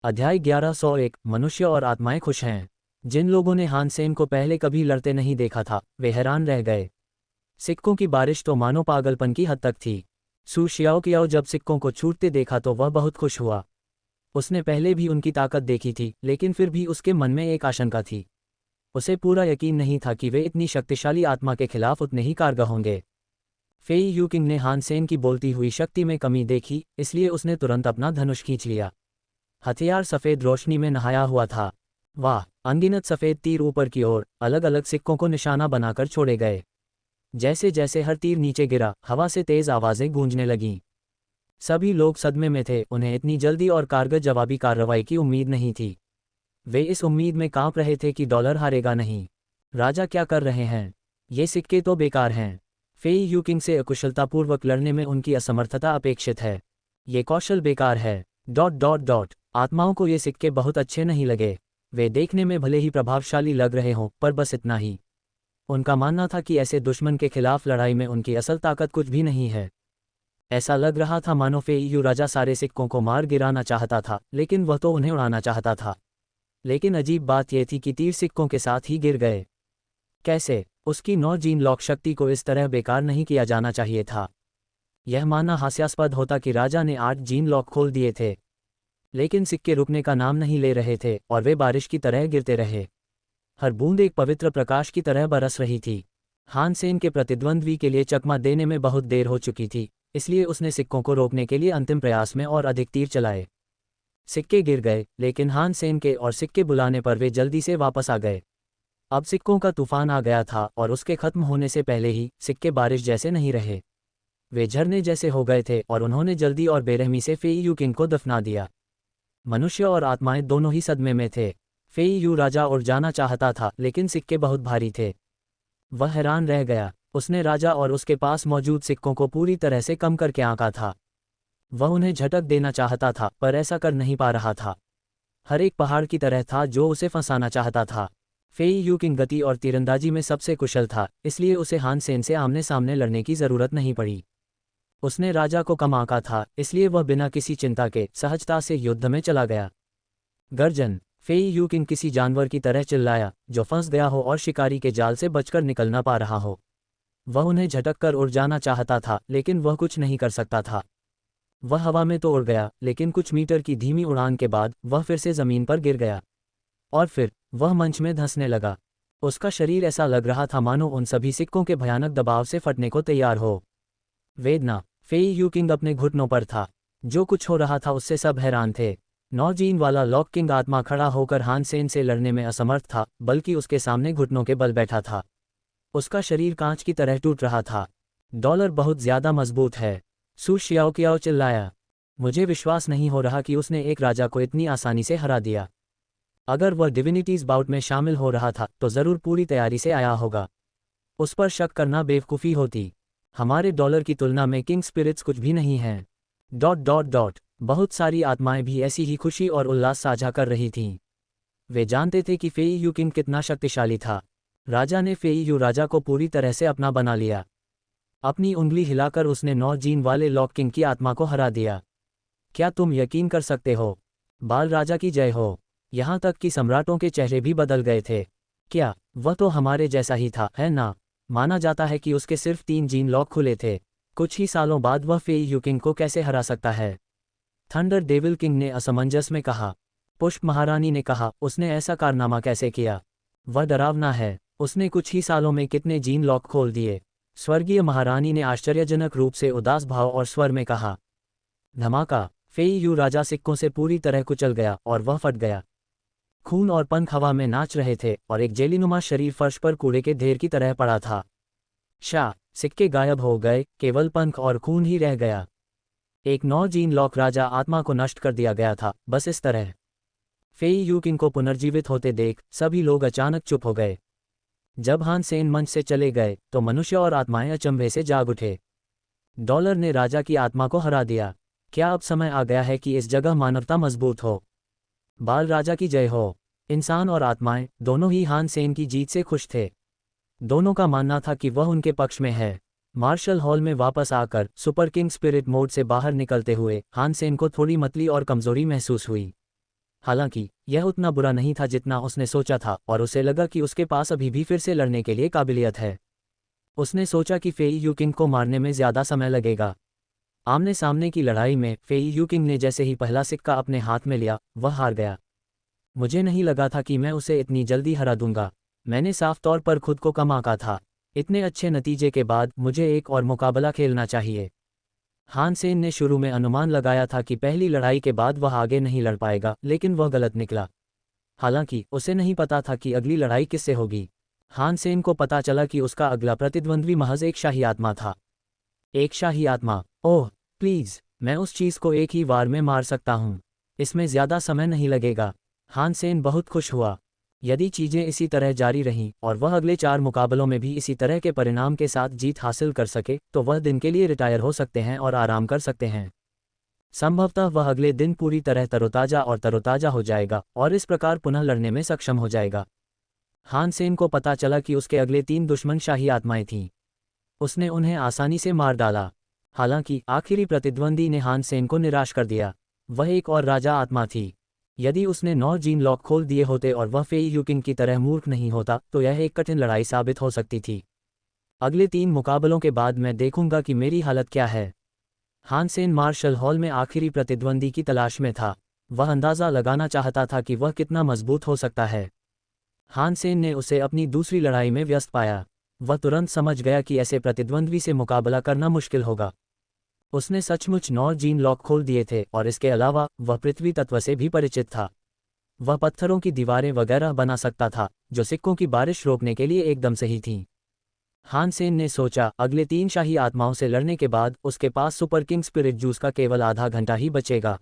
अध्याय 1101 मनुष्य और आत्माएं खुश हैं। जिन लोगों ने हान सेन को पहले कभी लड़ते नहीं देखा था, वे हैरान रह गए। सिक्कों की बारिश तो मानो पागलपन की हद तक थी। सू शियाओकियाओ जब सिक्कों को छूटते देखा तो वह बहुत खुश हुआ। उसने पहले भी उनकी ताकत देखी थी, लेकिन फिर भी उसके मन में एक आशंका थी। उसे पूरा यकीन नहीं था कि वे इतनी शक्तिशाली आत्मा के खिलाफ उतने ही कारगर होंगे। फेई यूकिंग ने हान सेन की बोलती हुई शक्ति में कमी देखी, इसलिए उसने तुरंत अपना धनुष खींच लिया। हथियार सफ़ेद रोशनी में नहाया हुआ था। वाह! अनगिनत सफ़ेद तीर ऊपर की ओर अलग अलग सिक्कों को निशाना बनाकर छोड़े गए। जैसे जैसे हर तीर नीचे गिरा, हवा से तेज आवाज़ें गूंजने लगीं। सभी लोग सदमे में थे, उन्हें इतनी जल्दी और कारगर जवाबी कार्रवाई की उम्मीद नहीं थी। वे इस उम्मीद में कांप रहे थे कि डॉलर हारेगा नहीं। राजा क्या कर रहे हैं? ये सिक्के तो बेकार हैं। फेई यूकिंग से अकुशलतापूर्वक लड़ने में उनकी असमर्थता अपेक्षित है। ये कौशल बेकार है। ... आत्माओं को ये सिक्के बहुत अच्छे नहीं लगे। वे देखने में भले ही प्रभावशाली लग रहे हों, पर बस इतना ही। उनका मानना था कि ऐसे दुश्मन के खिलाफ लड़ाई में उनकी असल ताकत कुछ भी नहीं है। ऐसा लग रहा था मानो फेई यू राजा सारे सिक्कों को मार गिराना चाहता था, लेकिन वह तो उन्हें उड़ाना चाहता था। लेकिन अजीब बात यह थी कि तीर सिक्कों के साथ ही गिर गए। कैसे? उसकी 9 जीन लॉक शक्ति को इस तरह बेकार नहीं किया जाना चाहिए था। यह मानना हास्यास्पद होता कि राजा ने 8 जीन लॉक खोल दिए थे। लेकिन सिक्के रुकने का नाम नहीं ले रहे थे और वे बारिश की तरह गिरते रहे। हर बूंद एक पवित्र प्रकाश की तरह बरस रही थी। हान सेन के प्रतिद्वंद्वी के लिए चकमा देने में बहुत देर हो चुकी थी, इसलिए उसने सिक्कों को रोकने के लिए अंतिम प्रयास में और अधिक तीर चलाए। सिक्के गिर गए, लेकिन हान सेन के और सिक्के बुलाने पर वे जल्दी से वापस आ गए। अब सिक्कों का तूफान आ गया था और उसके खत्म होने से पहले ही सिक्के बारिश जैसे नहीं रहे। वे झरने जैसे हो गए थे और उन्होंने जल्दी और बेरहमी से फेई यू किंग को दफना दिया। मनुष्य और आत्माएं दोनों ही सदमे में थे। फेई यू राजा उड़ जाना चाहता था, लेकिन सिक्के बहुत भारी थे। वह हैरान रह गया। उसने राजा और उसके पास मौजूद सिक्कों को पूरी तरह से कम करके आंका था। वह उन्हें झटक देना चाहता था, पर ऐसा कर नहीं पा रहा था। हर एक पहाड़ की तरह था जो उसे फंसाना चाहता था। फेई यू किंग गति और तीरंदाजी में सबसे कुशल था, इसलिए उसे हान सेन से आमने सामने लड़ने की जरूरत नहीं पड़ी। उसने राजा को कम आंका था, इसलिए वह बिना किसी चिंता के सहजता से युद्ध में चला गया। गर्जन! फेई यू किंग किसी जानवर की तरह चिल्लाया, जो फंस गया हो और शिकारी के जाल से बचकर निकल न पा रहा हो। वह उन्हें झटक कर उड़ जाना चाहता था, लेकिन वह कुछ नहीं कर सकता था। वह हवा में तो उड़ गया, लेकिन कुछ मीटर की धीमी उड़ान के बाद वह फिर से जमीन पर गिर गया। और फिर वह मंच में धंसने लगा। उसका शरीर ऐसा लग रहा था मानो उन सभी सिक्कों के भयानक दबाव से फटने को तैयार हो। वेदना! फेई यू किंग अपने घुटनों पर था। जो कुछ हो रहा था उससे सब हैरान थे। 9 जीन वाला लॉक किंग आत्मा खड़ा होकर हान सेन से लड़ने में असमर्थ था, बल्कि उसके सामने घुटनों के बल बैठा था। उसका शरीर कांच की तरह टूट रहा था। डॉलर बहुत ज्यादा मजबूत है। सू शियाओकियाओ चिल्लाया। मुझे विश्वास नहीं हो रहा कि उसने एक राजा को इतनी आसानी से हरा दिया। अगर वह डिविनिटीज बाउट में शामिल हो रहा था तो जरूर पूरी तैयारी से आया होगा। उस पर शक करना बेवकूफ़ी होती। हमारे डॉलर की तुलना में किंग स्पिरिट्स कुछ भी नहीं हैं। ... बहुत सारी आत्माएं भी ऐसी ही खुशी और उल्लास साझा कर रही थीं। वे जानते थे कि फेई यू किंग कितना शक्तिशाली था। राजा ने फेई यू राजा को पूरी तरह से अपना बना लिया। अपनी उंगली हिलाकर उसने 9 जीन वाले लॉक किंग की आत्मा को हरा दिया। क्या तुम यकीन कर सकते हो? बाल राजा की जय हो! यहाँ तक कि सम्राटों के चेहरे भी बदल गए थे। क्या वह तो हमारे जैसा ही था, है ना? माना जाता है कि उसके सिर्फ 3 जीन लॉक खुले थे। कुछ ही सालों बाद वह फेई यू किंग को कैसे हरा सकता है? थंडर डेविल किंग ने असमंजस में कहा। पुष्प महारानी ने कहा, उसने ऐसा कारनामा कैसे किया? वह डरावना है। उसने कुछ ही सालों में कितने जीन लॉक खोल दिए? स्वर्गीय महारानी ने आश्चर्यजनक रूप से उदास भाव और स्वर में कहा। धमाका! फेई यू राजा सिक्कों से पूरी तरह कुचल गया और वह फट गया। खून और पंख हवा में नाच रहे थे और एक जेलीनुमा शरीर फर्श पर कूड़े के ढेर की तरह पड़ा था। शाह! सिक्के गायब हो गए, केवल पंख और खून ही रह गया। एक 9 जीन लॉक राजा आत्मा को नष्ट कर दिया गया था, बस इस तरह। फेई यू किंग को पुनर्जीवित होते देख सभी लोग अचानक चुप हो गए। जब हान सेन मंच से चले गए तो मनुष्य और आत्माएं अचंभे से जाग उठे। डॉलर ने राजा की आत्मा को हरा दिया। क्या अब समय आ गया है कि इस जगह मानवता मजबूत हो? बाल राजा की जय हो! इंसान और आत्माएं दोनों ही हान सेन की जीत से खुश थे। दोनों का मानना था कि वह उनके पक्ष में है। मार्शल हॉल में वापस आकर सुपर किंग स्पिरिट मोड से बाहर निकलते हुए हान सेन को थोड़ी मतली और कमजोरी महसूस हुई। हालांकि यह उतना बुरा नहीं था जितना उसने सोचा था, और उसे लगा कि उसके पास अभी भी फिर से लड़ने के लिए काबिलियत है। उसने सोचा कि फेई यूकिंग को मारने में ज़्यादा समय लगेगा। आमने सामने की लड़ाई में फेई यूकिंग ने जैसे ही पहला सिक्का अपने हाथ में लिया, वह हार गया। मुझे नहीं लगा था कि मैं उसे इतनी जल्दी हरा दूंगा। मैंने साफ तौर पर खुद को कम आंका था। इतने अच्छे नतीजे के बाद मुझे एक और मुकाबला खेलना चाहिए। हान सेन ने शुरू में अनुमान लगाया था कि पहली लड़ाई के बाद वह आगे नहीं लड़ पाएगा, लेकिन वह गलत निकला। हालांकि उसे नहीं पता था कि अगली लड़ाई किससे होगी। हान सेन को पता चला कि उसका अगला प्रतिद्वंद्वी महज एक शाही आत्मा था। एक शाही आत्मा? ओह प्लीज़, मैं उस चीज़ को एक ही वार में मार सकता हूँ। इसमें ज़्यादा समय नहीं लगेगा। हान सेन बहुत खुश हुआ। यदि चीज़ें इसी तरह जारी रहीं और वह अगले 4 मुकाबलों में भी इसी तरह के परिणाम के साथ जीत हासिल कर सके, तो वह दिन के लिए रिटायर हो सकते हैं और आराम कर सकते हैं। संभवतः वह अगले दिन पूरी तरह तरोताज़ा हो जाएगा और इस प्रकार पुनः लड़ने में सक्षम हो जाएगा। हान सेन को पता चला कि उसके अगले 3 दुश्मन शाही आत्माएं थीं। उसने उन्हें आसानी से मार डाला। हालांकि आखिरी प्रतिद्वंदी ने हान सेन को निराश कर दिया। वह एक और राजा आत्मा थी। यदि उसने 9 जीन लॉक खोल दिए होते और वह फेई यूकिंग की तरह मूर्ख नहीं होता, तो यह एक कठिन लड़ाई साबित हो सकती थी। अगले 3 मुकाबलों के बाद मैं देखूंगा कि मेरी हालत क्या है। हान सेन मार्शल हॉल में आखिरी प्रतिद्वंदी की तलाश में था। वह अंदाज़ा लगाना चाहता था कि वह कितना मजबूत हो सकता है। हान सेन ने उसे अपनी दूसरी लड़ाई में व्यस्त पाया। वह तुरंत समझ गया कि ऐसे प्रतिद्वंद्वी से मुकाबला करना मुश्किल होगा। उसने सचमुच 9 जीन लॉक खोल दिए थे और इसके अलावा वह पृथ्वी तत्व से भी परिचित था। वह पत्थरों की दीवारें वगैरह बना सकता था, जो सिक्कों की बारिश रोकने के लिए एकदम सही थीं। हान सेन ने सोचा, अगले 3 शाही आत्माओं से लड़ने के बाद उसके पास सुपर किंग स्पिरिट जूस का केवल आधा घंटा ही बचेगा।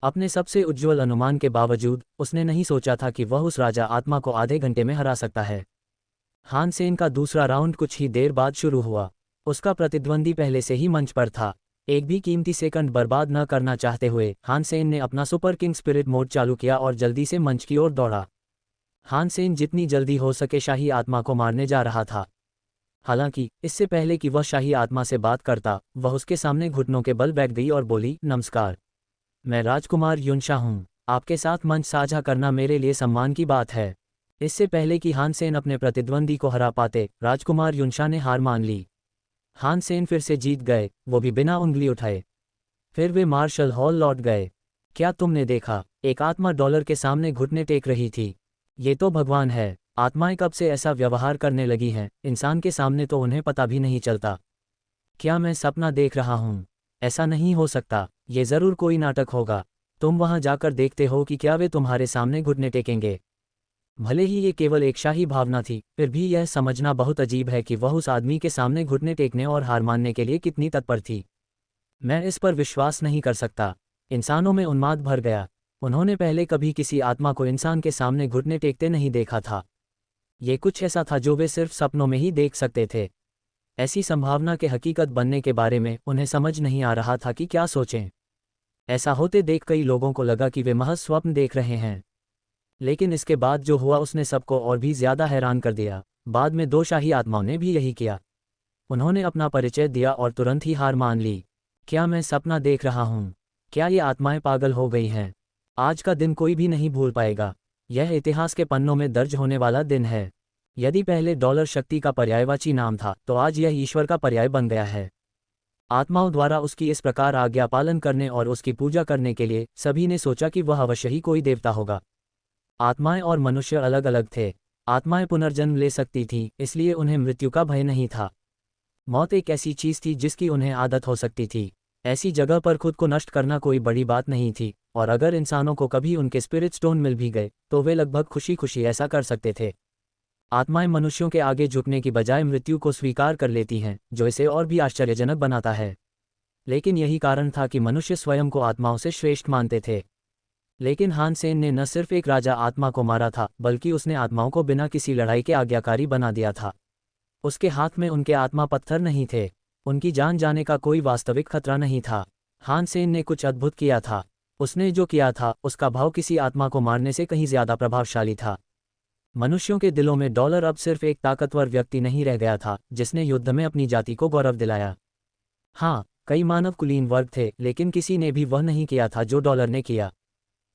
अपने सबसे उज्ज्वल अनुमान के बावजूद उसने नहीं सोचा था कि वह उस राजा आत्मा को आधे घंटे में हरा सकता है। हान सेन का दूसरा राउंड कुछ ही देर बाद शुरू हुआ। उसका प्रतिद्वंदी पहले से ही मंच पर था। एक भी कीमती सेकंड बर्बाद न करना चाहते हुए हान सेन ने अपना सुपर किंग स्पिरिट मोड चालू किया और जल्दी से मंच की ओर दौड़ा। हान सेन जितनी जल्दी हो सके शाही आत्मा को मारने जा रहा था। हालांकि इससे पहले कि वह शाही आत्मा से बात करता, वह उसके सामने घुटनों के बल बैठ गई और बोली, नमस्कार, मैं राजकुमार युनशा हूँ। आपके साथ मंच साझा करना मेरे लिए सम्मान की बात है। इससे पहले कि हान सेन अपने प्रतिद्वंदी को हरा पाते, राजकुमार युनशा ने हार मान ली। हान सेन फिर से जीत गए, वो भी बिना उंगली उठाए। फिर वे मार्शल हॉल लौट गए। क्या तुमने देखा? एक आत्मा डॉलर के सामने घुटने टेक रही थी। ये तो भगवान है। आत्माएं कब से ऐसा व्यवहार करने लगी हैं? इंसान के सामने तो उन्हें पता भी नहीं चलता। क्या मैं सपना देख रहा हूँ? ऐसा नहीं हो सकता। ये जरूर कोई नाटक होगा। तुम वहां जाकर देखते हो कि क्या वे तुम्हारे सामने घुटने टेकेंगे। भले ही ये केवल एक शाही भावना थी, फिर भी यह समझना बहुत अजीब है कि वह उस आदमी के सामने घुटने टेकने और हार मानने के लिए कितनी तत्पर थी। मैं इस पर विश्वास नहीं कर सकता। इंसानों में उन्माद भर गया। उन्होंने पहले कभी किसी आत्मा को इंसान के सामने घुटने टेकते नहीं देखा था। ये कुछ ऐसा था जो वे सिर्फ सपनों में ही देख सकते थे। ऐसी संभावना के हकीकत बनने के बारे में उन्हें समझ नहीं आ रहा था कि क्या सोचें। ऐसा होते देख कई लोगों को लगा कि वे महज स्वप्न देख रहे हैं। लेकिन इसके बाद जो हुआ उसने सबको और भी ज्यादा हैरान कर दिया। बाद में 2 शाही आत्माओं ने भी यही किया। उन्होंने अपना परिचय दिया और तुरंत ही हार मान ली। क्या मैं सपना देख रहा हूँ? क्या ये आत्माएं पागल हो गई हैं? आज का दिन कोई भी नहीं भूल पाएगा। यह इतिहास के पन्नों में दर्ज होने वाला दिन है। यदि पहले डॉलर शक्ति का पर्यायवाची नाम था, तो आज यह ईश्वर का पर्याय बन गया है। आत्माओं द्वारा उसकी इस प्रकार आज्ञा पालन करने और उसकी पूजा करने के लिए सभी ने सोचा कि वह अवश्य ही कोई देवता होगा। आत्माएं और मनुष्य अलग अलग थे। आत्माएं पुनर्जन्म ले सकती थीं, इसलिए उन्हें मृत्यु का भय नहीं था। मौत एक ऐसी चीज थी जिसकी उन्हें आदत हो सकती थी। ऐसी जगह पर खुद को नष्ट करना कोई बड़ी बात नहीं थी, और अगर इंसानों को कभी उनके स्पिरिट स्टोन मिल भी गए, तो वे लगभग खुशी खुशी ऐसा कर सकते थे। आत्माएं मनुष्यों के आगे झुकने की बजाय मृत्यु को स्वीकार कर लेती हैं, जो इसे और भी आश्चर्यजनक बनाता है। लेकिन यही कारण था कि मनुष्य स्वयं को आत्माओं से श्रेष्ठ मानते थे। लेकिन हान सेन ने न सिर्फ एक राजा आत्मा को मारा था, बल्कि उसने आत्माओं को बिना किसी लड़ाई के आज्ञाकारी बना दिया था। उसके हाथ में उनके आत्मा पत्थर नहीं थे। उनकी जान जाने का कोई वास्तविक खतरा नहीं था। हान सेन ने कुछ अद्भुत किया था। उसने जो किया था उसका भाव किसी आत्मा को मारने से कहीं ज्यादा प्रभावशाली था। मनुष्यों के दिलों में डॉलर अब सिर्फ एक ताकतवर व्यक्ति नहीं रह गया था जिसने युद्ध में अपनी जाति को गौरव दिलाया। हाँ, कई मानव कुलीन वर्ग थे, लेकिन किसी ने भी वह नहीं किया था जो डॉलर ने किया।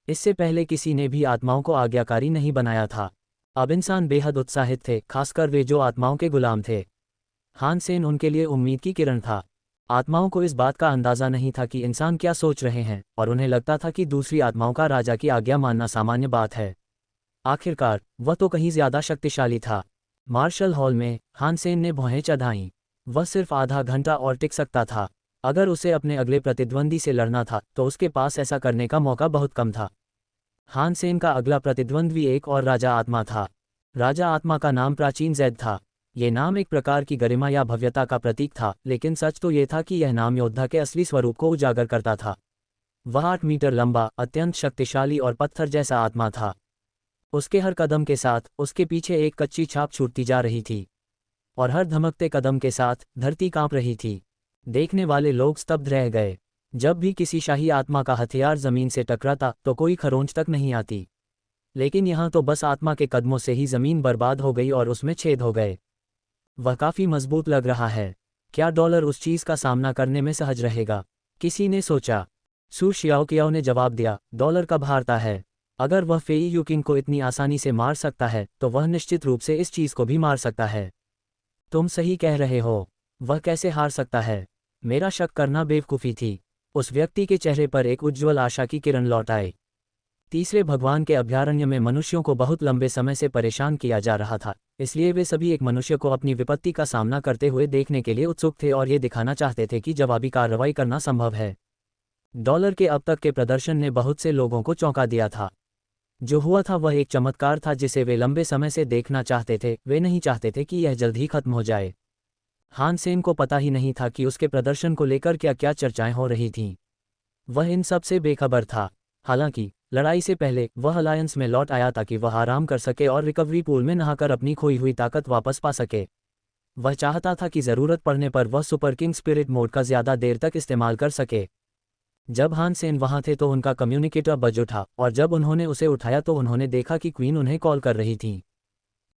इससे पहले किसी ने भी आत्माओं को आज्ञाकारी नहीं बनाया था। अब इंसान बेहद उत्साहित थे, खासकर वे जो आत्माओं के गुलाम थे। हान सेन उनके लिए उम्मीद की किरण था। आत्माओं को इस बात का अंदाज़ा नहीं था कि इंसान क्या सोच रहे हैं, और उन्हें लगता था कि दूसरी आत्माओं का राजा की आज्ञा मानना सामान्य बात है। आखिरकार वह तो कहीं ज़्यादा शक्तिशाली था। मार्शल हॉल में हान सेन ने भौहें चढ़ाईं। वह सिर्फ आधा घंटा और टिक सकता था। अगर उसे अपने अगले प्रतिद्वंदी से लड़ना था तो उसके पास ऐसा करने का मौका बहुत कम था। हान सेन का अगला प्रतिद्वंद्वी एक और राजा आत्मा था। राजा आत्मा का नाम प्राचीन जैद था। ये नाम एक प्रकार की गरिमा या भव्यता का प्रतीक था, लेकिन सच तो ये था कि यह नाम योद्धा के असली स्वरूप को उजागर करता था। वह 8 मीटर लंबा, अत्यंत शक्तिशाली और पत्थर जैसा आत्मा था। उसके हर कदम के साथ उसके पीछे एक कच्ची छाप छूटती जा रही थी, और हर धमकते कदम के साथ धरती कांप रही थी। देखने वाले लोग स्तब्ध रह गए। जब भी किसी शाही आत्मा का हथियार जमीन से टकराता तो कोई खरोंच तक नहीं आती, लेकिन यहाँ तो बस आत्मा के कदमों से ही जमीन बर्बाद हो गई और उसमें छेद हो गए। वह काफी मजबूत लग रहा है। क्या डॉलर उस चीज का सामना करने में सहज रहेगा? किसी ने सोचा। सू शियाओकियाओ ने जवाब दिया, डॉलर कब हारता है? अगर वह फेई यूकिंग को इतनी आसानी से मार सकता है तो वह निश्चित रूप से इस चीज को भी मार सकता है। तुम सही कह रहे हो। वह कैसे हार सकता है? मेरा शक करना बेवकूफ़ी थी। उस व्यक्ति के चेहरे पर एक उज्ज्वल आशा की किरण लौट आई। तीसरे भगवान के अभयारण्य में मनुष्यों को बहुत लंबे समय से परेशान किया जा रहा था, इसलिए वे सभी एक मनुष्य को अपनी विपत्ति का सामना करते हुए देखने के लिए उत्सुक थे और ये दिखाना चाहते थे कि जवाबी कार्रवाई करना संभव है। डॉलर के अब तक के प्रदर्शन ने बहुत से लोगों को चौंका दिया था। जो हुआ था वह एक चमत्कार था जिसे वे लंबे समय से देखना चाहते थे। वे नहीं चाहते थे कि यह जल्द ही खत्म हो जाए। हान सेन को पता ही नहीं था कि उसके प्रदर्शन को लेकर क्या क्या चर्चाएं हो रही थीं। वह इन सब से बेखबर था। हालांकि लड़ाई से पहले वह अलायंस में लौट आया ताकि वह आराम कर सके और रिकवरी पूल में नहाकर अपनी खोई हुई ताकत वापस पा सके। वह चाहता था कि ज़रूरत पड़ने पर वह सुपर किंग स्पिरिट मोड का ज़्यादा देर तक इस्तेमाल कर सके। जब हान सेन वहां थे तो उनका कम्युनिकेटर बज उठा, और जब उन्होंने उसे उठाया तो उन्होंने देखा कि क्वीन उन्हें कॉल कर रही थी।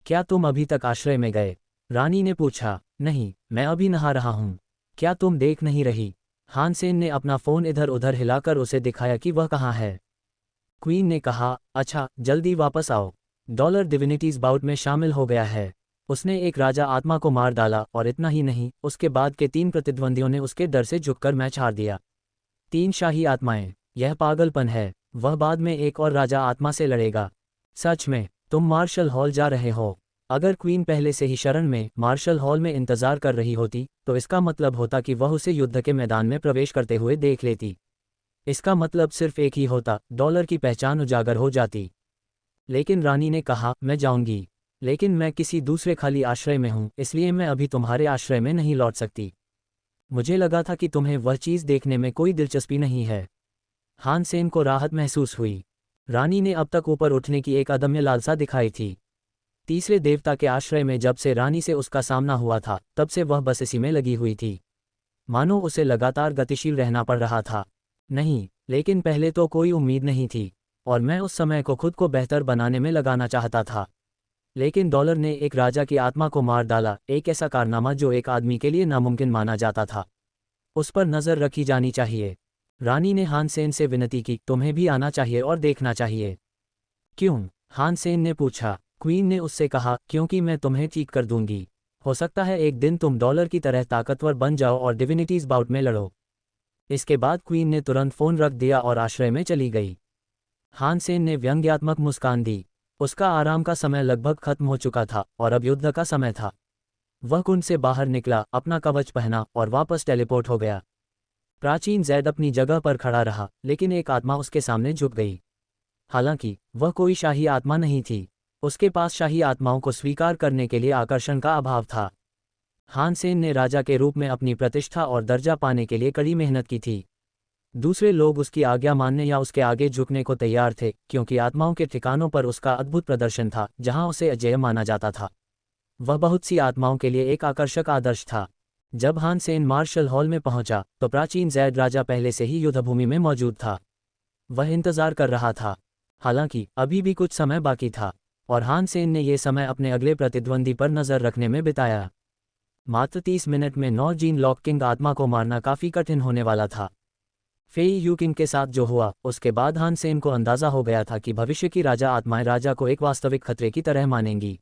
क्या तुम अभी तक आश्रय में गए? रानी ने पूछा। नहीं, मैं अभी नहा रहा हूँ। क्या तुम देख नहीं रही? हान सेन ने अपना फ़ोन इधर उधर हिलाकर उसे दिखाया कि वह कहाँ है। क्वीन ने कहा, अच्छा जल्दी वापस आओ। डॉलर डिविनिटीज बाउट में शामिल हो गया है। उसने एक राजा आत्मा को मार डाला, और इतना ही नहीं, उसके बाद के 3 प्रतिद्वंदियों ने उसके डर से झुककर मैच हार दिया। 3 शाही आत्माएं, यह पागलपन है। वह बाद में एक और राजा आत्मा से लड़ेगा। सच में तुम मार्शल हॉल जा रहे हो? अगर क्वीन पहले से ही शरण में मार्शल हॉल में इंतजार कर रही होती तो इसका मतलब होता कि वह उसे युद्ध के मैदान में प्रवेश करते हुए देख लेती। इसका मतलब सिर्फ एक ही होता, डॉलर की पहचान उजागर हो जाती। लेकिन रानी ने कहा, मैं जाऊंगी, लेकिन मैं किसी दूसरे खाली आश्रय में हूं, इसलिए मैं अभी तुम्हारे आश्रय में नहीं लौट सकती। मुझे लगा था कि तुम्हें वह चीज़ देखने में कोई दिलचस्पी नहीं है। हान सेन को राहत महसूस हुई। रानी ने अब तक ऊपर उठने की एक अदम्य लालसा दिखाई थी। तीसरे देवता के आश्रय में जब से रानी से उसका सामना हुआ था तब से वह बस इसी में लगी हुई थी, मानो उसे लगातार गतिशील रहना पड़ रहा था। नहीं, लेकिन पहले तो कोई उम्मीद नहीं थी, और मैं उस समय को खुद को बेहतर बनाने में लगाना चाहता था। लेकिन डॉलर ने एक राजा की आत्मा को मार डाला, एक ऐसा कारनामा जो एक आदमी के लिए नामुमकिन माना जाता था। उस पर नज़र रखी जानी चाहिए। रानी ने हान सेन से विनती की, तुम्हें भी आना चाहिए और देखना चाहिए। क्यों? हान सेन ने पूछा। क्वीन ने उससे कहा, क्योंकि मैं तुम्हें ठीक कर दूंगी। हो सकता है एक दिन तुम डॉलर की तरह ताकतवर बन जाओ और डिविनिटीज बाउट में लड़ो। इसके बाद क्वीन ने तुरंत फ़ोन रख दिया और आश्रय में चली गई। हान सेन ने व्यंग्यात्मक मुस्कान दी। उसका आराम का समय लगभग खत्म हो चुका था और अब युद्ध का समय था। वह कुंड से बाहर निकला, अपना कवच पहना और वापस टेलीपोर्ट हो गया। प्राचीन जैद अपनी जगह पर खड़ा रहा, लेकिन एक आत्मा उसके सामने झुक गई। हालांकि वह कोई शाही आत्मा नहीं थी। उसके पास शाही आत्माओं को स्वीकार करने के लिए आकर्षण का अभाव था। हान सेन ने राजा के रूप में अपनी प्रतिष्ठा और दर्जा पाने के लिए कड़ी मेहनत की थी। दूसरे लोग उसकी आज्ञा मानने या उसके आगे झुकने को तैयार थे, क्योंकि आत्माओं के ठिकानों पर उसका अद्भुत प्रदर्शन था जहां उसे अजेय माना जाता था। वह बहुत सी आत्माओं के लिए एक आकर्षक आदर्श था। जब हान सेन मार्शल हॉल में पहुंचा तो प्राचीन जैद राजा पहले से ही युद्धभूमि में मौजूद था। वह इंतजार कर रहा था। हालांकि अभी भी कुछ समय बाकी था, और हान सेन ने यह समय अपने अगले प्रतिद्वंदी पर नजर रखने में बिताया। मात्र 30 मिनट में 9 जीन लॉक किंग आत्मा को मारना काफी कठिन होने वाला था। फेई यूकिंग के साथ जो हुआ उसके बाद हान सेन को अंदाजा हो गया था कि भविष्य की राजा आत्माएं राजा को एक वास्तविक खतरे की तरह मानेंगी।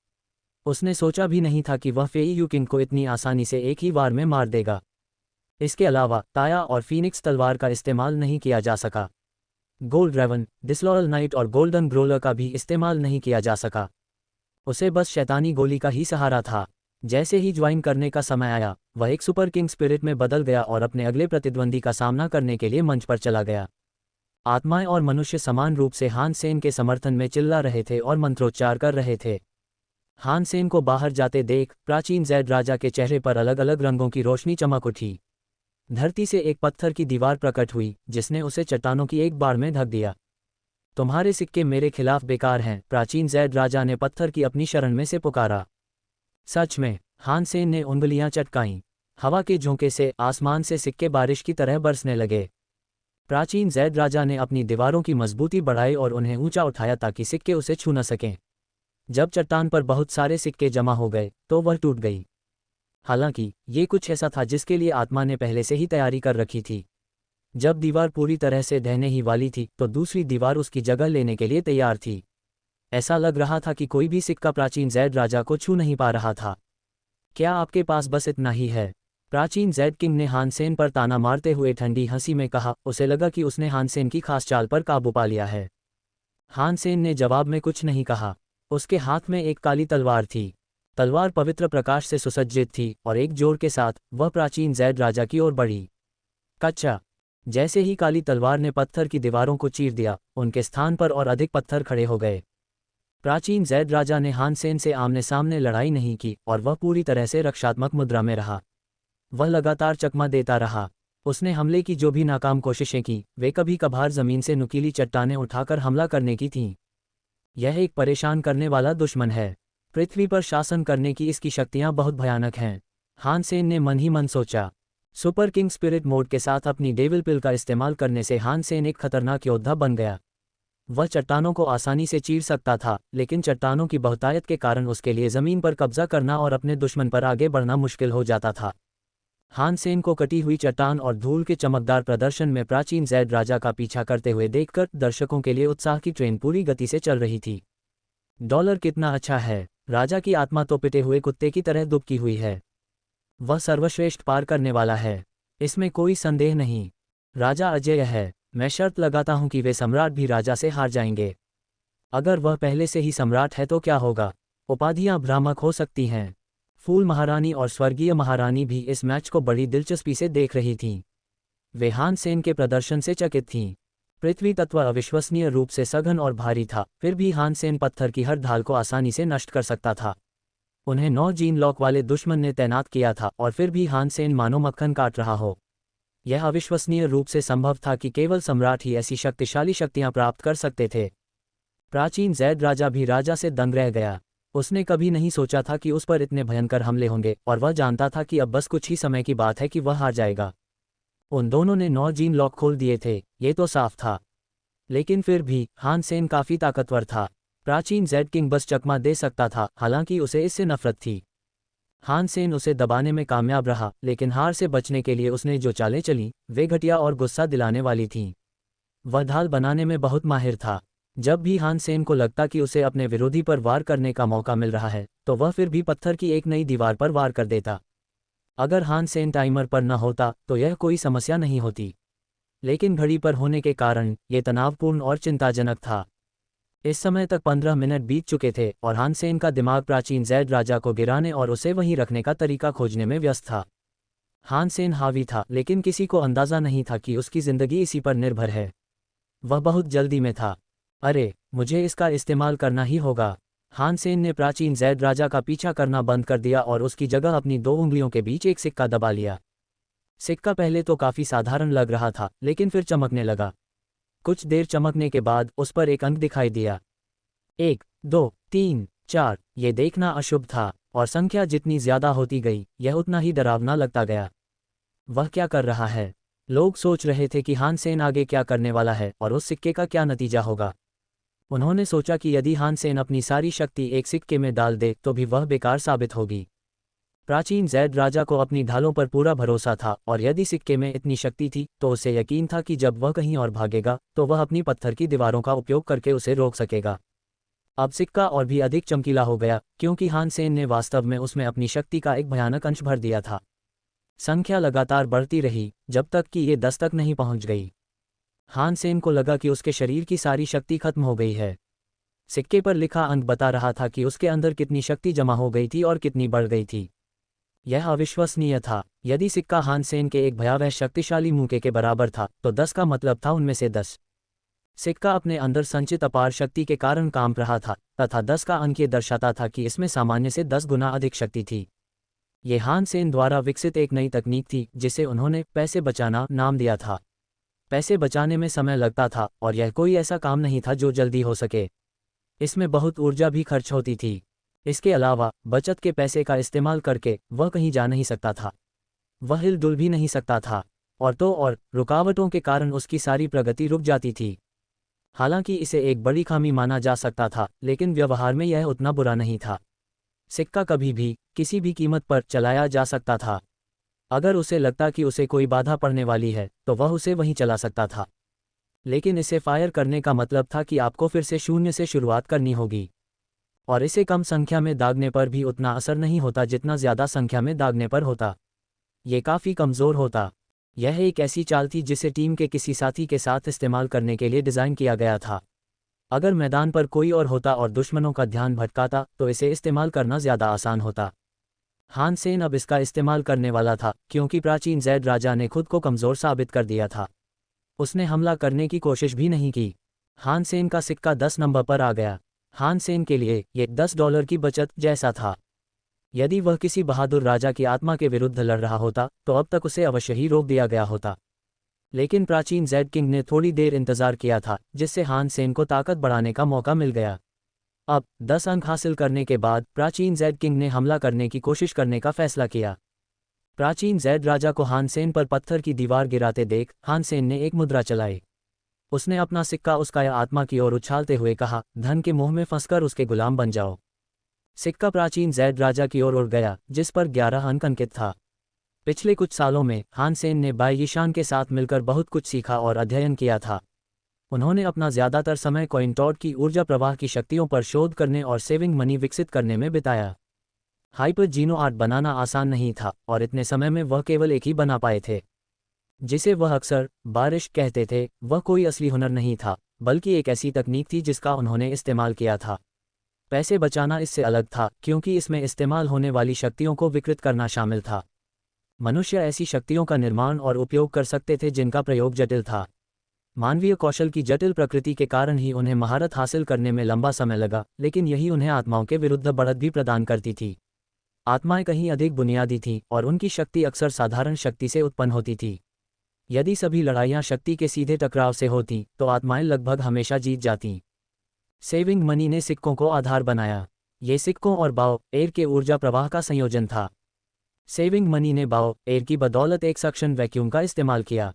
उसने सोचा भी नहीं था कि वह फेई यूकिंग को इतनी आसानी से एक ही वार में मार देगा। इसके अलावा ताया और फीनिक्स तलवार का इस्तेमाल नहीं किया जा सका। गोल्ड रेवन, डिसलॉयल नाइट और गोल्डन ग्रोलर का भी इस्तेमाल नहीं किया जा सका। उसे बस शैतानी गोली का ही सहारा था। जैसे ही ज्वाइन करने का समय आया, वह एक सुपर किंग स्पिरिट में बदल गया और अपने अगले प्रतिद्वंदी का सामना करने के लिए मंच पर चला गया। आत्माएं और मनुष्य समान रूप से हान सेन के समर्थन में चिल्ला रहे थे और मंत्रोच्चार कर रहे थे। हान सेन को बाहर जाते देख प्राचीन जैड राजा के चेहरे पर अलग अलग रंगों की रोशनी चमक उठी। धरती से एक पत्थर की दीवार प्रकट हुई जिसने उसे चट्टानों की एक बाढ़ में ढक दिया। तुम्हारे सिक्के मेरे खिलाफ बेकार हैं, प्राचीन जैड राजा ने पत्थर की अपनी शरण में से पुकारा। सच में, हान सेन ने उंगलियां चटकाईं। हवा के झोंके से आसमान से सिक्के बारिश की तरह बरसने लगे। प्राचीन जैड राजा ने अपनी दीवारों की मजबूती बढ़ाई और उन्हें ऊंचा उठाया ताकि सिक्के उसे छू न सकें। जब चट्टान पर बहुत सारे सिक्के जमा हो गए तो वह टूट गई। हालांकि ये कुछ ऐसा था जिसके लिए आत्मा ने पहले से ही तैयारी कर रखी थी। जब दीवार पूरी तरह से ढहने ही वाली थी तो दूसरी दीवार उसकी जगह लेने के लिए तैयार थी। ऐसा लग रहा था कि कोई भी सिक्का प्राचीन जैड राजा को छू नहीं पा रहा था। क्या आपके पास बस इतना ही है? प्राचीन जैड किंग ने हान सेन पर ताना मारते हुए ठंडी हंसी में कहा। उसे लगा कि उसने हान सेन की खास चाल पर काबू पा लिया है। हान सेन ने जवाब में कुछ नहीं कहा। उसके हाथ में एक काली तलवार थी। तलवार पवित्र प्रकाश से सुसज्जित थी और एक जोर के साथ वह प्राचीन जैड राजा की ओर बढ़ी। कच्चा। जैसे ही काली तलवार ने पत्थर की दीवारों को चीर दिया, उनके स्थान पर और अधिक पत्थर खड़े हो गए। प्राचीन जैड राजा ने हान सेन से आमने सामने लड़ाई नहीं की और वह पूरी तरह से रक्षात्मक मुद्रा में रहा। वह लगातार चकमा देता रहा। उसने हमले की जो भी नाकाम कोशिशें की, वे कभी कभार जमीन से नुकीली चट्टानें उठाकर हमला करने की थीं। यह एक परेशान करने वाला दुश्मन है। पृथ्वी पर शासन करने की इसकी शक्तियां बहुत भयानक हैं। हान सेन ने मन ही मन सोचा। सुपर किंग स्पिरिट मोड के साथ अपनी डेविल पिल का इस्तेमाल करने से हान सेन एक खतरनाक योद्धा बन गया। वह चट्टानों को आसानी से चीर सकता था, लेकिन चट्टानों की बहुतायत के कारण उसके लिए जमीन पर कब्जा करना और अपने दुश्मन पर आगे बढ़ना मुश्किल हो जाता था। हान सेन को कटी हुई चट्टान और धूल के चमकदार प्रदर्शन में प्राचीन जैड राजा का पीछा करते हुए देखकर दर्शकों के लिए उत्साह की ट्रेन पूरी गति से चल रही थी। डॉलर कितना अच्छा है। राजा की आत्मा तो पिटे हुए कुत्ते की तरह दुबकी हुई है। वह सर्वश्रेष्ठ पार करने वाला है, इसमें कोई संदेह नहीं। राजा अजेय है। मैं शर्त लगाता हूं कि वे सम्राट भी राजा से हार जाएंगे। अगर वह पहले से ही सम्राट है तो क्या होगा? उपाधियां भ्रामक हो सकती हैं। फूल महारानी और स्वर्गीय महारानी भी इस मैच को बड़ी दिलचस्पी से देख रही थीं। वे हान सेन के प्रदर्शन से चकित थीं। पृथ्वी तत्व अविश्वसनीय रूप से सघन और भारी था, फिर भी हान सेन पत्थर की हर ढाल को आसानी से नष्ट कर सकता था। उन्हें 9 जीन लॉक वाले दुश्मन ने तैनात किया था और फिर भी हान सेन मानो मक्खन काट रहा हो। यह अविश्वसनीय रूप से संभव था कि केवल सम्राट ही ऐसी शक्तिशाली शक्तियां प्राप्त कर सकते थे। प्राचीन जैड राजा भी राजा से दंग रह गया। उसने कभी नहीं सोचा था कि उस पर इतने भयंकर हमले होंगे और वह जानता था कि अब बस कुछ ही समय की बात है कि वह हार जाएगा। उन दोनों ने 9 जीन लॉक खोल दिए थे, ये तो साफ था। लेकिन फिर भी हान सेन काफी ताकतवर था। प्राचीन जैड किंग बस चकमा दे सकता था, हालांकि उसे इससे नफरत थी। हान सेन उसे दबाने में कामयाब रहा, लेकिन हार से बचने के लिए उसने जो चालें चली वे घटिया और गुस्सा दिलाने वाली थीं। वह ढाल बनाने में बहुत माहिर था। जब भी हान सेन को लगता कि उसे अपने विरोधी पर वार करने का मौका मिल रहा है, तो वह फिर भी पत्थर की एक नई दीवार पर वार कर देता। अगर हान सेन टाइमर पर न होता तो यह कोई समस्या नहीं होती, लेकिन घड़ी पर होने के कारण यह तनावपूर्ण और चिंताजनक था। इस समय तक 15 मिनट बीत चुके थे और हान सेन का दिमाग प्राचीन जैड राजा को गिराने और उसे वहीं रखने का तरीका खोजने में व्यस्त था। हान सेन हावी था, लेकिन किसी को अंदाजा नहीं था कि उसकी जिंदगी इसी पर निर्भर है। वह बहुत जल्दी में था। अरे, मुझे इसका इस्तेमाल करना ही होगा। हान सेन ने प्राचीन जैड राजा का पीछा करना बंद कर दिया और उसकी जगह अपनी 2 उंगलियों के बीच एक सिक्का दबा लिया। सिक्का पहले तो काफी साधारण लग रहा था, लेकिन फिर चमकने लगा। कुछ देर चमकने के बाद उस पर एक अंक दिखाई दिया। 1, 2, 3, 4। ये देखना अशुभ था और संख्या जितनी ज्यादा होती गई यह उतना ही डरावना लगता गया। वह क्या कर रहा है? लोग सोच रहे थे कि हान सेन आगे क्या करने वाला है और उस सिक्के का क्या नतीजा होगा। उन्होंने सोचा कि यदि हान सेन अपनी सारी शक्ति एक सिक्के में डाल दे तो भी वह बेकार साबित होगी। प्राचीन जैद राजा को अपनी ढालों पर पूरा भरोसा था और यदि सिक्के में इतनी शक्ति थी तो उसे यकीन था कि जब वह कहीं और भागेगा तो वह अपनी पत्थर की दीवारों का उपयोग करके उसे रोक सकेगा। अब सिक्का और भी अधिक चमकीला हो गया क्योंकि हान सेन ने वास्तव में उसमें अपनी शक्ति का एक भयानक अंश भर दिया था। संख्या लगातार बढ़ती रही जब तक कि ये 10 तक नहीं पहुंच गई। हान सेन को लगा कि उसके शरीर की सारी शक्ति खत्म हो गई है। सिक्के पर लिखा अंक बता रहा था कि उसके अंदर कितनी शक्ति जमा हो गई थी और कितनी बढ़ गई थी। यह अविश्वसनीय था। यदि सिक्का हान सेन के एक भयावह शक्तिशाली मुक्के के बराबर था तो 10 का मतलब था उनमें से 10। सिक्का अपने अंदर संचित अपार शक्ति के कारण काम रहा था तथा 10 का अंक ये दर्शाता था कि इसमें सामान्य से 10 गुना अधिक शक्ति थी। ये हान सेन द्वारा विकसित एक नई तकनीक थी जिसे उन्होंने पैसे बचाना नाम दिया था। पैसे बचाने में समय लगता था और यह कोई ऐसा काम नहीं था जो जल्दी हो सके। इसमें बहुत ऊर्जा भी खर्च होती थी। इसके अलावा बचत के पैसे का इस्तेमाल करके वह कहीं जा नहीं सकता था, वह हिल-डुल भी नहीं सकता था और रुकावटों के कारण उसकी सारी प्रगति रुक जाती थी। हालांकि इसे एक बड़ी खामी माना जा सकता था लेकिन व्यवहार में यह उतना बुरा नहीं था। सिक्का कभी भी किसी भी कीमत पर चलाया जा सकता था। अगर उसे लगता कि उसे कोई बाधा पड़ने वाली है तो वह उसे वहीं चला सकता था, लेकिन इसे फायर करने का मतलब था कि आपको फिर से शून्य से शुरुआत करनी होगी। और इसे कम संख्या में दागने पर भी उतना असर नहीं होता जितना ज़्यादा संख्या में दागने पर होता। ये काफ़ी कमज़ोर होता। यह एक ऐसी चाल थी जिसे टीम के किसी साथी के साथ इस्तेमाल करने के लिए डिज़ाइन किया गया था। अगर मैदान पर कोई और होता और दुश्मनों का ध्यान भटकाता तो इसे इस्तेमाल करना ज़्यादा आसान होता। हान सेन अब इसका इस्तेमाल करने वाला था क्योंकि प्राचीन जैद राजा ने खुद को कमज़ोर साबित कर दिया था। उसने हमला करने की कोशिश भी नहीं की। हान सेन का सिक्का 10 नंबर पर आ गया। हान सेन के लिए ये $10 की बचत जैसा था। यदि वह किसी बहादुर राजा की आत्मा के विरुद्ध लड़ रहा होता तो अब तक उसे अवश्य ही रोक दिया गया होता। लेकिन प्राचीन जैड किंग ने थोड़ी देर इंतजार किया था जिससे हान सेन को ताकत बढ़ाने का मौका मिल गया। अब 10 अंक हासिल करने के बाद प्राचीन जैड किंग ने हमला करने की कोशिश करने का फैसला किया। प्राचीन जैद राजा को हान सेन पर पत्थर की दीवार गिराते देख हान सेन ने एक मुद्रा चलाई। उसने अपना सिक्का उसका आत्मा की ओर उछालते हुए कहा, धन के मोह में फंसकर उसके गुलाम बन जाओ। सिक्का प्राचीन जैद राजा की ओर उड़ गया जिस पर 11 अंक अंकित था। पिछले कुछ सालों में हान सेन ने बाई यीशान के साथ मिलकर बहुत कुछ सीखा और अध्ययन किया था। उन्होंने अपना ज़्यादातर समय कॉइन टॉड की ऊर्जा प्रवाह की शक्तियों पर शोध करने और सेविंग मनी विकसित करने में बिताया। हाइपर जीनो आर्ट बनाना आसान नहीं था और इतने समय में वह केवल एक ही बना पाए थे, जिसे वह अक्सर बारिश कहते थे। वह कोई असली हुनर नहीं था बल्कि एक ऐसी तकनीक थी जिसका उन्होंने इस्तेमाल किया था। पैसे बचाना इससे अलग था क्योंकि इसमें इस्तेमाल होने वाली शक्तियों को विकृत करना शामिल था। मनुष्य ऐसी शक्तियों का निर्माण और उपयोग कर सकते थे जिनका प्रयोग जटिल था। मानवीय कौशल की जटिल प्रकृति के कारण ही उन्हें महारत हासिल करने में लंबा समय लगा, लेकिन यही उन्हें आत्माओं के विरुद्ध बढ़त भी प्रदान करती थी। आत्माएं कहीं अधिक बुनियादी थीं और उनकी शक्ति अक्सर साधारण शक्ति से उत्पन्न होती थी। यदि सभी लड़ाइयाँ शक्ति के सीधे टकराव से होती तो आत्माएं लगभग हमेशा जीत जातीं। सेविंग मनी ने सिक्कों को आधार बनाया। ये सिक्कों और बाओ एयर के ऊर्जा प्रवाह का संयोजन था। सेविंग मनी ने बाओ एयर की बदौलत एक सक्शन वैक्यूम का इस्तेमाल किया।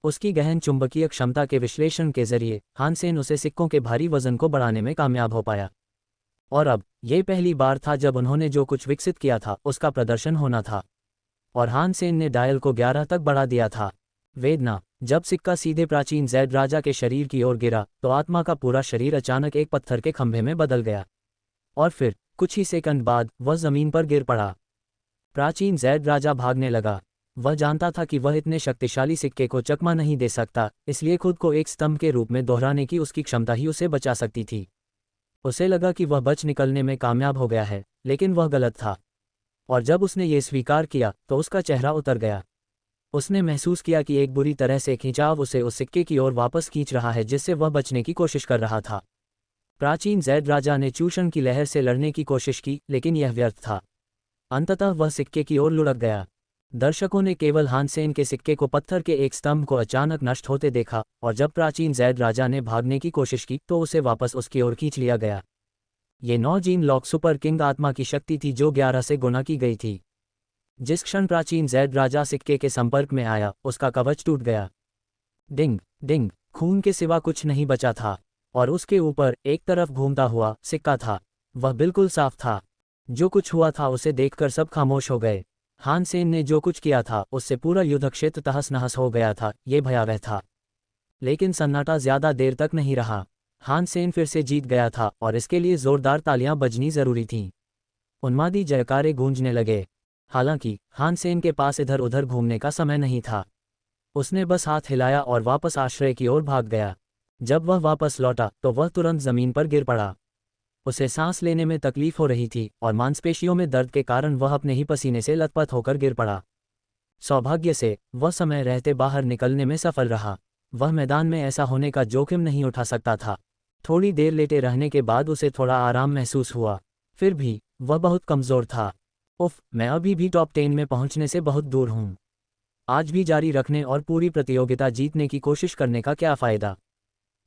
उसकी गहन चुंबकीय क्षमता के विश्लेषण के जरिए हान सेन उसे सिक्कों के भारी वजन को बढ़ाने में कामयाब हो पाया। और अब यह पहली बार था जब उन्होंने जो कुछ विकसित किया था उसका प्रदर्शन होना था, और हान सेन ने डायल को 11 तक बढ़ा दिया था। वेदना। जब सिक्का सीधे प्राचीन जैद राजा के शरीर की ओर गिरा तो आत्मा का पूरा शरीर अचानक एक पत्थर के खंभे में बदल गया और फिर कुछ ही सेकंड बाद वह जमीन पर गिर पड़ा। प्राचीन जैद राजा भागने लगा। वह जानता था कि वह इतने शक्तिशाली सिक्के को चकमा नहीं दे सकता, इसलिए खुद को एक स्तंभ के रूप में दोहराने की उसकी क्षमता ही उसे बचा सकती थी। उसे लगा कि वह बच निकलने में कामयाब हो गया है, लेकिन वह गलत था। और जब उसने ये स्वीकार किया तो उसका चेहरा उतर गया। उसने महसूस किया कि एक बुरी तरह से खिंचाव उसे उस सिक्के की ओर वापस खींच रहा है जिससे वह बचने की कोशिश कर रहा था। प्राचीन जैद राजा ने चूषण की लहर से लड़ने की कोशिश की, लेकिन यह व्यर्थ था। अंततः वह सिक्के की ओर लुढ़क गया। दर्शकों ने केवल हान सेन के सिक्के को पत्थर के एक स्तंभ को अचानक नष्ट होते देखा, और जब प्राचीन जैद राजा ने भागने की कोशिश की तो उसे वापस उसकी ओर खींच लिया गया। ये 9 जीन लॉक सुपर किंग आत्मा की शक्ति थी जो 11 से गुणा की गई थी। जिस क्षण प्राचीन जैद राजा सिक्के के संपर्क में आया उसका कवच टूट गया। डिंग डिंग, खून के सिवा कुछ नहीं बचा था, और उसके ऊपर एक तरफ घूमता हुआ सिक्का था। वह बिल्कुल साफ था। जो कुछ हुआ था उसे देखकर सब खामोश हो गए। हान सेन ने जो कुछ किया था उससे पूरा युद्ध क्षेत्र तहस नहस हो गया था, ये भयावह था। लेकिन सन्नाटा ज्यादा देर तक नहीं रहा। हान सेन फिर से जीत गया था और इसके लिए जोरदार तालियां बजनी जरूरी थीं। उन्मादी जयकारे गूंजने लगे। हालांकि हान सेन के पास इधर उधर घूमने का समय नहीं था। उसने बस हाथ हिलाया और वापस आश्रय की ओर भाग गया। जब वह वापस लौटा तो वह तुरंत जमीन पर गिर पड़ा। उसे सांस लेने में तकलीफ हो रही थी और मांसपेशियों में दर्द के कारण वह अपने ही पसीने से लथपथ होकर गिर पड़ा। सौभाग्य से वह समय रहते बाहर निकलने में सफल रहा। वह मैदान में ऐसा होने का जोखिम नहीं उठा सकता था। थोड़ी देर लेटे रहने के बाद उसे थोड़ा आराम महसूस हुआ। फिर भी वह बहुत कमज़ोर था। उफ, मैं अभी भी टॉप 10 में पहुंचने से बहुत दूर हूं। आज भी जारी रखने और पूरी प्रतियोगिता जीतने की कोशिश करने का क्या फ़ायदा?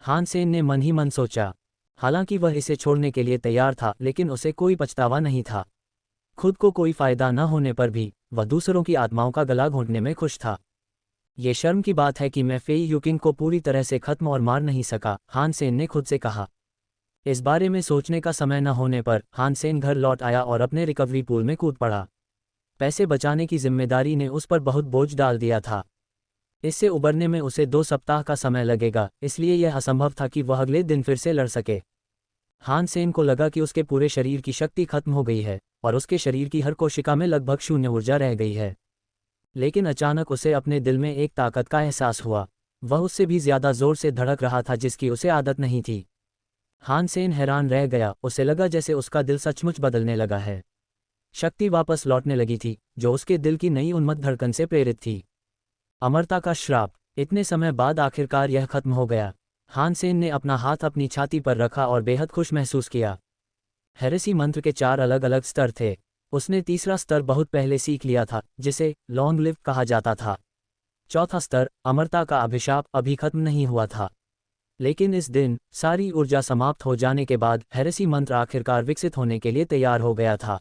हान सेन ने मन ही मन सोचा। हालांकि वह इसे छोड़ने के लिए तैयार था, लेकिन उसे कोई पछतावा नहीं था। खुद को कोई फ़ायदा न होने पर भी वह दूसरों की आत्माओं का गला घोंटने में खुश था। ये शर्म की बात है कि मैं फेई यूकिंग को पूरी तरह से खत्म और मार नहीं सका, हान सेन ने खुद से कहा। इस बारे में सोचने का समय न होने पर हान सेन घर लौट आया और अपने रिकवरी पूल में कूद पड़ा। पैसे बचाने की जिम्मेदारी ने उस पर बहुत बोझ डाल दिया था। इससे उबरने में उसे 2 सप्ताह का समय लगेगा, इसलिए यह असंभव था कि वह अगले दिन फिर से लड़ सके। हान सेन को लगा कि उसके पूरे शरीर की शक्ति खत्म हो गई है और उसके शरीर की हर कोशिका में लगभग शून्य ऊर्जा रह गई है। लेकिन अचानक उसे अपने दिल में एक ताकत का एहसास हुआ। वह उससे भी ज्यादा जोर से धड़क रहा था, जिसकी उसे आदत नहीं थी। हान सेन हैरान रह गया। उसे लगा जैसे उसका दिल सचमुच बदलने लगा है। शक्ति वापस लौटने लगी थी, जो उसके दिल की नई उन्मत्त धड़कन से प्रेरित थी। अमरता का श्राप। इतने समय बाद आखिरकार यह खत्म हो गया। हान सेन ने अपना हाथ अपनी छाती पर रखा और बेहद खुश महसूस किया। हेरेसी मंत्र के 4 अलग अलग स्तर थे। उसने तीसरा स्तर बहुत पहले सीख लिया था, जिसे लॉन्ग लिव कहा जाता था। चौथा स्तर, अमरता का अभिशाप, अभी खत्म नहीं हुआ था। लेकिन इस दिन सारी ऊर्जा समाप्त हो जाने के बाद हेरेसी मंत्र आखिरकार विकसित होने के लिए तैयार हो गया था।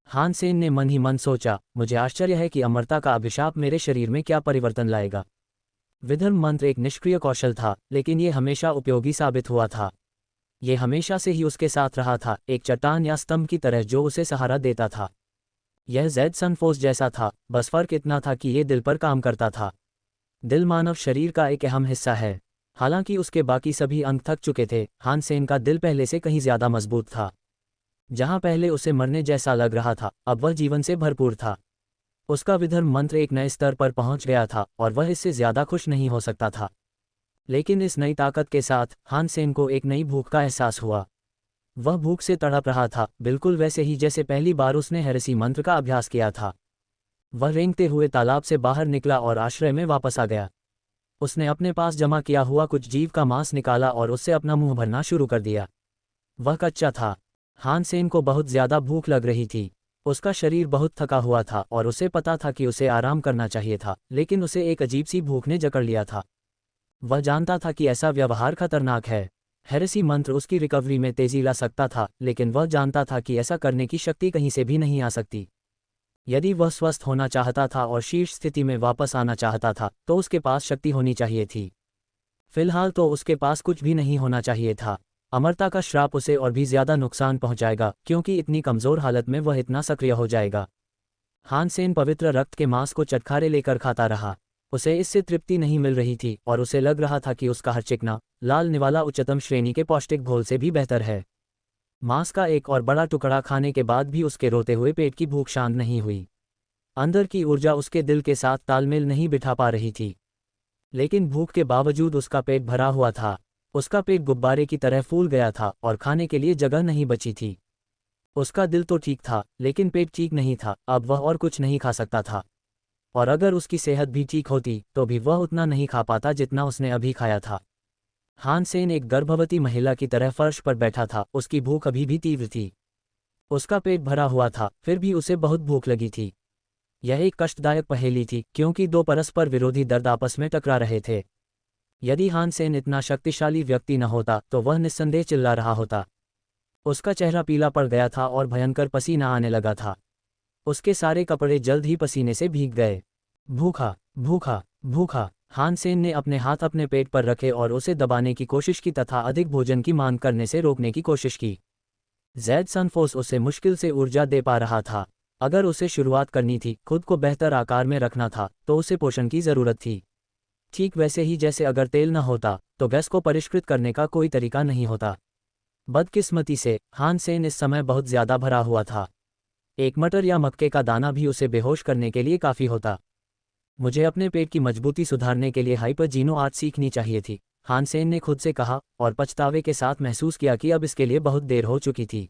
हान सेन ने मन ही मन सोचा, मुझे आश्चर्य है कि अमरता का अभिशाप मेरे शरीर में क्या परिवर्तन लाएगा। विधर्म मंत्र एक निष्क्रिय कौशल था, लेकिन यह हमेशा उपयोगी साबित हुआ था। यह हमेशा से ही उसके साथ रहा था, एक चट्टान या स्तंभ की तरह जो उसे सहारा देता था। यह ज़ेड सनफोर्स जैसा था, बस फर्क इतना था कि यह दिल पर काम करता था। दिल मानव शरीर का एक अहम हिस्सा है। हालांकि उसके बाकी सभी अंग थक चुके थे, हान सेन का दिल पहले से कहीं ज्यादा मजबूत था। जहां पहले उसे मरने जैसा लग रहा था, अब वह जीवन से भरपूर था। उसका विधर्म मंत्र एक नए स्तर पर पहुंच गया था और वह इससे ज्यादा खुश नहीं हो सकता था। लेकिन इस नई ताकत के साथ हान सेन को एक नई भूख का एहसास हुआ। वह भूख से तड़प रहा था, बिल्कुल वैसे ही जैसे पहली बार उसने हेरेसी मंत्र का अभ्यास किया था। वह रेंगते हुए तालाब से बाहर निकला और आश्रय में वापस आ गया। उसने अपने पास जमा किया हुआ कुछ जीव का मांस निकाला और उससे अपना मुंह भरना शुरू कर दिया। वह कच्चा था। हान सेन को बहुत ज्यादा भूख लग रही थी। उसका शरीर बहुत थका हुआ था और उसे पता था कि उसे आराम करना चाहिए था, लेकिन उसे एक अजीब सी भूख ने जकड़ लिया था। वह जानता था कि ऐसा व्यवहार खतरनाक है। हेरेसी मंत्र उसकी रिकवरी में तेजी ला सकता था, लेकिन वह जानता था कि ऐसा करने की शक्ति कहीं से भी नहीं आ सकती। यदि वह स्वस्थ होना चाहता था और शीर्ष स्थिति में वापस आना चाहता था, तो उसके पास शक्ति होनी चाहिए थी। फिलहाल तो उसके पास कुछ भी नहीं होना चाहिए था। अमरता का श्राप उसे और भी ज्यादा नुकसान पहुंचाएगा, क्योंकि इतनी कमजोर हालत में वह इतना सक्रिय हो जाएगा। हान सेन पवित्र रक्त के मांस को चटखारे लेकर खाता रहा। उसे इससे तृप्ति नहीं मिल रही थी और उसे लग रहा था कि उसका हर चिकना लाल निवाला उच्चतम श्रेणी के पौष्टिक घोल से भी बेहतर है। मांस का एक और बड़ा टुकड़ा खाने के बाद भी उसके रोते हुए पेट की भूख शांत नहीं हुई। अंदर की ऊर्जा उसके दिल के साथ तालमेल नहीं बिठा पा रही थी। लेकिन भूख के बावजूद उसका पेट भरा हुआ था। उसका पेट गुब्बारे की तरह फूल गया था और खाने के लिए जगह नहीं बची थी। उसका दिल तो ठीक था, लेकिन पेट ठीक नहीं था। अब वह और कुछ नहीं खा सकता था। और अगर उसकी सेहत भी ठीक होती तो भी वह उतना नहीं खा पाता जितना उसने अभी खाया था। हान सेन एक गर्भवती महिला की तरह फर्श पर बैठा था। उसकी भूख अभी भी तीव्र थी। उसका पेट भरा हुआ था, फिर भी उसे बहुत भूख लगी थी। यह एक कष्टदायक पहेली थी, क्योंकि 2 परस्पर विरोधी दर्द आपस में टकरा रहे थे। यदि हान सेन इतना शक्तिशाली व्यक्ति न होता तो वह निस्संदेह चिल्ला रहा होता। उसका चेहरा पीला पड़ गया था और भयंकर पसीना आने लगा था। उसके सारे कपड़े जल्द ही पसीने से भीग गए। भूखा, भूखा, भूखा। हान सेन ने अपने हाथ अपने पेट पर रखे और उसे दबाने की कोशिश की तथा अधिक भोजन की मांग करने से रोकने की कोशिश की। जैद सनफोर्स उसे मुश्किल से ऊर्जा दे पा रहा था। अगर उसे शुरुआत करनी थी, खुद को बेहतर आकार में रखना था, तो उसे पोषण की ज़रूरत थी। ठीक वैसे ही जैसे अगर तेल न होता तो गैस को परिष्कृत करने का कोई तरीका नहीं होता। बदकिस्मती से हान सेन इस समय बहुत ज़्यादा भरा हुआ था। एक मटर या मक्के का दाना भी उसे बेहोश करने के लिए काफ़ी होता। मुझे अपने पेट की मजबूती सुधारने के लिए हाइपरजीनो आर्ट सीखनी चाहिए थी, हान सेन ने खुद से कहा, और पछतावे के साथ महसूस किया कि अब इसके लिए बहुत देर हो चुकी थी।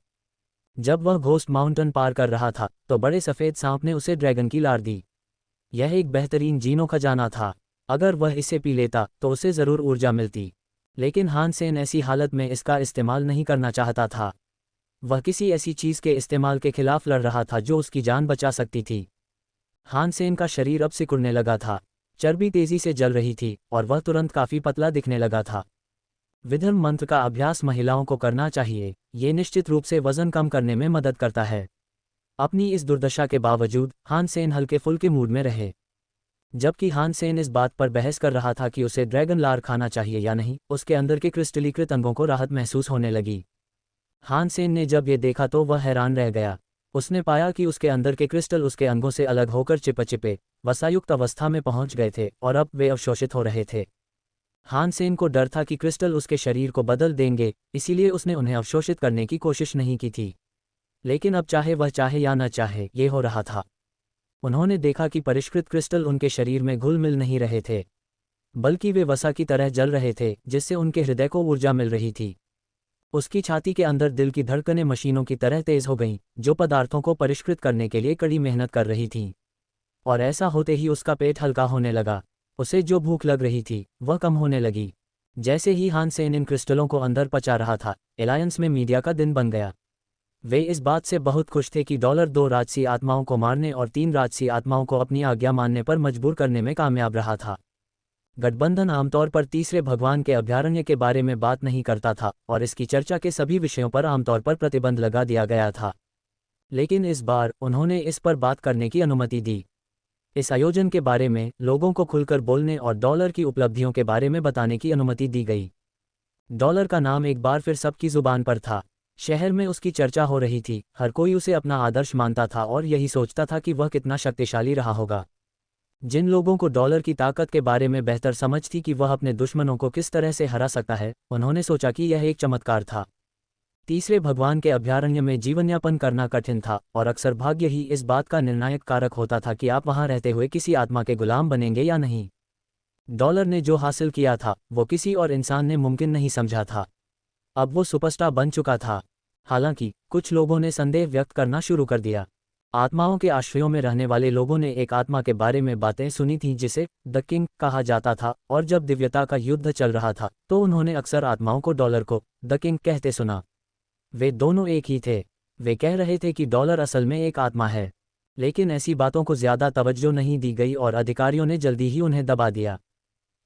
जब वह घोस्ट माउंटेन पार कर रहा था तो बड़े सफ़ेद सांप ने उसे ड्रैगन की लार दी। यह एक बेहतरीन जीनो खजाना था। अगर वह इसे पी लेता तो उसे ज़रूर ऊर्जा मिलती। लेकिन हान सेन ऐसी हालत में इसका इस्तेमाल नहीं करना चाहता था। वह किसी ऐसी चीज़ के इस्तेमाल के खिलाफ लड़ रहा था जो उसकी जान बचा सकती थी। हान सेन का शरीर अब सिकुड़ने लगा था, चर्बी तेजी से जल रही थी और वह तुरंत काफ़ी पतला दिखने लगा था। विधर्म मंत्र का अभ्यास महिलाओं को करना चाहिए, ये निश्चित रूप से वजन कम करने में मदद करता है। अपनी इस दुर्दशा के बावजूद हान सेन हल्के फुल्के मूड में रहे। जबकि हान सेन इस बात पर बहस कर रहा था कि उसे ड्रैगन लार खाना चाहिए या नहीं, उसके अंदर के क्रिस्टलीकृत अंगों को राहत महसूस होने लगी। हान सेन ने जब ये देखा तो वह हैरान रह गया। उसने पाया कि उसके अंदर के क्रिस्टल उसके अंगों से अलग होकर चिपचिपे वसायुक्त अवस्था में पहुंच गए थे और अब वे अवशोषित हो रहे थे। हान सेन को डर था कि क्रिस्टल उसके शरीर को बदल देंगे, इसीलिए उसने उन्हें अवशोषित करने की कोशिश नहीं की थी। लेकिन अब चाहे वह चाहे या न चाहे, ये हो रहा था। उन्होंने देखा कि परिष्कृत क्रिस्टल उनके शरीर में घुल मिल नहीं रहे थे, बल्कि वे वसा की तरह जल रहे थे, जिससे उनके हृदय को ऊर्जा मिल रही थी। उसकी छाती के अंदर दिल की धड़कनें मशीनों की तरह तेज हो गईं, जो पदार्थों को परिष्कृत करने के लिए कड़ी मेहनत कर रही थीं। और ऐसा होते ही उसका पेट हल्का होने लगा। उसे जो भूख लग रही थी वह कम होने लगी। जैसे ही हान सेन इन क्रिस्टलों को अंदर पचा रहा था, एलायंस में मीडिया का दिन बन गया। वे इस बात से बहुत खुश थे कि $2 राजसी आत्माओं को मारने और 3 राजसी आत्माओं को अपनी आज्ञा मानने पर मजबूर करने में कामयाब रहा था। गठबंधन आमतौर पर तीसरे भगवान के अभयारण्य के बारे में बात नहीं करता था और इसकी चर्चा के सभी विषयों पर आमतौर पर प्रतिबंध लगा दिया गया था। लेकिन इस बार उन्होंने इस पर बात करने की अनुमति दी। इस आयोजन के बारे में लोगों को खुलकर बोलने और डॉलर की उपलब्धियों के बारे में बताने की अनुमति दी गई। डॉलर का नाम एक बार फिर सबकी जुबान पर था। शहर में उसकी चर्चा हो रही थी, हर कोई उसे अपना आदर्श मानता था और यही सोचता था कि वह कितना शक्तिशाली रहा होगा। जिन लोगों को डॉलर की ताकत के बारे में बेहतर समझ थी कि वह अपने दुश्मनों को किस तरह से हरा सकता है, उन्होंने सोचा कि यह एक चमत्कार था। तीसरे भगवान के अभयारण्य में जीवनयापन करना कठिन था और अक्सर भाग्य ही इस बात का निर्णायक कारक होता था कि आप वहां रहते हुए किसी आत्मा के गुलाम बनेंगे या नहीं। डॉलर ने जो हासिल किया था वो किसी और इंसान ने मुमकिन नहीं समझा था। अब वो सुपरस्टार बन चुका था। हालांकि कुछ लोगों ने संदेह व्यक्त करना शुरू कर दिया। आत्माओं के आश्रयों में रहने वाले लोगों ने एक आत्मा के बारे में बातें सुनी थीं जिसे द किंग कहा जाता था, और जब दिव्यता का युद्ध चल रहा था तो उन्होंने अक्सर आत्माओं को डॉलर को द किंग कहते सुना। वे दोनों एक ही थे। वे कह रहे थे कि डॉलर असल में एक आत्मा है। लेकिन ऐसी बातों को ज़्यादा तवज्जो नहीं दी गई और अधिकारियों ने जल्दी ही उन्हें दबा दिया।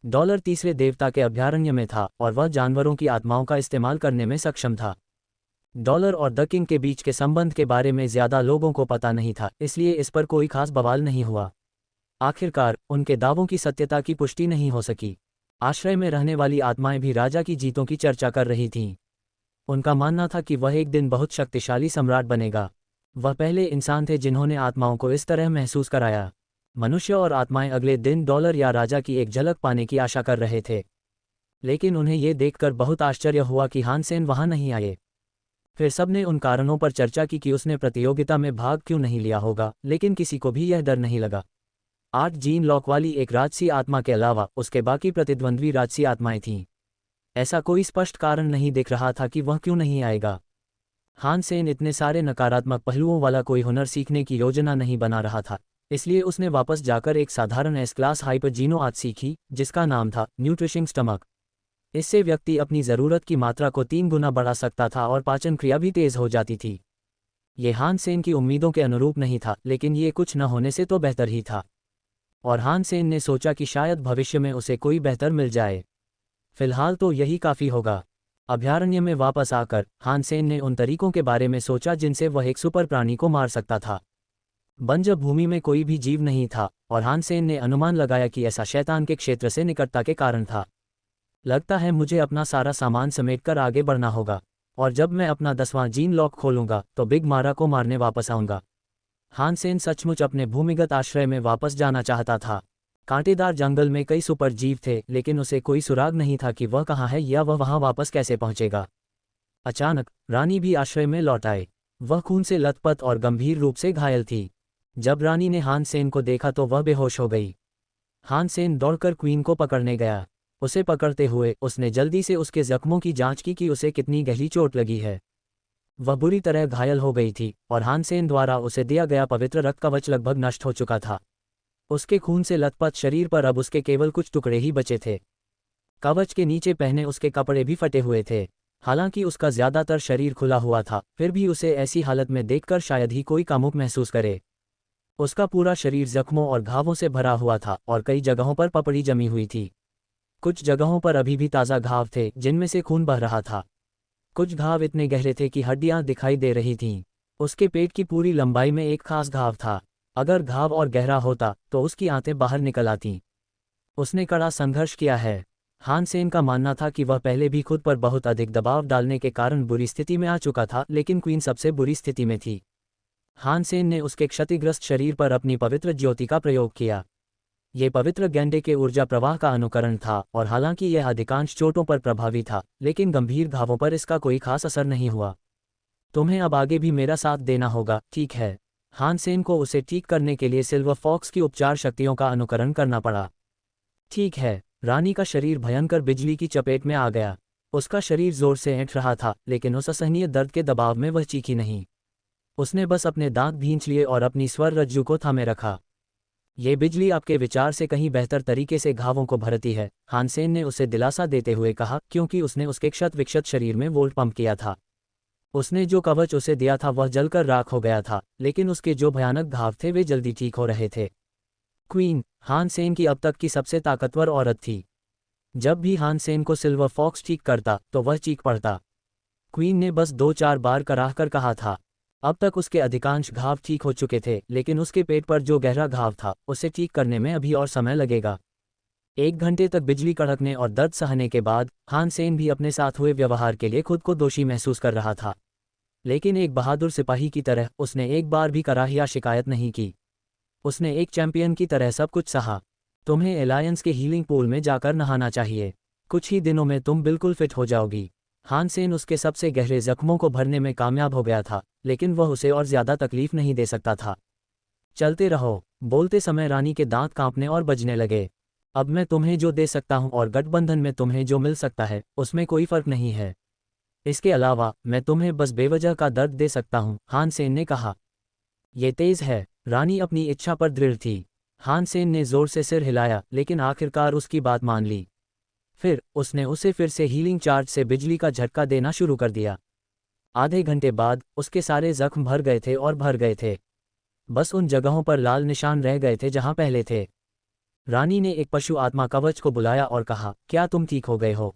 डॉलर तीसरे देवता के अभयारण्य में था और वह जानवरों की आत्माओं का इस्तेमाल करने में सक्षम था। डॉलर और द किंग के बीच के संबंध के बारे में ज़्यादा लोगों को पता नहीं था, इसलिए इस पर कोई खास बवाल नहीं हुआ। आखिरकार उनके दावों की सत्यता की पुष्टि नहीं हो सकी। आश्रय में रहने वाली आत्माएं भी राजा की जीतों की चर्चा कर रही थीं। उनका मानना था कि वह एक दिन बहुत शक्तिशाली सम्राट बनेगा। वह पहले इंसान थे जिन्होंने आत्माओं को इस तरह महसूस कराया। मनुष्य और आत्माएं अगले दिन डॉलर या राजा की एक झलक पाने की आशा कर रहे थे। लेकिन उन्हें ये देखकर बहुत आश्चर्य हुआ कि हान सेन वहां नहीं आए। फिर सबने उन कारणों पर चर्चा की कि उसने प्रतियोगिता में भाग क्यों नहीं लिया होगा, लेकिन किसी को भी यह डर नहीं लगा। 8 जीन लॉक वाली एक राजसी आत्मा के अलावा उसके बाकी प्रतिद्वंद्वी राजसी आत्माएं थीं। ऐसा कोई स्पष्ट कारण नहीं दिख रहा था कि वह क्यों नहीं आएगा। हान सेन इतने सारे नकारात्मक पहलुओं वाला कोई हुनर सीखने की योजना नहीं बना रहा था, इसलिए उसने वापस जाकर एक साधारण एस क्लास हाइपरजीनो आर्ट सीखी जिसका नाम था न्यूट्रिशिंग स्टमक। इससे व्यक्ति अपनी ज़रूरत की मात्रा को 3 गुना बढ़ा सकता था और पाचन क्रिया भी तेज हो जाती थी। ये हान सेन की उम्मीदों के अनुरूप नहीं था, लेकिन ये कुछ न होने से तो बेहतर ही था। और हान सेन ने सोचा कि शायद भविष्य में उसे कोई बेहतर मिल जाए। फिलहाल तो यही काफ़ी होगा। अभयारण्य में वापस आकर हान सेन ने उन तरीकों के बारे में सोचा जिनसे वह एक सुपर प्राणी को मार सकता था। बंजर भूमि में कोई भी जीव नहीं था और हान सेन ने अनुमान लगाया कि ऐसा शैतान के क्षेत्र से निकटता के कारण था। लगता है मुझे अपना सारा सामान समेटकर आगे बढ़ना होगा और जब मैं अपना 10वां जीन लॉक खोलूंगा तो बिग मारा को मारने वापस आऊंगा। हान सेन सचमुच अपने भूमिगत आश्रय में वापस जाना चाहता था। कांटेदार जंगल में कई सुपर जीव थे, लेकिन उसे कोई सुराग नहीं था कि वह कहाँ है या वह वहां वापस कैसे पहुंचेगा। अचानक रानी भी आश्रय में लौट आए। वह खून से लथपथ और गंभीर रूप से घायल थी। जब रानी ने हान सेन को देखा तो वह बेहोश हो गई। हान सेन दौड़कर क्वीन को पकड़ने गया। उसे पकड़ते हुए उसने जल्दी से उसके जख्मों की जांच की कि उसे कितनी गहरी चोट लगी है। वह बुरी तरह घायल हो गई थी और हान सेन द्वारा उसे दिया गया पवित्र रक्त कवच लगभग नष्ट हो चुका था। उसके खून से लथपथ शरीर पर अब उसके केवल कुछ टुकड़े ही बचे थे। कवच के नीचे पहने उसके कपड़े भी फटे हुए थे। हालांकि उसका ज्यादातर शरीर खुला हुआ था, फिर भी उसे ऐसी हालत में देखकर शायद ही कोई कामुक महसूस करे। उसका पूरा शरीर जख्मों और घावों से भरा हुआ था और कई जगहों पर पपड़ी जमी हुई थी। कुछ जगहों पर अभी भी ताज़ा घाव थे जिनमें से खून बह रहा था। कुछ घाव इतने गहरे थे कि हड्डियां दिखाई दे रही थीं। उसके पेट की पूरी लंबाई में एक खास घाव था। अगर घाव और गहरा होता तो उसकी आंतें बाहर निकल आतीं। उसने कड़ा संघर्ष किया है। हान सेन का मानना था कि वह पहले भी खुद पर बहुत अधिक दबाव डालने के कारण बुरी स्थिति में आ चुका था, लेकिन क्वीन सबसे बुरी स्थिति में थी। हान सेन ने उसके क्षतिग्रस्त शरीर पर अपनी पवित्र ज्योति का प्रयोग किया। ये पवित्र गेंडे के ऊर्जा प्रवाह का अनुकरण था और हालांकि यह अधिकांश चोटों पर प्रभावी था, लेकिन गंभीर घावों पर इसका कोई खास असर नहीं हुआ। तुम्हें अब आगे भी मेरा साथ देना होगा, ठीक है? हान सेन को उसे ठीक करने के लिए सिल्वर फॉक्स की उपचार शक्तियों का अनुकरण करना पड़ा। ठीक है। रानी का शरीर भयंकर बिजली की चपेट में आ गया। उसका शरीर जोर से ऐंठ रहा था, लेकिन उस असहनीय दर्द के दबाव में वह चीखी नहीं। उसने बस अपने दांत भींच लिए और अपनी स्वर रज्जू को थामे रखा। ये बिजली आपके विचार से कहीं बेहतर तरीके से घावों को भरती है, हान सेन ने उसे दिलासा देते हुए कहा, क्योंकि उसने उसके क्षत विक्षत शरीर में वोल्ट पंप किया था। उसने जो कवच उसे दिया था वह जलकर राख हो गया था, लेकिन उसके जो भयानक घाव थे वे जल्दी ठीक हो रहे थे। क्वीन हान सेन की अब तक की सबसे ताकतवर औरत थी। जब भी हान सेन को सिल्वर फॉक्स ठीक करता तो वह चीख पड़ता। क्वीन ने बस 2-4 बार कराह कर कहा था। अब तक उसके अधिकांश घाव ठीक हो चुके थे, लेकिन उसके पेट पर जो गहरा घाव था उसे ठीक करने में अभी और समय लगेगा। 1 घंटे तक बिजली कड़कने और दर्द सहने के बाद हान सेन भी अपने साथ हुए व्यवहार के लिए खुद को दोषी महसूस कर रहा था। लेकिन एक बहादुर सिपाही की तरह उसने एक बार भी कराह या शिकायत नहीं की। उसने एक चैंपियन की तरह सब कुछ सहा। तुम्हें एलायंस के हीलिंग पूल में जाकर नहाना चाहिए। कुछ ही दिनों में तुम बिल्कुल फिट हो जाओगी। हान सेन उसके सबसे गहरे जख्मों को भरने में कामयाब हो गया था, लेकिन वह उसे और ज्यादा तकलीफ नहीं दे सकता था। चलते रहो। बोलते समय रानी के दांत कांपने और बजने लगे। अब मैं तुम्हें जो दे सकता हूं और गठबंधन में तुम्हें जो मिल सकता है उसमें कोई फर्क नहीं है। इसके अलावा मैं तुम्हें बस बेवजह का दर्द दे सकता हूं, हान सेन ने कहा। ये तेज है। रानी अपनी इच्छा पर दृढ़ थी। हान सेन ने जोर से सिर हिलाया, लेकिन आखिरकार उसकी बात मान ली। फिर उसने उसे फिर से हीलिंग चार्ज से बिजली का झटका देना शुरू कर दिया। आधे घंटे बाद उसके सारे जख्म भर गए थे और भर गए थे। बस उन जगहों पर लाल निशान रह गए थे जहां पहले थे। रानी ने एक पशु आत्मा कवच को बुलाया और कहा, क्या तुम ठीक हो गए हो?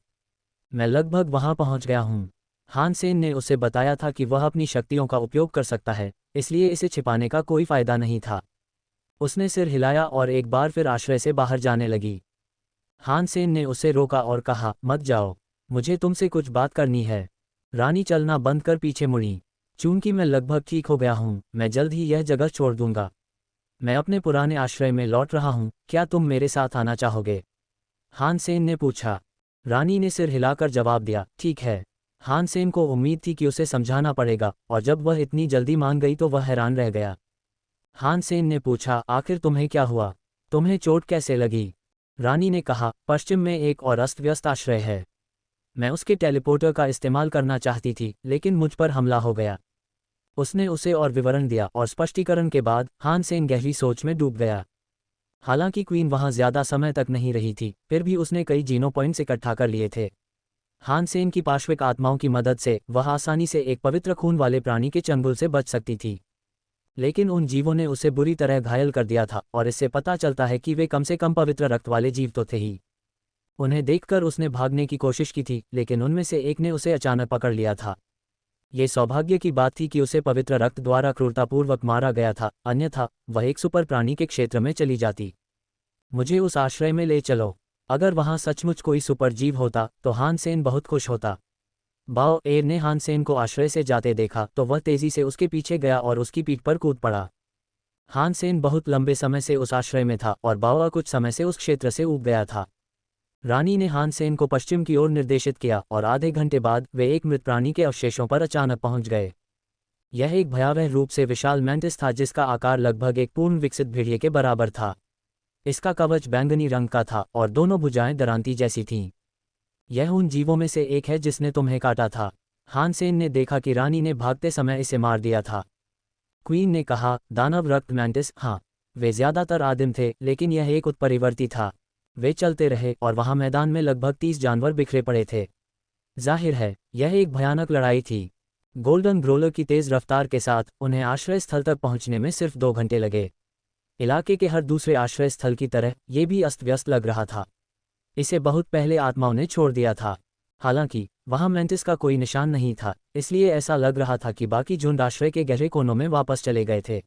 मैं लगभग वहां पहुंच गया हूं। हान सेन ने उसे बताया था कि वह अपनी शक्तियों का उपयोग कर सकता है, इसलिए इसे छिपाने का कोई फायदा नहीं था। उसने सिर हिलाया और एक बार फिर आश्रय से बाहर जाने लगी। हान सेन ने उसे रोका और कहा, मत जाओ, मुझे तुमसे कुछ बात करनी है। रानी चलना बंद कर पीछे मुड़ी। चूंकि मैं लगभग ठीक हो गया हूं, मैं जल्द ही यह जगह छोड़ दूंगा। मैं अपने पुराने आश्रय में लौट रहा हूं, क्या तुम मेरे साथ आना चाहोगे? हान सेन ने पूछा। रानी ने सिर हिलाकर जवाब दिया, ठीक है। हान सेन को उम्मीद थी कि उसे समझाना पड़ेगा, और जब वह इतनी जल्दी मान गई तो वह हैरान रह गया। हान सेन ने पूछा, आखिर तुम्हें क्या हुआ? तुम्हें चोट कैसे लगी? रानी ने कहा, पश्चिम में एक और अस्त व्यस्त आश्रय है। मैं उसके टेलीपोर्टर का इस्तेमाल करना चाहती थी, लेकिन मुझ पर हमला हो गया। उसने उसे और विवरण दिया और स्पष्टीकरण के बाद हान सेन गहरी सोच में डूब गया। हालांकि क्वीन वहां ज्यादा समय तक नहीं रही थी, फिर भी उसने कई जीनो पॉइंट्स इकट्ठा कर लिए थे। हान सेन की पार्श्विक आत्माओं की मदद से वह आसानी से एक पवित्र खून वाले प्राणी के चंगुल से बच सकती थी। लेकिन उन जीवों ने उसे बुरी तरह घायल कर दिया था, और इससे पता चलता है कि वे कम से कम पवित्र रक्त वाले जीव तो थे ही। उन्हें देखकर उसने भागने की कोशिश की थी, लेकिन उनमें से एक ने उसे अचानक पकड़ लिया था। ये सौभाग्य की बात थी कि उसे पवित्र रक्त द्वारा क्रूरतापूर्वक मारा गया था, अन्यथा वह एक सुपर प्राणी के क्षेत्र में चली जाती। मुझे उस आश्रय में ले चलो। अगर वहां सचमुच कोई सुपर जीव होता तो हान सेन बहुत खुश होता। बाओ एर ने हान सेन को आश्रय से जाते देखा तो वह तेजी से उसके पीछे गया और उसकी पीठ पर कूद पड़ा। हान सेन बहुत लंबे समय से उस आश्रय में था और बाओ कुछ समय से उस क्षेत्र से ऊब गया था। रानी ने हान सेन को पश्चिम की ओर निर्देशित किया और आधे घंटे बाद वे एक मृत प्राणी के अवशेषों पर अचानक पहुंच गए। यह एक भयावह रूप से विशाल मैंटिस था जिसका आकार लगभग एक पूर्ण विकसित भेड़िए के बराबर था। इसका कवच बैंगनी रंग का था और दोनों भुजाएं दरांती जैसी थीं। यह उन जीवों में से एक है जिसने तुम्हें काटा था। हान सेन ने देखा कि रानी ने भागते समय इसे मार दिया था। क्वीन ने कहा, दानव रक्त मैंटिस, हाँ। वे ज्यादातर आदिम थे लेकिन यह एक उत्परिवर्ती था। वे चलते रहे और वहां मैदान में लगभग 30 जानवर बिखरे पड़े थे। जाहिर है यह एक भयानक लड़ाई थी। गोल्डन ग्रोलर की तेज रफ्तार के साथ उन्हें आश्रय स्थल तक पहुंचने में सिर्फ 2 घंटे लगे। इलाके के हर दूसरे आश्रय स्थल की तरह ये भी अस्त व्यस्त लग रहा था। इसे बहुत पहले आत्माओं ने छोड़ दिया था। हालांकि वहां मैंटिस का कोई निशान नहीं था, इसलिए ऐसा लग रहा था कि बाकी झुंड आश्रय के गहरे कोनों में वापस चले गए थे।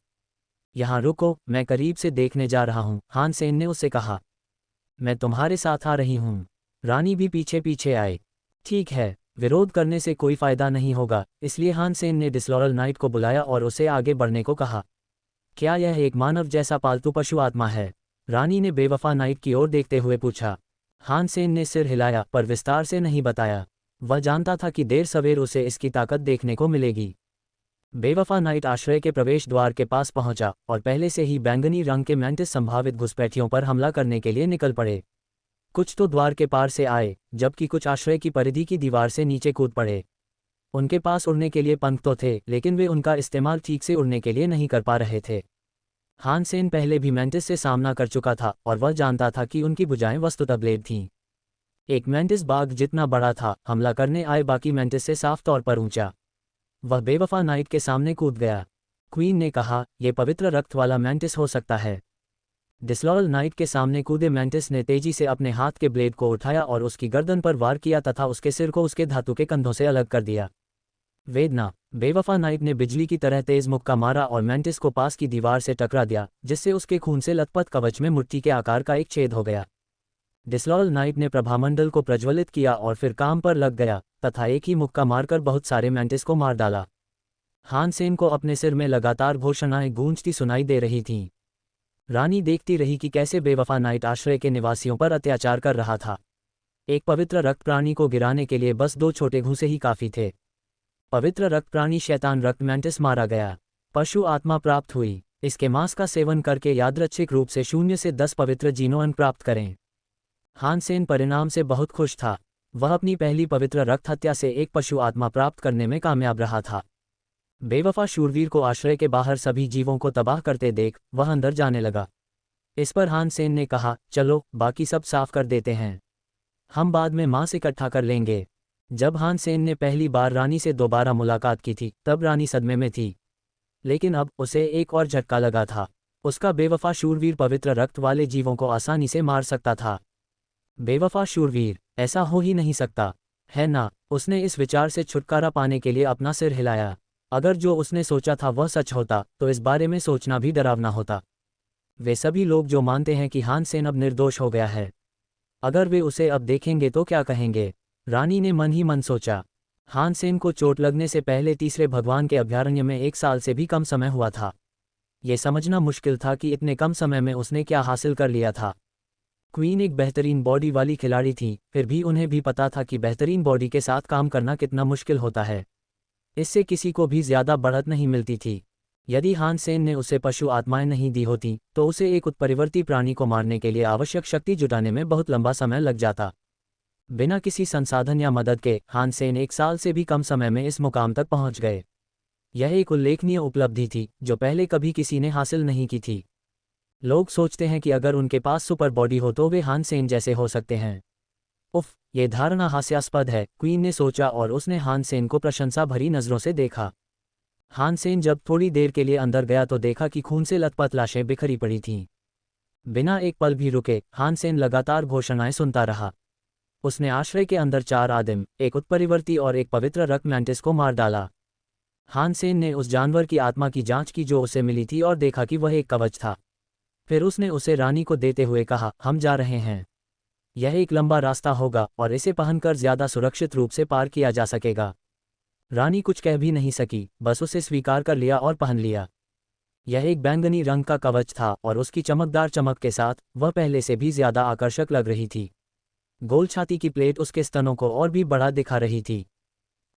यहाँ रुको, मैं करीब से देखने जा रहा हूँ, हान सेन ने उससे कहा। मैं तुम्हारे साथ आ रही हूँ। रानी भी पीछे पीछे आए। ठीक है, विरोध करने से कोई फायदा नहीं होगा, इसलिए हान सेन ने डिसलॉरल नाइट को बुलाया और उसे आगे बढ़ने को कहा। क्या यह एक मानव जैसा पालतू पशु आत्मा है? रानी ने बेवफा नाइट की ओर देखते हुए पूछा। हान सेन ने सिर हिलाया पर विस्तार से नहीं बताया। वह जानता था कि देर सवेर उसे इसकी ताकत देखने को मिलेगी। बेवफा नाइट आश्रय के प्रवेश द्वार के पास पहुंचा और पहले से ही बैंगनी रंग के मैंटिस संभावित घुसपैठियों पर हमला करने के लिए निकल पड़े। कुछ तो द्वार के पार से आए, जबकि कुछ आश्रय की परिधि की दीवार से नीचे कूद पड़े। उनके पास उड़ने के लिए पंख तो थे, लेकिन वे उनका इस्तेमाल ठीक से उड़ने के लिए नहीं कर पा रहे थे। हान सेन पहले भी मैंटिस से सामना कर चुका था और वह जानता था कि उनकी भुजाएं वस्तुतः ब्लेड थीं। एक मैंटिस बाघ जितना बड़ा था, हमला करने आए बाकी मैंटिस से साफ तौर पर ऊंचा। वह बेवफा नाइट के सामने कूद गया। क्वीन ने कहा, यह पवित्र रक्त वाला मैंटिस हो सकता है। डिसलॉरल नाइट के सामने कूदे मैंटिस ने तेजी से अपने हाथ के ब्लेड को उठाया और उसकी गर्दन पर वार किया तथा उसके सिर को उसके धातु के कंधों से अलग कर दिया। वेदना। बेवफा नाइट ने बिजली की तरह तेज मुक्का मारा और मैंटिस को पास की दीवार से टकरा दिया, जिससे उसके खून से लथपथ कवच में मुट्ठी के आकार का एक छेद हो गया। डिसलॉरल नाइट ने प्रभामंडल को प्रज्वलित किया और फिर काम पर लग गया तथा एक ही मुक्का मारकर बहुत सारे मैंटिस को मार डाला। हान सेन को अपने सिर में लगातार घोषणाएं गूंजती सुनाई दे रही थीं। रानी देखती रही कि कैसे बेवफा नाइट आश्रय के निवासियों पर अत्याचार कर रहा था। एक पवित्र रक्त प्राणी को गिराने के लिए बस 2 छोटे घूंसे ही काफी थे। पवित्र रक्त प्राणी शैतान रक्त मैंटिस मारा गया। पशु आत्मा प्राप्त हुई। इसके मांस का सेवन करके यादृच्छिक रूप से 0 से 10 पवित्र जीनोअन प्राप्त करें। हान सेन परिणाम से बहुत खुश था। वह अपनी पहली पवित्र रक्त हत्या से एक पशु आत्मा प्राप्त करने में कामयाब रहा था। बेवफा शूरवीर को आश्रय के बाहर सभी जीवों को तबाह करते देख वह अंदर जाने लगा। इस पर हान सेन ने कहा, चलो बाकी सब साफ कर देते हैं, हम बाद में मांस इकट्ठा कर लेंगे। जब हान सेन ने पहली बार रानी से दोबारा मुलाकात की थी तब रानी सदमे में थी, लेकिन अब उसे एक और झटका लगा था। उसका बेवफा शूरवीर पवित्र रक्त वाले जीवों को आसानी से मार सकता था। बेवफा शूरवीर, ऐसा हो ही नहीं सकता, है ना? उसने इस विचार से छुटकारा पाने के लिए अपना सिर हिलाया। अगर जो उसने सोचा था वह सच होता तो इस बारे में सोचना भी डरावना होता। वे सभी लोग जो मानते हैं कि हान सेन अब निर्दोष हो गया है, अगर वे उसे अब देखेंगे तो क्या कहेंगे? रानी ने मन ही मन सोचा। हान सेन को चोट लगने से पहले तीसरे भगवान के अभयारण्य में 1 साल से भी कम समय हुआ था। ये समझना मुश्किल था कि इतने कम समय में उसने क्या हासिल कर लिया था। क्वीन एक बेहतरीन बॉडी वाली खिलाड़ी थी, फिर भी उन्हें भी पता था कि बेहतरीन बॉडी के साथ काम करना कितना मुश्किल होता है। इससे किसी को भी ज्यादा बढ़त नहीं मिलती थी। यदि हान सेन ने उसे पशु आत्माएं नहीं दी होती तो उसे एक उत्परिवर्ती प्राणी को मारने के लिए आवश्यक शक्ति जुटाने में बहुत लंबा समय लग जाता। बिना किसी संसाधन या मदद के हान सेन 1 साल से भी कम समय में इस मुकाम तक पहुंच गए। यह एक उल्लेखनीय उपलब्धि थी जो पहले कभी किसी ने हासिल नहीं की थी। लोग सोचते हैं कि अगर उनके पास सुपर बॉडी हो तो वे हान सेन जैसे हो सकते हैं। उफ, ये धारणा हास्यास्पद है, क्वीन ने सोचा और उसने हान सेन को प्रशंसा भरी नजरों से देखा। हान सेन जब थोड़ी देर के लिए अंदर गया तो देखा कि खून से लथपथ लाशें बिखरी पड़ी थीं। बिना एक पल भी रुके हान सेन लगातार घोषणाएं सुनता रहा। उसने आश्रय के अंदर 4 आदिम, एक उत्परिवर्ती और एक पवित्र रक्त मैंटिस को मार डाला। हान सेन ने उस जानवर की आत्मा की जांच की जो उसे मिली थी और देखा कि वह एक कवच था। फिर उसने उसे रानी को देते हुए कहा, हम जा रहे हैं। यह एक लंबा रास्ता होगा और इसे पहनकर ज्यादा सुरक्षित रूप से पार किया जा सकेगा। रानी कुछ कह भी नहीं सकी, बस उसे स्वीकार कर लिया और पहन लिया। यह एक बैंगनी रंग का कवच था और उसकी चमकदार चमक के साथ वह पहले से भी ज्यादा आकर्षक लग रही थी। गोल छाती की प्लेट उसके स्तनों को और भी बड़ा दिखा रही थी।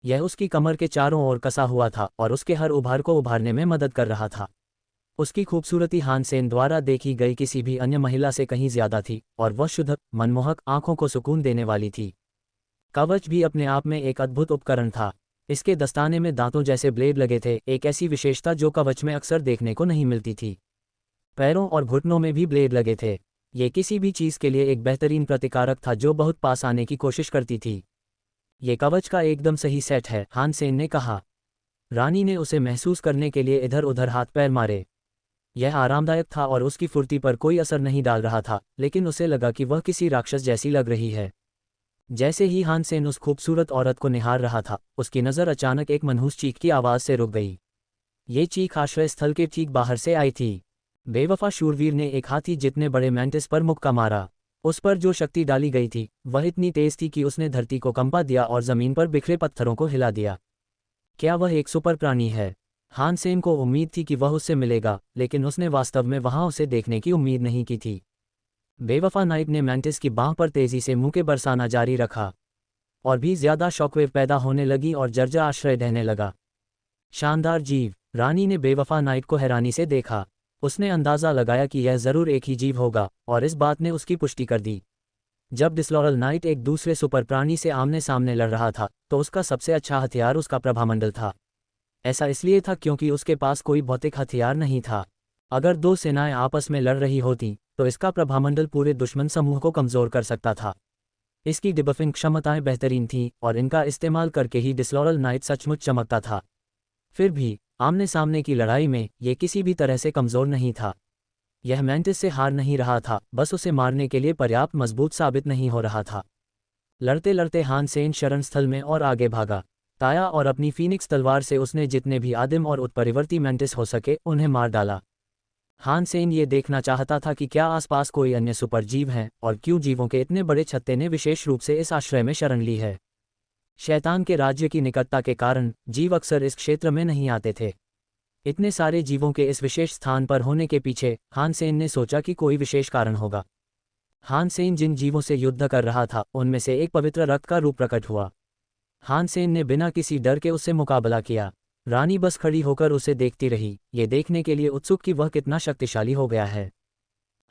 यह उसकी कमर के चारों ओर कसा हुआ था और उसके हर उभार को उभारने में मदद कर रहा था। उसकी खूबसूरती हान सेन द्वारा देखी गई किसी भी अन्य महिला से कहीं ज्यादा थी और वह शुद्ध, मनमोहक, आंखों को सुकून देने वाली थी। कवच भी अपने आप में एक अद्भुत उपकरण था। इसके दस्ताने में दांतों जैसे ब्लेड लगे थे, एक ऐसी विशेषता जो कवच में अक्सर देखने को नहीं मिलती थी। पैरों और घुटनों में भी ब्लेड लगे थे। ये किसी भी चीज के लिए एक बेहतरीन प्रतिकारक था जो बहुत पास आने की कोशिश करती थी। ये कवच का एकदम सही सेट है, हान सेन ने कहा। रानी ने उसे महसूस करने के लिए इधर उधर हाथ पैर मारे। यह आरामदायक था और उसकी फुर्ती पर कोई असर नहीं डाल रहा था, लेकिन उसे लगा कि वह किसी राक्षस जैसी लग रही है। जैसे ही हान सेन उस खूबसूरत औरत को निहार रहा था, उसकी नज़र अचानक एक मनहूस चीख की आवाज़ से रुक गई। ये चीख आश्रय स्थल के ठीक बाहर से आई थी। बेवफा शूरवीर ने एक हाथी जितने बड़े मैंटिस पर मुक्का मारा। उस पर जो शक्ति डाली गई थी वह इतनी तेज थी कि उसने धरती को कंपा दिया और जमीन पर बिखरे पत्थरों को हिला दिया। क्या वह एक सुपर प्राणी है? हान सेन को उम्मीद थी कि वह उससे मिलेगा, लेकिन उसने वास्तव में वहां उसे देखने की उम्मीद नहीं की थी। बेवफा नाइट ने मैंटिस की बांह पर तेजी से मुक्के बरसाना जारी रखा। और भी ज्यादा शॉकवेव पैदा होने लगी और जर्जर आश्रय देने लगा। शानदार जीव! रानी ने बेवफा नाइट को हैरानी से देखा। उसने अंदाजा लगाया कि यह जरूर एक ही जीव होगा, और इस बात ने उसकी पुष्टि कर दी। जब डिस्लॉरल नाइट एक दूसरे सुपर प्राणी से आमने सामने लड़ रहा था तो उसका सबसे अच्छा हथियार उसका प्रभामंडल था। ऐसा इसलिए था क्योंकि उसके पास कोई भौतिक हथियार नहीं था। अगर दो सेनाएं आपस में लड़ रही होती तो इसका प्रभामंडल पूरे दुश्मन समूह को कमजोर कर सकता था। इसकी डिबफिंग क्षमताएं बेहतरीन थीं और इनका इस्तेमाल करके ही डिस्लॉरल नाइट सचमुच चमकता था। फिर भी आमने सामने की लड़ाई में यह किसी भी तरह से कमजोर नहीं था। यह मैंटिस से हार नहीं रहा था, बस उसे मारने के लिए पर्याप्त मजबूत साबित नहीं हो रहा था। लड़ते लड़ते हान सेन शरण स्थल में और आगे भागा। ताया और अपनी फीनिक्स तलवार से उसने जितने भी आदिम और उत्परिवर्ती मैंटिस हो सके उन्हें मार डाला। हान सेन ये देखना चाहता था कि क्या आसपास कोई अन्य सुपर जीव हैं और क्यों जीवों के इतने बड़े छत्ते ने विशेष रूप से इस आश्रय में शरण ली है। शैतान के राज्य की निकटता के कारण जीव अक्सर इस क्षेत्र में नहीं आते थे। इतने सारे जीवों के इस विशेष स्थान पर होने के पीछे हान सेन ने सोचा कि कोई विशेष कारण होगा। हान सेन जिन जीवों से युद्ध कर रहा था उनमें से एक पवित्र रक्त का रूप प्रकट हुआ। हान सेन ने बिना किसी डर के उससे मुकाबला किया। रानी बस खड़ी होकर उसे देखती रही, ये देखने के लिए उत्सुक कि वह कितना शक्तिशाली हो गया है।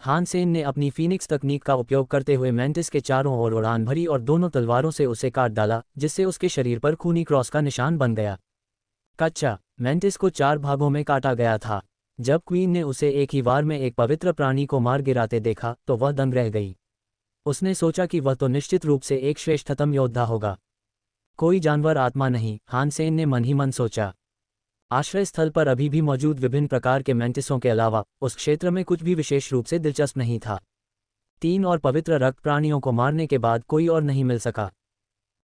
हान सेन ने अपनी फीनिक्स तकनीक का उपयोग करते हुए मैंटिस के चारों ओर उड़ान भरी और दोनों तलवारों से उसे काट डाला, जिससे उसके शरीर पर खूनी क्रॉस का निशान बन गया। कच्चा मैंटिस को 4 भागों में काटा गया था। जब क्वीन ने उसे एक ही वार में एक पवित्र प्राणी को मार गिराते देखा तो वह दंग रह गई। उसने सोचा कि वह तो निश्चित रूप से एक श्रेष्ठतम योद्धा होगा। कोई जानवर आत्मा नहीं, हान सेन ने मन ही मन सोचा। आश्रय स्थल पर अभी भी मौजूद विभिन्न प्रकार के मैंटिसों के अलावा उस क्षेत्र में कुछ भी विशेष रूप से दिलचस्प नहीं था। 3 और पवित्र रक्त प्राणियों को मारने के बाद कोई और नहीं मिल सका।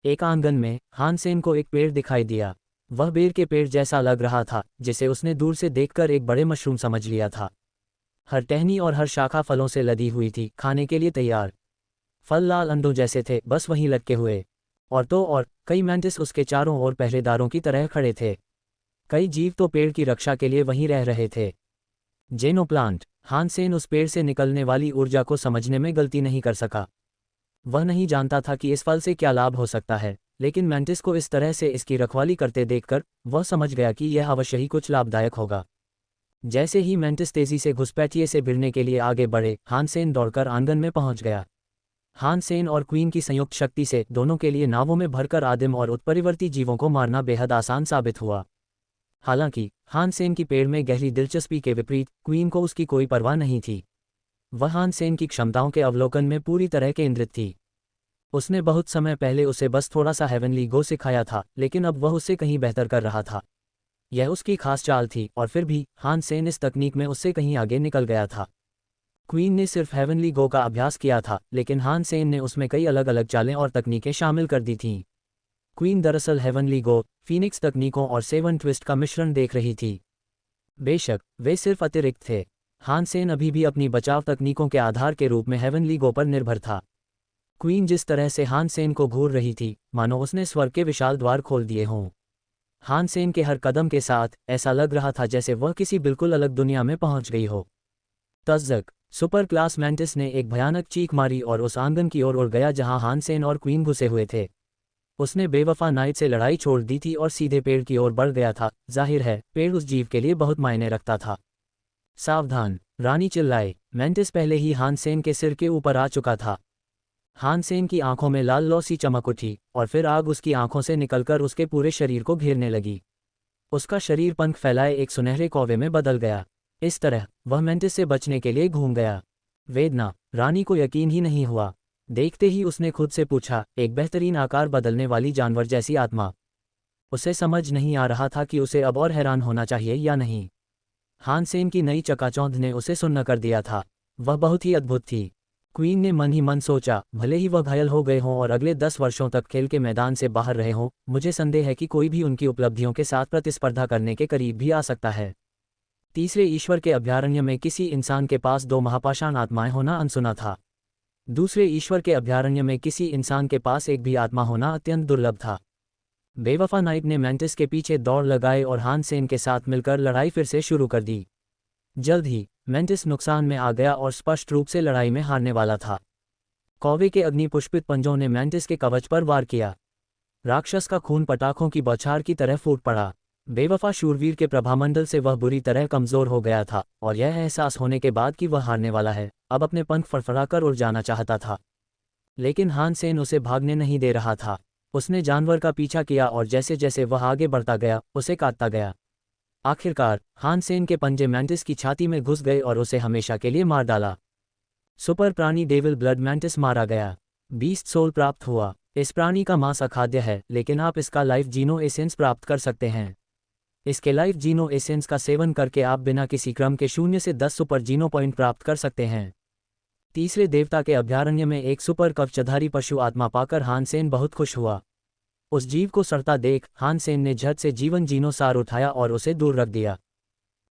एक आंगन में हान सेन को एक पेड़ दिखाई दिया। वह बेर के पेड़ जैसा लग रहा था, जिसे उसने दूर से देखकर एक बड़े मशरूम समझ लिया था। हर टहनी और हर शाखा फलों से लदी हुई थी, खाने के लिए तैयार। फल लाल अंडों जैसे थे, बस वहीं लटके हुए। और तो और कई मैंटिस उसके चारों ओर पहरेदारों की तरह खड़े थे। कई जीव तो पेड़ की रक्षा के लिए वहीं रह रहे थे। जेनोप्लांट। हान सेन उस पेड़ से निकलने वाली ऊर्जा को समझने में गलती नहीं कर सका। वह नहीं जानता था कि इस फल से क्या लाभ हो सकता है, लेकिन मैंटिस को इस तरह से इसकी रखवाली करते देखकर वह समझ गया कि यह अवश्य ही कुछ लाभदायक होगा। जैसे ही मैंटिस तेजी से घुसपैठिए से भिड़ने के लिए आगे बढ़े, हान सेन दौड़कर आंगन में पहुंच गया। हान सेन और क्वीन की संयुक्त शक्ति से दोनों के लिए नावों में भरकर आदिम और उत्परिवर्ती जीवों को मारना बेहद आसान साबित हुआ। हालांकि हान सेन की पेड़ में गहरी दिलचस्पी के विपरीत क्वीन को उसकी कोई परवाह नहीं थी। वह हान सेन की क्षमताओं के अवलोकन में पूरी तरह केंद्रित थी। उसने बहुत समय पहले उसे बस थोड़ा सा हेवनली गो सिखाया था, लेकिन अब वह उससे कहीं बेहतर कर रहा था। यह उसकी खास चाल थी, और फिर भी हान सेन इस तकनीक में उससे कहीं आगे निकल गया था। क्वीन ने सिर्फ हेवनली गो का अभ्यास किया था, लेकिन हान सेन ने उसमें कई अलग अलग चालें और तकनीकें शामिल कर दी थीं। क्वीन दरअसल हेवनली गो, फीनिक्स तकनीकों और 7 ट्विस्ट का मिश्रण देख रही थी। बेशक वे सिर्फ अतिरिक्त थे। हान सेन अभी भी अपनी बचाव तकनीकों के आधार के रूप में हेवनली गो पर निर्भर था। क्वीन जिस तरह से हान सेन को घूर रही थी, मानो उसने स्वर्ग के विशाल द्वार खोल दिए हों। हान सेन के हर कदम के साथ ऐसा लग रहा था जैसे वह किसी बिल्कुल अलग दुनिया में पहुंच गई हो। तज़्ज़क! सुपर क्लास मैंटिस ने एक भयानक चीख मारी और उस आंगन की ओर उड़ गया जहां हान सेन और क्वीन घुसे हुए थे। उसने बेवफा नाइट से लड़ाई छोड़ दी थी और सीधे पेड़ की ओर बढ़ गया था। जाहिर है, पेड़ उस जीव के लिए बहुत मायने रखता था। सावधान! रानी चिल्लाए। मैंटिस पहले ही हान सेन के सिर के ऊपर आ चुका था। हान सेन की आंखों में लाल लौ सी चमक उठी और फिर आग उसकी आंखों से निकलकर उसके पूरे शरीर को घेरने लगी। उसका शरीर पंख फैलाए एक सुनहरे कौवे में बदल गया। इस तरह वह मैंटिस से बचने के लिए घूम गया। वेदना! रानी को यकीन ही नहीं हुआ। देखते ही उसने खुद से पूछा, एक बेहतरीन आकार बदलने वाली जानवर जैसी आत्मा। उसे समझ नहीं आ रहा था कि उसे अब और हैरान होना चाहिए या नहीं। हान सेन की नई चकाचौंध ने उसे सुन्न कर दिया था। वह बहुत ही अद्भुत थी। क्वीन ने मन ही मन सोचा, भले ही वह घायल हो गए हों और अगले 10 वर्षों तक खेल के मैदान से बाहर रहे हों, मुझे संदेह है कि कोई भी उनकी उपलब्धियों के साथ प्रतिस्पर्धा करने के करीब भी आ सकता है। तीसरे ईश्वर के अभयारण्य में किसी इंसान के पास 2 महापाषाण आत्माएं होना अनसुना था। दूसरे ईश्वर के अभयारण्य में किसी इंसान के पास एक भी आत्मा होना अत्यंत दुर्लभ था। बेवफा नाइट ने मैंटिस के पीछे दौड़ लगाए और हान सेन के साथ मिलकर लड़ाई फिर से शुरू कर दी। जल्द ही मैंटिस नुकसान में आ गया और स्पष्ट रूप से लड़ाई में हारने वाला था। कौवे के अग्निपुष्पित पंजों ने मैंटिस के कवच पर वार किया। राक्षस का खून पटाखों की बौछार की तरह फूट पड़ा। बेवफा शूरवीर के प्रभामंडल से वह बुरी तरह कमजोर हो गया था और यह एहसास होने के बाद कि वह हारने वाला है, अब अपने पंख फड़फड़ाकर उड़ जाना चाहता था। लेकिन हान सेन उसे भागने नहीं दे रहा था। उसने जानवर का पीछा किया और जैसे जैसे वह आगे बढ़ता गया, उसे काटता गया। आखिरकार हान सेन के पंजे मैंटिस की छाती में घुस गए और उसे हमेशा के लिए मार डाला। सुपर प्राणी डेविल ब्लड मैंटिस मारा गया। बीस्ट सोल प्राप्त हुआ। इस प्राणी का मांस अखाद्य है, लेकिन आप इसका लाइफ जीनो एसेंस प्राप्त कर सकते हैं। इसके लाइफ जीनो एसेंस का सेवन करके आप बिना किसी क्रम के 0 से 10 सुपर जीनो पॉइंट प्राप्त कर सकते हैं। तीसरे देवता के अभयारण्य में एक सुपर कवचधारी पशु आत्मा पाकर हान सेन बहुत खुश हुआ। उस जीव को सड़ता देख हान सेन ने झट से जीवन जीनो सार उठाया और उसे दूर रख दिया।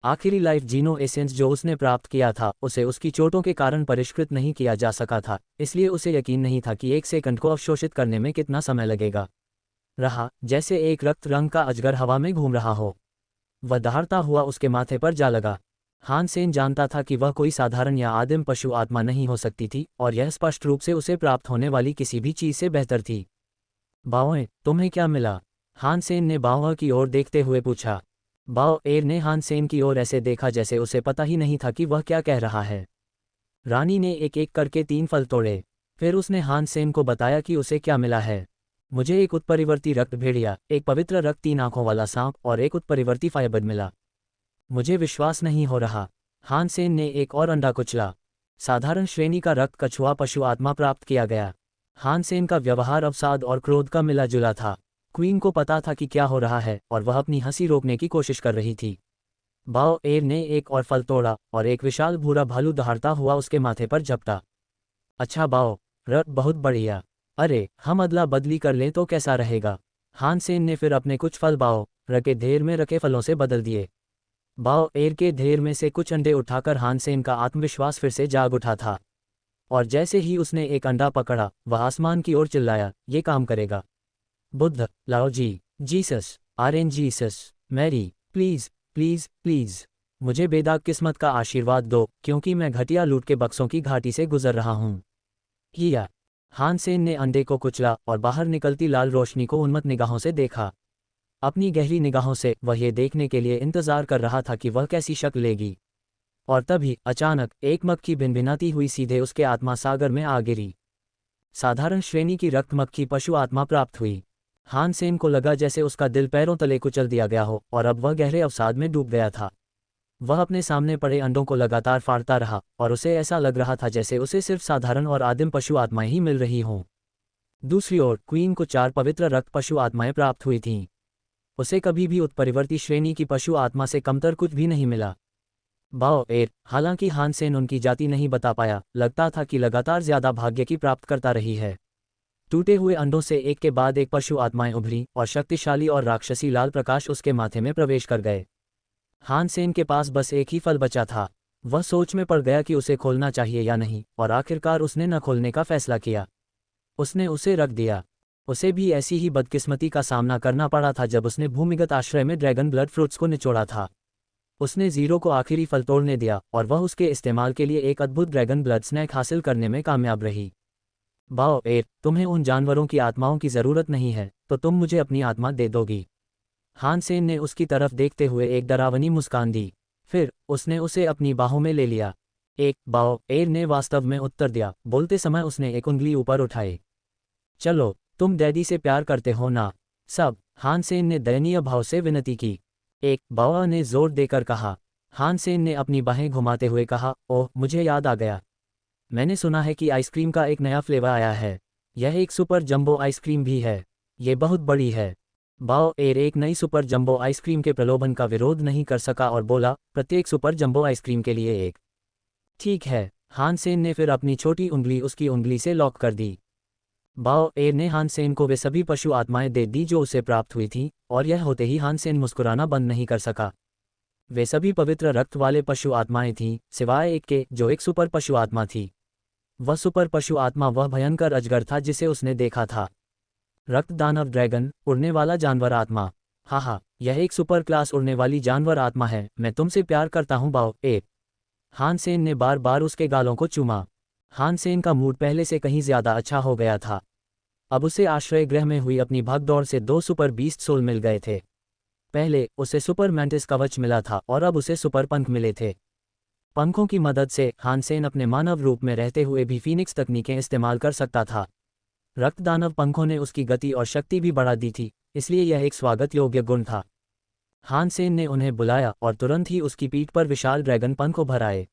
आखिरी लाइफ जीनो एसेंस जो उसने प्राप्त किया था, उसे उसकी चोटों के कारण परिष्कृत नहीं किया जा सका था, इसलिए उसे यकीन नहीं था कि 1 सेकंड को अवशोषित करने में कितना समय लगेगा। रहा जैसे एक रक्त रंग का अजगर हवा में घूम रहा हो। वह दहाड़ता हुआ उसके माथे पर जा लगा। हान सेन जानता था कि वह कोई साधारण या आदिम पशु आत्मा नहीं हो सकती थी और यह स्पष्ट रूप से उसे प्राप्त होने वाली किसी भी चीज से बेहतर थी। बाओए, तुम्हें क्या मिला? हान सेन ने बाओ की ओर देखते हुए पूछा। बाओ एर ने हान सेन की ओर ऐसे देखा जैसे उसे पता ही नहीं था कि वह क्या कह रहा है। रानी ने एक एक करके 3 फल तोड़े। फिर उसने हान सेन को बताया कि उसे क्या मिला है। मुझे एक उत्परिवर्ती रक्त भेड़िया, एक पवित्र रक्त 3 आंखों वाला सांप और एक उत्परिवर्ती फाइबर मिला। मुझे विश्वास नहीं हो रहा। हान सेन ने एक और अंडा कुचला। साधारण श्रेणी का रक्त कछुआ पशु आत्मा प्राप्त किया गया। हान सेन का व्यवहार अवसाद और क्रोध का मिला जुला था। क्वीन को पता था कि क्या हो रहा है और वह अपनी हंसी रोकने की कोशिश कर रही थी। बाओ एर ने एक और फल तोड़ा और एक विशाल भूरा भालू दहाड़ता हुआ उसके माथे पर झपटा। अच्छा बाओ, रक्त बहुत बढ़िया। अरे, हम अदला बदली कर लें तो कैसा रहेगा? हान सेन ने फिर अपने कुछ फल बाओ र के ढेर में रखे फलों से बदल दिए। बाओ एर के ढेर में से कुछ अंडे उठाकर हान सेन का आत्मविश्वास फिर से जाग उठा था। और जैसे ही उसने एक अंडा पकड़ा, वह आसमान की ओर चिल्लाया, ये काम करेगा। बुद्ध, लाओ जी, जीसस, आर्यन Jesus, Mary, please please please मुझे बेदाग किस्मत का आशीर्वाद दो, क्योंकि मैं घटिया लूट के बक्सों की घाटी से गुजर रहा हूं। किया। हान सेन ने अंडे को कुचला और बाहर निकलती लाल रोशनी को उन्मत्त निगाहों से देखा। अपनी गहरी निगाहों से वह ये देखने के लिए इंतजार कर रहा था कि वह कैसी शक्ल लेगी। और तभी अचानक एक मक्खी भिनभिनाती हुई सीधे उसके आत्मा सागर में आ गिरी। साधारण श्रेणी की रक्त मक्खी पशु आत्मा प्राप्त हुई। हान सेन को लगा जैसे उसका दिल पैरों तले कुचल दिया गया हो और अब वह गहरे अवसाद में डूब गया था। वह अपने सामने पड़े अंडों को लगातार फाड़ता रहा और उसे ऐसा लग रहा था जैसे उसे सिर्फ साधारण और आदिम पशु आत्माएं ही मिल रही हों। दूसरी ओर क्वीन को 4 पवित्र रक्त पशु आत्माएं प्राप्त हुई थीं। उसे कभी भी उत्परिवर्ती श्रेणी की पशु आत्मा से कमतर कुछ भी नहीं मिला। बाओ एर, हालांकि हान सेन उनकी जाति नहीं बता पाया, लगता था कि लगातार ज्यादा भाग्य की प्राप्त करता रही है। टूटे हुए अंडों से एक के बाद एक पशु आत्माएं उभरी और शक्तिशाली और राक्षसी लाल प्रकाश उसके माथे में प्रवेश कर गए। हान सेन के पास बस एक ही फल बचा था। वह सोच में पड़ गया कि उसे खोलना चाहिए या नहीं, और आखिरकार उसने न खोलने का फैसला किया। उसने उसे रख दिया। उसे भी ऐसी ही बदकिस्मती का सामना करना पड़ा था जब उसने भूमिगत आश्रय में ड्रैगन ब्लड फ्रूट्स को निचोड़ा था। उसने ज़ीरो को आखिरी फल तोड़ने दिया और वह उसके इस्तेमाल के लिए एक अद्भुत ड्रैगन ब्लड स्नैक हासिल करने में कामयाब रही। बाओ एर, तुम्हें उन जानवरों की आत्माओं की ज़रूरत नहीं है, तो तुम मुझे अपनी आत्मा दे दोगी? हान सेन ने उसकी तरफ देखते हुए एक डरावनी मुस्कान दी। फिर उसने उसे अपनी बाहों में ले लिया। एक बाओ एर ने वास्तव में उत्तर दिया, बोलते समय उसने एक उंगली ऊपर उठाई। चलो, तुम डैडी से प्यार करते हो ना? सब, हान सेन ने दयनीय भाव से विनती की। एक बाओ ने जोर देकर कहा। हान सेन ने अपनी बाहें घुमाते हुए कहा, ओह, मुझे याद आ गया। मैंने सुना है कि आइसक्रीम का एक नया फ्लेवर आया है। यह एक सुपर जंबो आइसक्रीम भी है। ये बहुत बड़ी है। बाओ एर एक नई सुपर जंबो आइसक्रीम के प्रलोभन का विरोध नहीं कर सका और बोला, प्रत्येक सुपर जंबो आइसक्रीम के लिए एक। ठीक है। हान सेन ने फिर अपनी छोटी उंगली उसकी उंगली से लॉक कर दी। बाओ एर ने हान सेन को वे सभी पशु आत्माएं दे दी जो उसे प्राप्त हुई थीं, और यह होते ही हान सेन मुस्कुराना बंद नहीं कर सका। वे सभी पवित्र रक्त वाले पशु आत्माएं थीं, सिवाय एक के जो एक सुपर पशु आत्मा थी। वह सुपर पशु आत्मा वह भयंकर अजगर था जिसे उसने देखा था। रक्त दानव ड्रैगन, उड़ने वाला जानवर आत्मा। हाहा, यह एक सुपर क्लास उड़ने वाली जानवर आत्मा है। मैं तुमसे प्यार करता हूँ बाओ एर। हान सेन ने बार बार उसके गालों को चूमा। हान सेन का मूड पहले से कहीं ज्यादा अच्छा हो गया था। अब उसे आश्रय गृह में हुई अपनी भागदौड़ से 2 सुपर बीस्ट सोल मिल गए थे। पहले उसे सुपर मैंटिस कवच मिला था और अब उसे सुपर पंख मिले थे। पंखों की मदद से हान सेन अपने मानव रूप में रहते हुए भी फीनिक्स तकनीकें इस्तेमाल कर सकता था। रक्तदानव पंखों ने उसकी गति और शक्ति भी बढ़ा दी थी, इसलिए यह एक स्वागत योग्य गुण था। हान सेन ने उन्हें बुलाया और तुरंत ही उसकी पीठ पर विशाल ड्रैगन पंख उभर आए।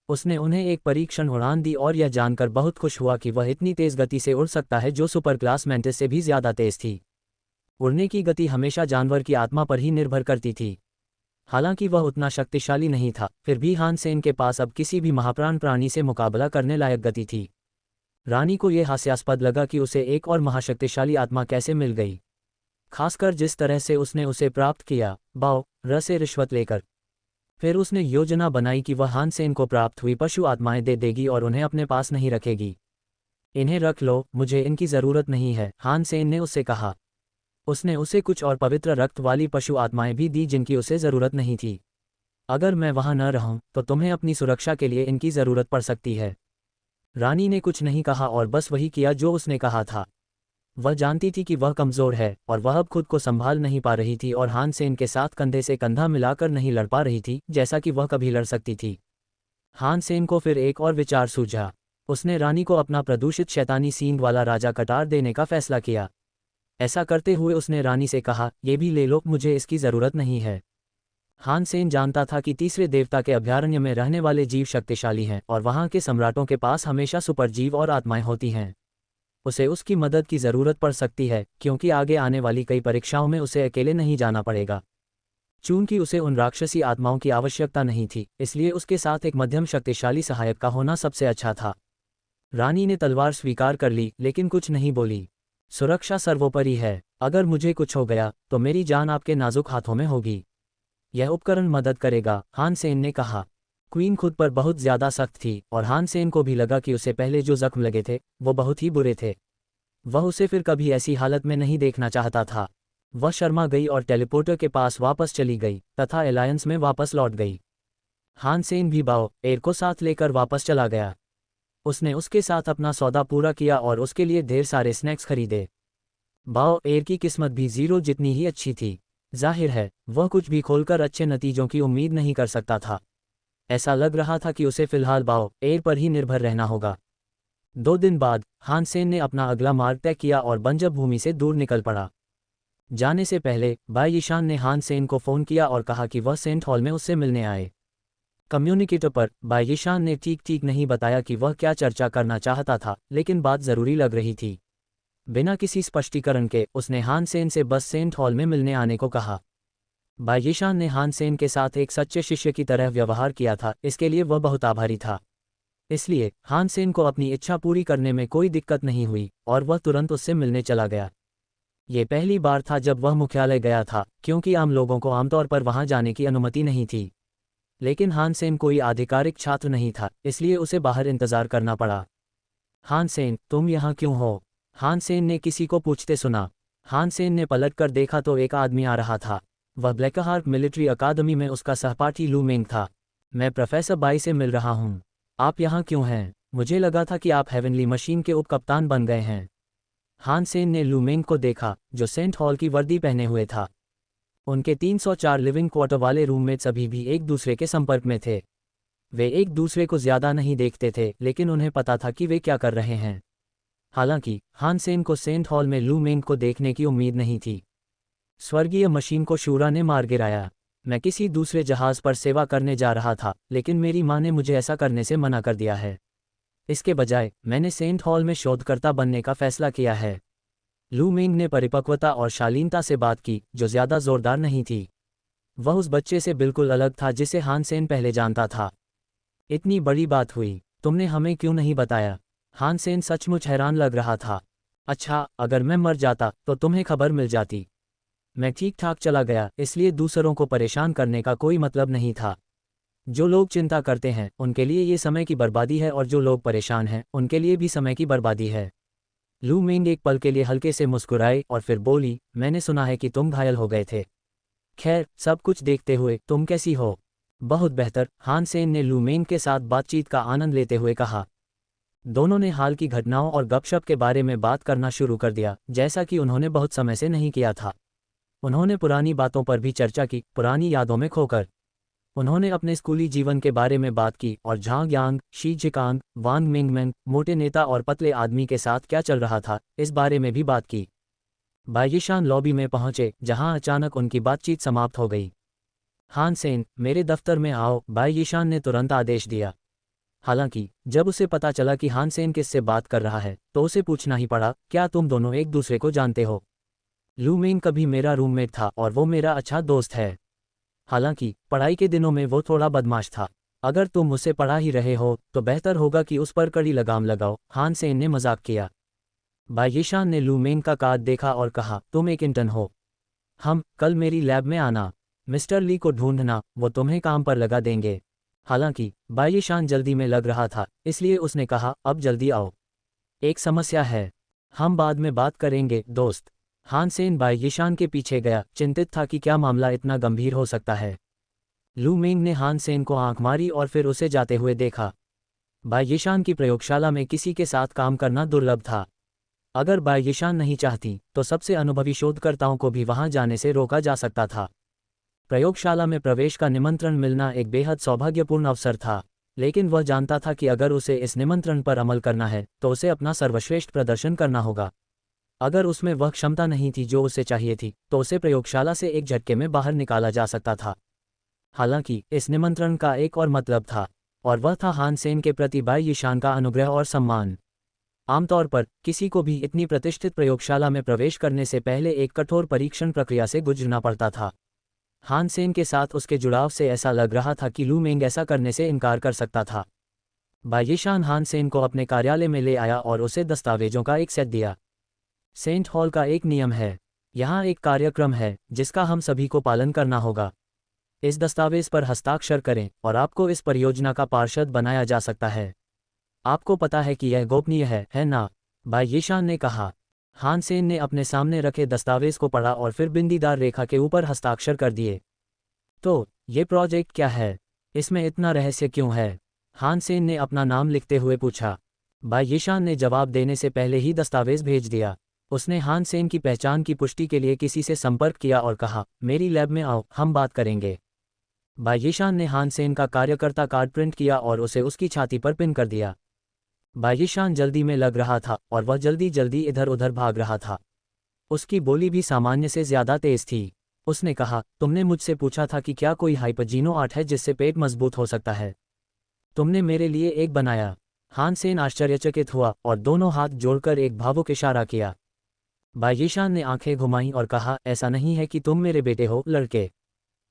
उसने उन्हें एक परीक्षण उड़ान दी और यह जानकर बहुत खुश हुआ कि वह इतनी तेज गति से उड़ सकता है जो सुपर क्लास मैंटिस से भी ज्यादा तेज थी। उड़ने की गति हमेशा जानवर की आत्मा पर ही निर्भर करती थी। हालांकि वह उतना शक्तिशाली नहीं था, फिर भी हान सेन के पास अब किसी भी महाप्राण प्राणी से मुकाबला करने लायक गति थी। रानी को यह हास्यास्पद लगा कि उसे एक और महाशक्तिशाली आत्मा कैसे मिल गई, खासकर जिस तरह से उसने उसे प्राप्त किया, बाओ र से रिश्वत लेकर। फिर उसने योजना बनाई कि वह हान सेन को प्राप्त हुई पशु आत्माएं दे देगी और उन्हें अपने पास नहीं रखेगी। इन्हें रख लो, मुझे इनकी ज़रूरत नहीं है, हान सेन ने उससे कहा। उसने उसे कुछ और पवित्र रक्त वाली पशु आत्माएं भी दी जिनकी उसे ज़रूरत नहीं थी। अगर मैं वहां न रहूं तो तुम्हें अपनी सुरक्षा के लिए इनकी ज़रूरत पड़ सकती है। रानी ने कुछ नहीं कहा और बस वही किया जो उसने कहा था। वह जानती थी कि वह कमज़ोर है और वह अब खुद को संभाल नहीं पा रही थी और हान सेन के साथ कंधे से कंधा मिलाकर नहीं लड़ पा रही थी जैसा कि वह कभी लड़ सकती थी। हान सेन को फिर एक और विचार सूझा। उसने रानी को अपना प्रदूषित शैतानी सींग वाला राजा कटार देने का फैसला किया। ऐसा करते हुए उसने रानी से कहा, ये भी ले लो, मुझे इसकी ज़रूरत नहीं है। हान सेन जानता था कि तीसरे देवता के अभयारण्य में रहने वाले जीव शक्तिशाली हैं और वहाँ के सम्राटों के पास हमेशा सुपर जीव और आत्माएं होती हैं। उसे उसकी मदद की ज़रूरत पड़ सकती है क्योंकि आगे आने वाली कई परीक्षाओं में उसे अकेले नहीं जाना पड़ेगा। चूंकि उसे उन राक्षसी आत्माओं की आवश्यकता नहीं थी, इसलिए उसके साथ एक मध्यम शक्तिशाली सहायक का होना सबसे अच्छा था। रानी ने तलवार स्वीकार कर ली लेकिन कुछ नहीं बोली। सुरक्षा सर्वोपरि है। अगर मुझे कुछ हो गया तो मेरी जान आपके नाजुक हाथों में होगी। यह उपकरण मदद करेगा, हान सेन ने कहा। क्वीन खुद पर बहुत ज्यादा सख्त थी और हान सेन को भी लगा कि उसे पहले जो जख्म लगे थे वो बहुत ही बुरे थे। वह उसे फिर कभी ऐसी हालत में नहीं देखना चाहता था। वह शर्मा गई और टेलीपोर्टर के पास वापस चली गई तथा एलायंस में वापस लौट गई। हान सेन भी बाओ एर को साथ लेकर वापस चला गया। उसने उसके साथ अपना सौदा पूरा किया और उसके लिए ढेर सारे स्नैक्स खरीदे। बाओ एर की किस्मत भी ज़ीरो जितनी ही अच्छी थी। जाहिर है वह कुछ भी खोलकर अच्छे नतीजों की उम्मीद नहीं कर सकता था। ऐसा लग रहा था कि उसे फिलहाल बाओ एर पर ही निर्भर रहना होगा। 2 दिन बाद हान सेन ने अपना अगला मार्ग तय किया और बंजर भूमि से दूर निकल पड़ा। जाने से पहले बाई यीशान ने हान सेन को फ़ोन किया और कहा कि वह सेंट हॉल में उससे मिलने आए। कम्युनिकेटर पर बाई यीशान ने ठीक ठीक नहीं बताया कि वह क्या चर्चा करना चाहता था, लेकिन बात ज़रूरी लग रही थी। बिना किसी स्पष्टीकरण के उसने हान सेन से बस सेंट हॉल में मिलने आने को कहा। बाई यीशान ने हान सेन के साथ एक सच्चे शिष्य की तरह व्यवहार किया था, इसके लिए वह बहुत आभारी था। इसलिए हान सेन को अपनी इच्छा पूरी करने में कोई दिक्कत नहीं हुई और वह तुरंत उससे मिलने चला गया। ये पहली बार था जब वह मुख्यालय गया था, क्योंकि आम लोगों को आमतौर पर वहां जाने की अनुमति नहीं थी। लेकिन हान सेन कोई आधिकारिक छात्र नहीं था, इसलिए उसे बाहर इंतजार करना पड़ा। हान सेन, तुम यहाँ क्यों हो? हान सेन ने किसी को पूछते सुना। हान सेन ने पलटकर देखा तो एक आदमी आ रहा था। वह ब्लैकहार्ट मिलिट्री अकादमी में उसका सहपाठी लू मेंग था। मैं प्रोफेसर बाई से मिल रहा हूँ। आप यहाँ क्यों हैं? मुझे लगा था कि आप हेवनली मशीन के उप कप्तान बन गए हैं। हान सेन ने लू मेंग को देखा, जो सेंट हॉल की वर्दी पहने हुए था। उनके 304 लिविंग क्वार्टर वाले रूममेट्स अभी भी एक दूसरे के संपर्क में थे। वे एक दूसरे को ज्यादा नहीं देखते थे, लेकिन उन्हें पता था कि वे क्या कर रहे हैं। हालांकि हान सेन को सेंट हॉल में लू मेंग को देखने की उम्मीद नहीं थी। स्वर्गीय मशीन को शूरा ने मार गिराया। मैं किसी दूसरे जहाज पर सेवा करने जा रहा था, लेकिन मेरी माँ ने मुझे ऐसा करने से मना कर दिया है। इसके बजाय मैंने सेंट हॉल में शोधकर्ता बनने का फैसला किया है। लू मेंग ने परिपक्वता और शालीनता से बात की, जो ज्यादा जोरदार नहीं थी। वह उस बच्चे से बिल्कुल अलग था जिसे हान सेन पहले जानता था। इतनी बड़ी बात हुई, तुमने हमें क्यों नहीं बताया? हान सेन सचमुच हैरान लग रहा था। अच्छा, अगर मैं मर जाता तो तुम्हें खबर मिल जाती। मैं ठीक ठाक चला गया, इसलिए दूसरों को परेशान करने का कोई मतलब नहीं था। जो लोग चिंता करते हैं उनके लिए ये समय की बर्बादी है, और जो लोग परेशान हैं उनके लिए भी समय की बर्बादी है। लू मेंग एक पल के लिए हल्के से मुस्कुराई और फिर बोली, मैंने सुना है कि तुम घायल हो गए थे। खैर, सब कुछ देखते हुए तुम कैसी हो? बहुत बेहतर, हान सेन ने लू मेंग के साथ बातचीत का आनंद लेते हुए कहा। दोनों ने हाल की घटनाओं और गपशप के बारे में बात करना शुरू कर दिया, जैसा कि उन्होंने बहुत समय से नहीं किया था। उन्होंने पुरानी बातों पर भी चर्चा की, पुरानी यादों में खोकर। उन्होंने अपने स्कूली जीवन के बारे में बात की और झांग यांग, शी जिकांग, वांग मिंगमेंग, मोटे नेता और पतले आदमी के साथ क्या चल रहा था, इस बारे में भी बात की। बायिशान लॉबी में पहुंचे, जहां अचानक उनकी बातचीत समाप्त हो गई। हान सेन, मेरे दफ्तर में आओ, बायिशान ने तुरंत आदेश दिया। हालांकि जब उसे पता चला कि हान सेन किससे बात कर रहा है, तो उसे पूछना ही पड़ा, क्या तुम दोनों एक दूसरे को जानते हो? लू मेंग कभी मेरा रूममेट था और वो मेरा अच्छा दोस्त है। हालांकि पढ़ाई के दिनों में वो थोड़ा बदमाश था। अगर तुम मुझसे पढ़ा ही रहे हो तो बेहतर होगा कि उस पर कड़ी लगाम लगाओ, हान सेन ने मजाक किया। बायिशान ने लू मेंग का कार्ड देखा और कहा, तुम एक इंटर्न हो। कल मेरी लैब में आना। मिस्टर ली को ढूंढना, वो तुम्हें काम पर लगा देंगे। हालांकि बायिशान जल्दी में लग रहा था, इसलिए उसने कहा, अब जल्दी आओ। एक समस्या है। हम बाद में बात करेंगे, दोस्त। हान सेन बायिशान के पीछे गया, चिंतित था कि क्या मामला इतना गंभीर हो सकता है। लू मेंग ने हान सेन को आंख मारी और फिर उसे जाते हुए देखा। बायिशान की प्रयोगशाला में किसी के साथ काम करना दुर्लभ था। अगर बायिशान नहीं चाहती तो सबसे अनुभवी शोधकर्ताओं को भी वहां जाने से रोका जा सकता था। प्रयोगशाला में प्रवेश का निमंत्रण मिलना एक बेहद सौभाग्यपूर्ण अवसर था, लेकिन वह जानता था कि अगर उसे इस निमंत्रण पर अमल करना है तो उसे अपना सर्वश्रेष्ठ प्रदर्शन करना होगा। अगर उसमें वह क्षमता नहीं थी जो उसे चाहिए थी, तो उसे प्रयोगशाला से एक झटके में बाहर निकाला जा सकता था। हालांकि इस निमंत्रण का एक और मतलब था, और वह था हान सेन के प्रति बायिशान का अनुग्रह और सम्मान। आमतौर पर किसी को भी इतनी प्रतिष्ठित प्रयोगशाला में प्रवेश करने से पहले एक कठोर परीक्षण प्रक्रिया से गुजरना पड़ता था। हान सेन के साथ उसके जुड़ाव से ऐसा लग रहा था कि लू मेंग ऐसा करने से इनकार कर सकता था। बायिशान हान सेन को अपने कार्यालय में ले आया और उसे दस्तावेजों का एक सेट दिया। सेंट हॉल का एक नियम है, यहाँ एक कार्यक्रम है जिसका हम सभी को पालन करना होगा। इस दस्तावेज पर हस्ताक्षर करें और आपको इस परियोजना का पार्षद बनाया जा सकता है। आपको पता है कि यह गोपनीय है ना? बायिशान ने कहा। हान सेन ने अपने सामने रखे दस्तावेज को पढ़ा और फिर बिंदीदार रेखा के ऊपर हस्ताक्षर कर दिए। तो ये प्रोजेक्ट क्या है? इसमें इतना रहस्य क्यों है? हान सेन ने अपना नाम लिखते हुए पूछा। बायिशान ने जवाब देने से पहले ही दस्तावेज भेज दिया। उसने हान सेन की पहचान की पुष्टि के लिए किसी से संपर्क किया और कहा, मेरी लैब में आओ, हम बात करेंगे। बायिशान ने हान सेन का कार्यकर्ता कार्ड प्रिंट किया और उसे उसकी छाती पर पिन कर दिया। बायिशान जल्दी में लग रहा था और वह जल्दी जल्दी इधर उधर भाग रहा था। उसकी बोली भी सामान्य से ज्यादा तेज थी। उसने कहा, तुमने मुझसे पूछा था कि क्या कोई हाइपरजीनो आर्ट है जिससे पेट मजबूत हो सकता है। तुमने मेरे लिए एक बनाया। हान सेन आश्चर्यचकित हुआ और दोनों हाथ जोड़कर एक भावुक इशारा किया। बायिशान ने आंखें घुमाईं और कहा, ऐसा नहीं है कि तुम मेरे बेटे हो, लड़के।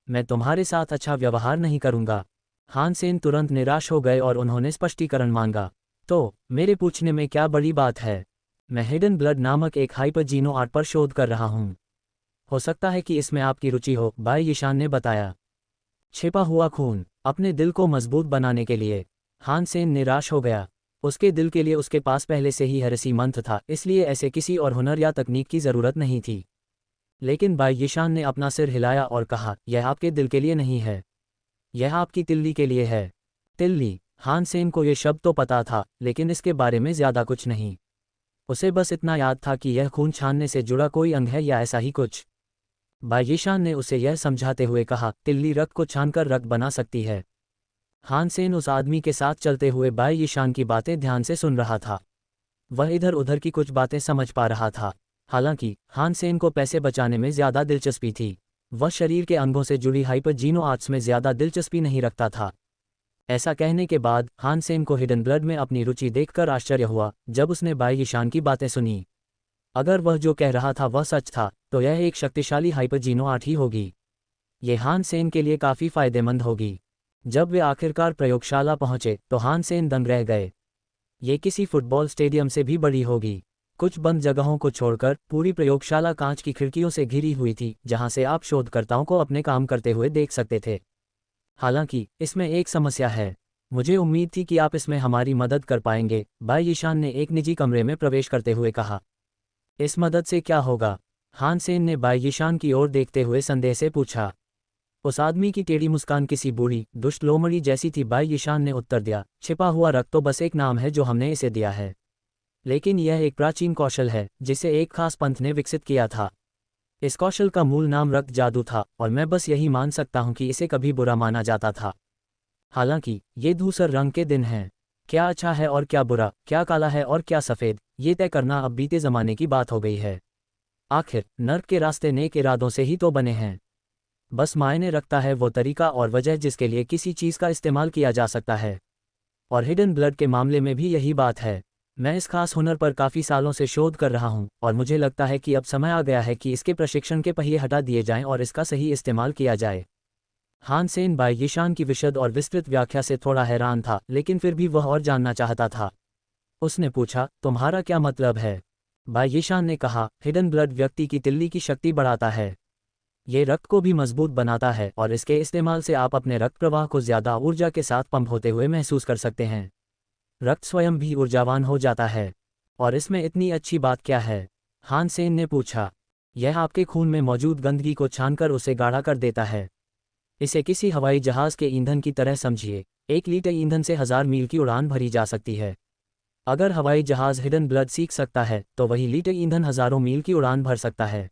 मैं तुम्हारे साथ अच्छा व्यवहार नहीं करूंगा। हान सेन तुरंत निराश हो गए और उन्होंने स्पष्टीकरण मांगा। तो मेरे पूछने में क्या बड़ी बात है? मैं हिडन ब्लड नामक एक हाइपरजीनो आर्ट पर शोध कर रहा हूं। हो सकता है कि इसमें आपकी रुचि हो, बायिशान ने बताया। छिपा हुआ खून, अपने दिल को मजबूत बनाने के लिए। हान सेन निराश हो गया। उसके दिल के लिए उसके पास पहले से ही हेरेसी मंत्र था, इसलिए ऐसे किसी और हुनर या तकनीक की ज़रूरत नहीं थी। लेकिन बाई यीशान ने अपना सिर हिलाया और कहा, यह आपके दिल के लिए नहीं है, यह आपकी तिल्ली के लिए है। तिल्ली। हान सेन को यह शब्द तो पता था, लेकिन इसके बारे में ज़्यादा कुछ नहीं। उसे बस इतना याद था कि यह खून छानने से जुड़ा कोई अंग है या ऐसा ही कुछ। बाई यीशान ने उसे यह समझाते हुए कहा, तिल्ली रक्त को छानकर रक्त बना सकती है। हान सेन उस आदमी के साथ चलते हुए बाई यीशान की बातें ध्यान से सुन रहा था। वह इधर उधर की कुछ बातें समझ पा रहा था। हालांकि हान सेन को पैसे बचाने में ज़्यादा दिलचस्पी थी। वह शरीर के अंगों से जुड़ी हाइपरजीनो आर्ट्स में ज़्यादा दिलचस्पी नहीं रखता था। ऐसा कहने के बाद हान सेन को हिडन ब्लड में अपनी रुचि देखकर आश्चर्य हुआ जब उसने बाई यीशान की बातें सुनी। अगर वह जो कह रहा था वह सच था, तो यह एक शक्तिशाली हाइपरजीनो आर्ट ही होगी। ये हान सेन के लिए काफ़ी फायदेमंद होगी। जब वे आखिरकार प्रयोगशाला पहुंचे तो हान सेन दंग रह गए। ये किसी फुटबॉल स्टेडियम से भी बड़ी होगी। कुछ बंद जगहों को छोड़कर पूरी प्रयोगशाला कांच की खिड़कियों से घिरी हुई थी, जहां से आप शोधकर्ताओं को अपने काम करते हुए देख सकते थे। हालांकि इसमें एक समस्या है। मुझे उम्मीद थी कि आप इसमें हमारी मदद कर पाएंगे, बाई यीशान ने एक निजी कमरे में प्रवेश करते हुए कहा। इस मदद से क्या होगा? हान सेन ने बाई यीशान की ओर देखते हुए संदेह से पूछा। उस आदमी की टेढ़ी मुस्कान किसी बूढ़ी दुष्ट लोमड़ी जैसी थी। बाई यीशान ने उत्तर दिया, छिपा हुआ रक्त तो बस एक नाम है जो हमने इसे दिया है, लेकिन यह एक प्राचीन कौशल है जिसे एक खास पंथ ने विकसित किया था। इस कौशल का मूल नाम रक्त जादू था, और मैं बस यही मान सकता हूं कि इसे कभी बुरा माना जाता था। हालांकि ये धूसर रंग के दिन हैं। क्या अच्छा है और क्या बुरा, क्या काला है और क्या सफ़ेद, ये तय करना अब बीते ज़माने की बात हो गई है। आखिर नर्क के रास्ते नेक इरादों से ही तो बने हैं। बस मायने रखता है वो तरीका और वजह जिसके लिए किसी चीज़ का इस्तेमाल किया जा सकता है। और हिडन ब्लड के मामले में भी यही बात है। मैं इस खास हुनर पर काफ़ी सालों से शोध कर रहा हूं, और मुझे लगता है कि अब समय आ गया है कि इसके प्रशिक्षण के पहिए हटा दिए जाएं और इसका सही इस्तेमाल किया जाए। हान सेन बाई यीशान की विशद और विस्तृत व्याख्या से थोड़ा हैरान था, लेकिन फिर भी वह और जानना चाहता था। उसने पूछा, तुम्हारा क्या मतलब है? बाई यीशान ने कहा, हिडन ब्लड व्यक्ति की तिल्ली की शक्ति बढ़ाता है। ये रक्त को भी मजबूत बनाता है, और इसके इस्तेमाल से आप अपने रक्त प्रवाह को ज़्यादा ऊर्जा के साथ पंप होते हुए महसूस कर सकते हैं। रक्त स्वयं भी ऊर्जावान हो जाता है। और इसमें इतनी अच्छी बात क्या है? हान सेन ने पूछा। यह आपके खून में मौजूद गंदगी को छानकर उसे गाढ़ा कर देता है। इसे किसी हवाई जहाज़ के ईंधन की तरह समझिए। 1 लीटर ईंधन से 1000 मील की उड़ान भरी जा सकती है। अगर हवाई जहाज़ हिडन ब्लड सीख सकता है, तो वही लीटर ईंधन हज़ारों मील की उड़ान भर सकता है।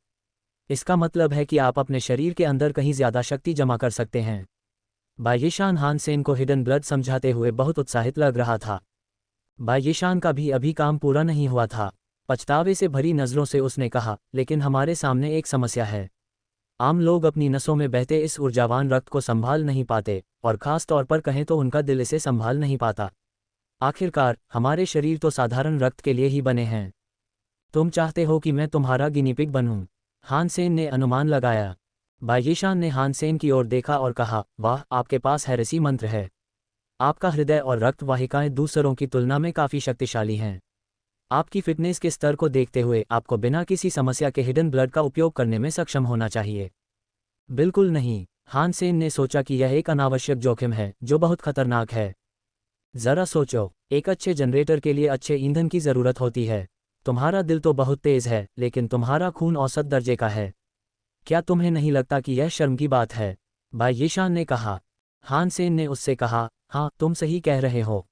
इसका मतलब है कि आप अपने शरीर के अंदर कहीं ज़्यादा शक्ति जमा कर सकते हैं। बाई यीशान हान सेन को हिडन ब्लड समझाते हुए बहुत उत्साहित लग रहा था। बाई यीशान का भी अभी काम पूरा नहीं हुआ था। पछतावे से भरी नज़रों से उसने कहा, लेकिन हमारे सामने एक समस्या है। आम लोग अपनी नसों में बहते इस ऊर्जावान रक्त को संभाल नहीं पाते, और ख़ास तौर पर कहें तो उनका दिल इसे संभाल नहीं पाता। आखिरकार हमारे शरीर तो साधारण रक्त के लिए ही बने हैं। तुम चाहते हो कि मैं तुम्हारा गिनीपिग बनूं? हान सेन ने अनुमान लगाया। बाई यीशान ने हान सेन की ओर देखा और कहा, वाह, आपके पास हेरेसी मंत्र है। आपका हृदय और रक्त वाहिकाएं दूसरों की तुलना में काफ़ी शक्तिशाली हैं। आपकी फिटनेस के स्तर को देखते हुए आपको बिना किसी समस्या के हिडन ब्लड का उपयोग करने में सक्षम होना चाहिए। बिल्कुल नहीं। हान सेन ने सोचा कि यह एक अनावश्यक जोखिम है जो बहुत खतरनाक है। ज़रा सोचो, एक अच्छे जनरेटर के लिए अच्छे ईंधन की ज़रूरत होती है। तुम्हारा दिल तो बहुत तेज़ है, लेकिन तुम्हारा खून औसत दर्जे का है। क्या तुम्हें नहीं लगता कि यह शर्म की बात है? बाई यीशान ने कहा। हान सेन ने उससे कहा, हाँ, तुम सही कह रहे हो,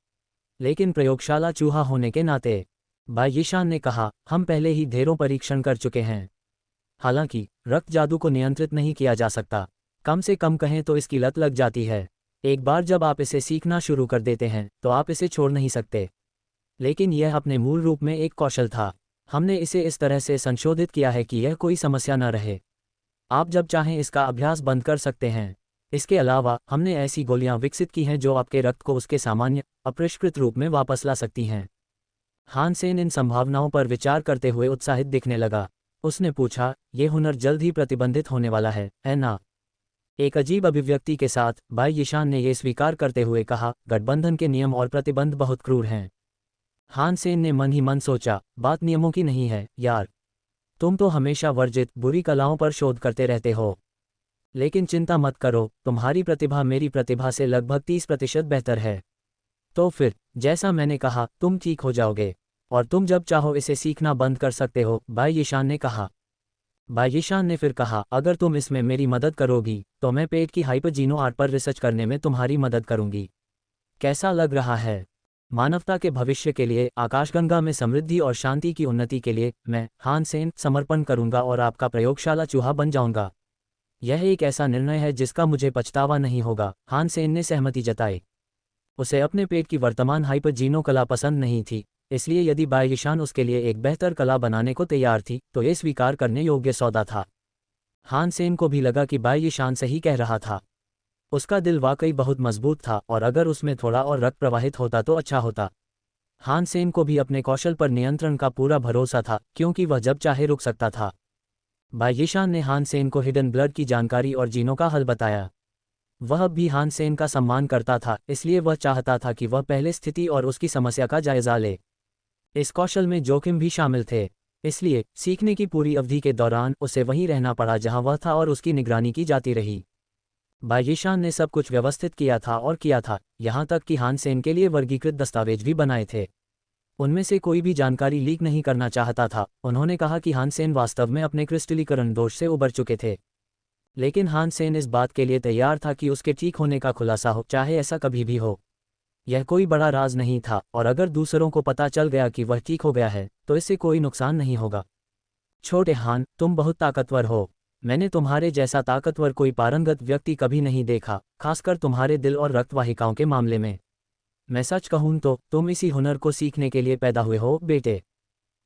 लेकिन प्रयोगशाला चूहा होने के नाते। बाई यीशान ने कहा, हम पहले ही ढेरों परीक्षण कर चुके हैं। हालांकि रक्त जादू को नियंत्रित नहीं किया जा सकता। कम से कम कहें तो इसकी लत लग जाती है। एक बार जब आप इसे सीखना शुरू कर देते हैं तो आप इसे छोड़ नहीं सकते। लेकिन यह अपने मूल रूप में एक कौशल था। हमने इसे इस तरह से संशोधित किया है कि यह कोई समस्या न रहे। आप जब चाहें इसका अभ्यास बंद कर सकते हैं। इसके अलावा हमने ऐसी गोलियां विकसित की हैं जो आपके रक्त को उसके सामान्य अपरिष्कृत रूप में वापस ला सकती हैं। हान सेन इन संभावनाओं पर विचार करते हुए उत्साहित दिखने लगा। उसने पूछा, यह हुनर जल्द ही प्रतिबंधित होने वाला है ना? एक अजीब अभिव्यक्ति के साथ बाई यीशान ने यह स्वीकार करते हुए कहा, गठबंधन के नियम और प्रतिबंध बहुत क्रूर हैं। हान सेन ने मन ही मन सोचा, बात नियमों की नहीं है यार। तुम तो हमेशा वर्जित बुरी कलाओं पर शोध करते रहते हो। लेकिन चिंता मत करो, तुम्हारी प्रतिभा मेरी प्रतिभा से लगभग 30% बेहतर है। तो फिर, जैसा मैंने कहा, तुम ठीक हो जाओगे और तुम जब चाहो इसे सीखना बंद कर सकते हो, भाई यीशान ने कहा। भाई यीशान ने फिर कहा, अगर तुम इसमें मेरी मदद करोगी तो मैं पेट की हाइपरजीनो आर्ट पर रिसर्च करने में तुम्हारी मदद करूंगी। कैसा लग रहा है? मानवता के भविष्य के लिए, आकाशगंगा में समृद्धि और शांति की उन्नति के लिए मैं, हान सेन, समर्पण करूंगा और आपका प्रयोगशाला चूहा बन जाऊंगा। यह एक ऐसा निर्णय है जिसका मुझे पछतावा नहीं होगा। हान सेन ने सहमति जताई। उसे अपने पेट की वर्तमान हाइपरजीनो कला पसंद नहीं थी, इसलिए यदि बाई यीशान उसके लिए एक बेहतर कला बनाने को तैयार थी तो ये स्वीकार करने योग्य सौदा था। हान सेन को भी लगा कि बाई यीशान सही कह रहा था। उसका दिल वाकई बहुत मजबूत था और अगर उसमें थोड़ा और रक्त प्रवाहित होता तो अच्छा होता। हान सेन को भी अपने कौशल पर नियंत्रण का पूरा भरोसा था, क्योंकि वह जब चाहे रुक सकता था। बाई यीशान ने हान सेन को हिडन ब्लड की जानकारी और जीनों का हल बताया। वह भी हान सेन का सम्मान करता था, इसलिए वह चाहता था कि वह पहले स्थिति और उसकी समस्या का जायजा ले। इस कौशल में जोखिम भी शामिल थे, इसलिए सीखने की पूरी अवधि के दौरान उसे वहीं रहना पड़ा जहां वह था और उसकी निगरानी की जाती रही। बाई यीशान ने सब कुछ व्यवस्थित किया था, यहाँ तक कि हान सेन के लिए वर्गीकृत दस्तावेज भी बनाए थे। उनमें से कोई भी जानकारी लीक नहीं करना चाहता था। उन्होंने कहा कि हान सेन वास्तव में अपने क्रिस्टलीकरण दोष से उबर चुके थे, लेकिन हान सेन इस बात के लिए तैयार था कि उसके ठीक होने का खुलासा हो, चाहे ऐसा कभी भी हो। यह कोई बड़ा राज नहीं था और अगर दूसरों को पता चल गया कि वह ठीक हो गया है तो इससे कोई नुकसान नहीं होगा। छोटे हान, तुम बहुत ताकतवर हो। मैंने तुम्हारे जैसा ताकतवर कोई पारंगत व्यक्ति कभी नहीं देखा, खासकर तुम्हारे दिल और रक्तवाहिकाओं के मामले में। मैं सच कहूं तो तुम इसी हुनर को सीखने के लिए पैदा हुए हो बेटे।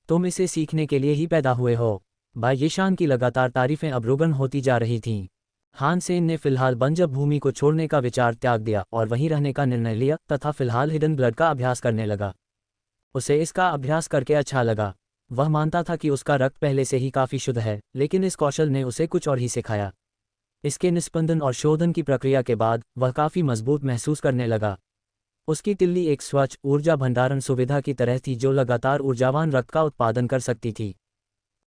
तुम इसे सीखने के लिए ही पैदा हुए हो। बाई यीशान की लगातार तारीफें अब रुगन होती जा रही थीं। हान सेन ने फिलहाल बंजर भूमि को छोड़ने का विचार त्याग दिया और वहीं रहने का निर्णय लिया तथा फिलहाल हिडन ब्लड का अभ्यास करने लगा। उसे इसका अभ्यास करके अच्छा लगा। वह मानता था कि उसका रक्त पहले से ही काफ़ी शुद्ध है, लेकिन इस कौशल ने उसे कुछ और ही सिखाया। इसके निस्पंदन और शोधन की प्रक्रिया के बाद वह काफ़ी मजबूत महसूस करने लगा। उसकी तिल्ली एक स्वच्छ ऊर्जा भंडारण सुविधा की तरह थी जो लगातार ऊर्जावान रक्त का उत्पादन कर सकती थी।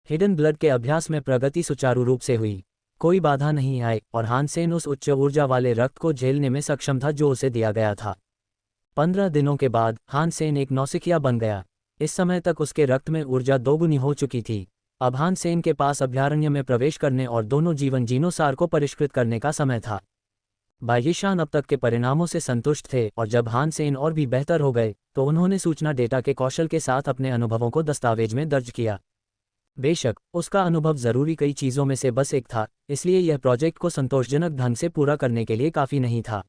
हिडन ब्लड के अभ्यास में प्रगति सुचारू रूप से हुई, कोई बाधा नहीं आई और हान सेन उस उच्च ऊर्जा वाले रक्त को झेलने में सक्षम था जो उसे दिया गया था। 15 दिनों के बाद हान सेन एक नौसिखिया बन गया। इस समय तक उसके रक्त में ऊर्जा दोगुनी हो चुकी थी। अब हान सेन के पास अभयारण्य में प्रवेश करने और दोनों जीवन जीनोसार को परिष्कृत करने का समय था। बाई यीशान अब तक के परिणामों से संतुष्ट थे और जब हान सेन और भी बेहतर हो गए तो उन्होंने सूचना डेटा के कौशल के साथ अपने अनुभवों को दस्तावेज में दर्ज किया। बेशक उसका अनुभव ज़रूरी कई चीज़ों में से बस एक था, इसलिए यह प्रोजेक्ट को संतोषजनक ढंग से पूरा करने के लिए काफ़ी नहीं था।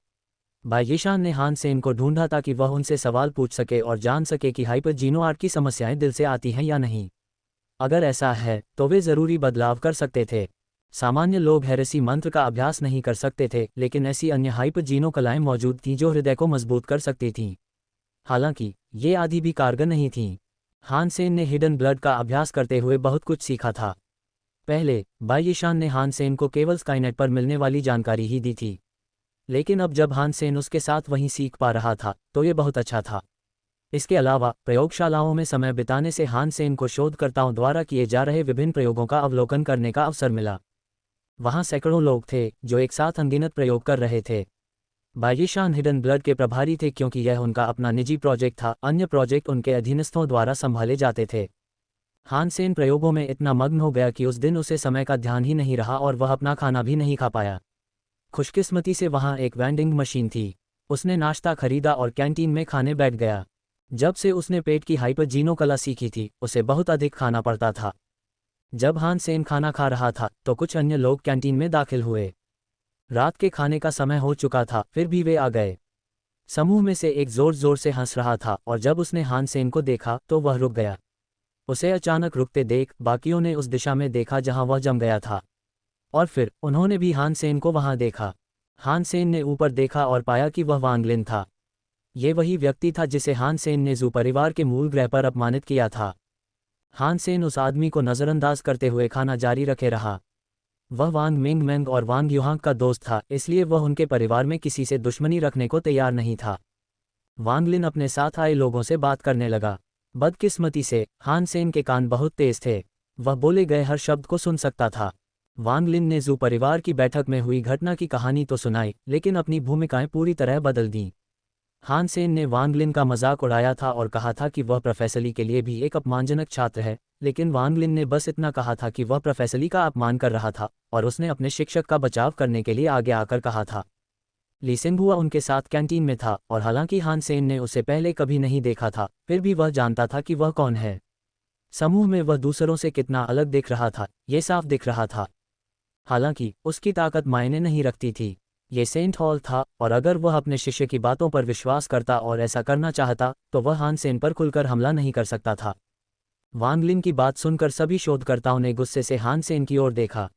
बाई यीशान ने हान सेन को ढूंढा ताकि वह उनसे सवाल पूछ सके और जान सके कि हाइपरजीनो आर्ट की समस्याएं दिल से आती हैं या नहीं। अगर ऐसा है तो वे ज़रूरी बदलाव कर सकते थे। सामान्य लोग हेरेसी मंत्र का अभ्यास नहीं कर सकते थे, लेकिन ऐसी अन्य हाइपरजीनो कलाएं मौजूद थीं जो हृदय को मजबूत कर सकती थीं। हालांकि ये आदि भी कारगर नहीं थीं। हान सेन ने हिडन ब्लड का अभ्यास करते हुए बहुत कुछ सीखा था। पहले बाई यीशान ने हान सेन को केवल स्काईनेट पर मिलने वाली जानकारी ही दी थी, लेकिन अब जब हान सेन उसके साथ वहीं सीख पा रहा था तो ये बहुत अच्छा था। इसके अलावा प्रयोगशालाओं में समय बिताने से हान सेन को शोधकर्ताओं द्वारा किए जा रहे विभिन्न प्रयोगों का अवलोकन करने का अवसर मिला। वहाँ सैकड़ों लोग थे जो एक साथ अनगिनत प्रयोग कर रहे थे। बाई यीशान हिडन ब्लड के प्रभारी थे क्योंकि यह उनका अपना निजी प्रोजेक्ट था, अन्य प्रोजेक्ट उनके अधीनस्थों द्वारा संभाले जाते थे। हान सेन प्रयोगों में इतना मग्न हो गया कि उस दिन उसे समय का ध्यान ही नहीं रहा और वह अपना खाना भी नहीं खा पाया। खुशकिस्मती से वहाँ एक वेंडिंग मशीन थी। उसने नाश्ता खरीदा और कैंटीन में खाने बैठ गया। जब से उसने पेट की हाइपरजीनो कला सीखी थी उसे बहुत अधिक खाना पड़ता था। जब हान सेन खाना खा रहा था तो कुछ अन्य लोग कैंटीन में दाखिल हुए। रात के खाने का समय हो चुका था, फिर भी वे आ गए। समूह में से एक जोर जोर से हंस रहा था और जब उसने हान सेन को देखा तो वह रुक गया। उसे अचानक रुकते देख बाकियों ने उस दिशा में देखा जहां वह जम गया था, और फिर उन्होंने भी हान सेन को वहां देखा। हान सेन ने ऊपर देखा और पाया कि वह वांग लिन था। ये वही व्यक्ति था जिसे हान सेन ने जू परिवार के मूल ग्रह पर अपमानित किया था। हान सेन उस आदमी को नज़रअंदाज करते हुए खाना जारी रखे रहा। वह वांग मिंग मेंग और वांग युहांग का दोस्त था, इसलिए वह उनके परिवार में किसी से दुश्मनी रखने को तैयार नहीं था। वांग लिन अपने साथ आए लोगों से बात करने लगा। बदकिस्मती से हान सेन के कान बहुत तेज थे, वह बोले गए हर शब्द को सुन सकता था। वांग लिन ने जू परिवार की बैठक में हुई घटना की कहानी तो सुनाई, लेकिन अपनी भूमिकाएं पूरी तरह बदल दीं। हान सेन ने वांग लिन का मजाक उड़ाया था और कहा था कि वह प्रोफेसर ली के लिए भी एक अपमानजनक छात्र है, लेकिन वांग लिन ने बस इतना कहा था कि वह प्रोफेसर ली का अपमान कर रहा था, और उसने अपने शिक्षक का बचाव करने के लिए आगे आकर कहा था। ली सिंगहुआ उनके साथ कैंटीन में था, और हालांकि हान सेन ने उसे पहले कभी नहीं देखा था, फिर भी वह जानता था कि वह कौन है। समूह में वह दूसरों से कितना अलग दिख रहा था, ये साफ दिख रहा था। हालांकि उसकी ताकत मायने नहीं रखती थी। ये सेंट हॉल था, और अगर वह अपने शिष्य की बातों पर विश्वास करता और ऐसा करना चाहता, तो वह हान सेन पर खुलकर हमला नहीं कर सकता था। वांग लिन की बात सुनकर सभी शोधकर्ताओं ने गुस्से से हान सेन की ओर देखा।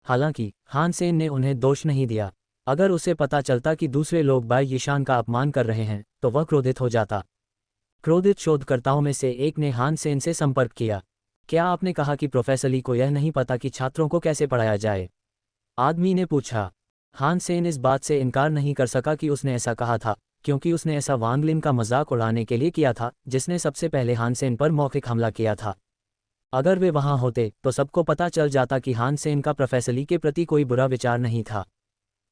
हालांकि हान सेन ने उन्हें दोष नहीं दिया। अगर उसे पता चलता कि दूसरे लोग बाई यीशान का अपमान कर रहे हैं, तो वह क्रोधित हो जाता। क्रोधित शोधकर्ताओं में से एक ने हान सेन से संपर्क किया। क्या आपने कहा कि प्रोफेसर ली को यह नहीं पता कि छात्रों को कैसे पढ़ाया जाए? आदमी ने पूछा। हान सेन इस बात से इनकार नहीं कर सका कि उसने ऐसा कहा था, क्योंकि उसने ऐसा वांग लिन का मजाक उड़ाने के लिए किया था, जिसने सबसे पहले हान सेन पर मौखिक हमला किया था। अगर वे वहां होते तो सबको पता चल जाता कि हान सेन का प्रोफेसर ली के प्रति कोई बुरा विचार नहीं था।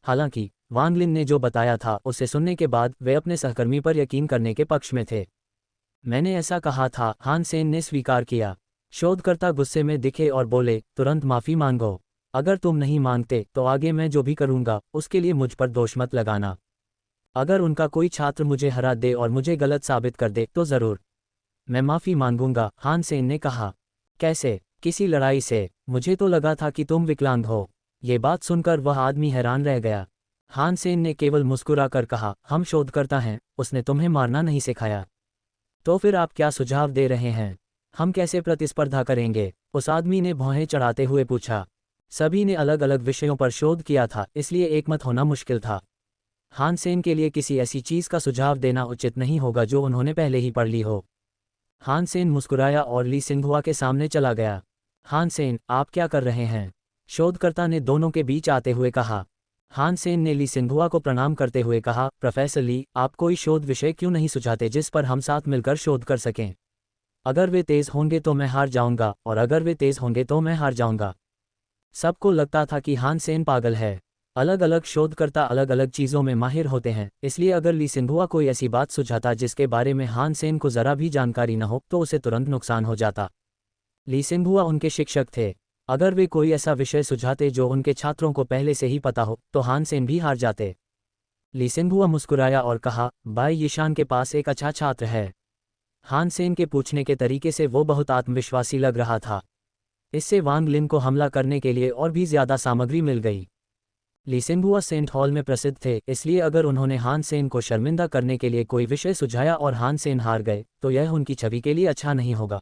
हालांकि वांग लिन ने जो बताया था उसे सुनने के बाद वे अपने सहकर्मी पर यकीन करने के पक्ष में थे। मैंने ऐसा कहा था, हान सेन ने स्वीकार किया। शोधकर्ता गुस्से में दिखे और बोले, तुरंत माफी मांगो। अगर तुम नहीं मांगते तो आगे मैं जो भी करूंगा उसके लिए मुझ पर दोष मत लगाना। अगर उनका कोई छात्र मुझे हरा दे और मुझे गलत साबित कर दे तो जरूर मैं माफी मांगूंगा, हान सेन ने कहा। कैसे? किसी लड़ाई से? मुझे तो लगा था कि तुम विकलांग हो। ये बात सुनकर वह आदमी हैरान रह गया। हान सेन ने केवल मुस्कुराकर कहा, हम शोधकर्ता हैं, उसने तुम्हें मारना नहीं सिखाया। तो फिर आप क्या सुझाव दे रहे हैं? हम कैसे प्रतिस्पर्धा करेंगे? उस आदमी ने भौहें चढ़ाते हुए पूछा। सभी ने अलग अलग विषयों पर शोध किया था, इसलिए एकमत होना मुश्किल था। हान सेन के लिए किसी ऐसी चीज का सुझाव देना उचित नहीं होगा जो उन्होंने पहले ही पढ़ ली हो। हान सेन मुस्कुराया और ली सिंघुआ के सामने चला गया। हान सेन, आप क्या कर रहे हैं? शोधकर्ता ने दोनों के बीच आते हुए कहा। हान सेन ने ली सिंघुआ को प्रणाम करते हुए कहा, प्रोफेसर ली, आप कोई शोध विषय क्यों नहीं सुझाते जिस पर हम साथ मिलकर शोध कर सकें? अगर वे तेज होंगे तो मैं हार जाऊंगा, और अगर वे तेज होंगे तो मैं हार जाऊंगा। सबको लगता था कि हान सेन पागल है। अलग अलग शोधकर्ता अलग अलग चीज़ों में माहिर होते हैं, इसलिए अगर ली सिंघुआ कोई ऐसी बात सुझाता जिसके बारे में हान सेन को ज़रा भी जानकारी न हो तो उसे तुरंत नुकसान हो जाता। ली सिंघुआ उनके शिक्षक थे। अगर वे कोई ऐसा विषय सुझाते जो उनके छात्रों को पहले से ही पता हो तो हान सेन भी हार जाते। ली सिंघुआ मुस्कुराया और कहा, बाई यीशान के पास एक अच्छा छात्र है। हान सेन के पूछने के तरीके से वो बहुत आत्मविश्वासी लग रहा था। इससे वांग लिन को हमला करने के लिए और भी ज्यादा सामग्री मिल गई। ली सिंघुआ सेंट हॉल में प्रसिद्ध थे, इसलिए अगर उन्होंने हान सेन को शर्मिंदा करने के लिए कोई विषय सुझाया और हान सेन हार गए तो यह उनकी छवि के लिए अच्छा नहीं होगा।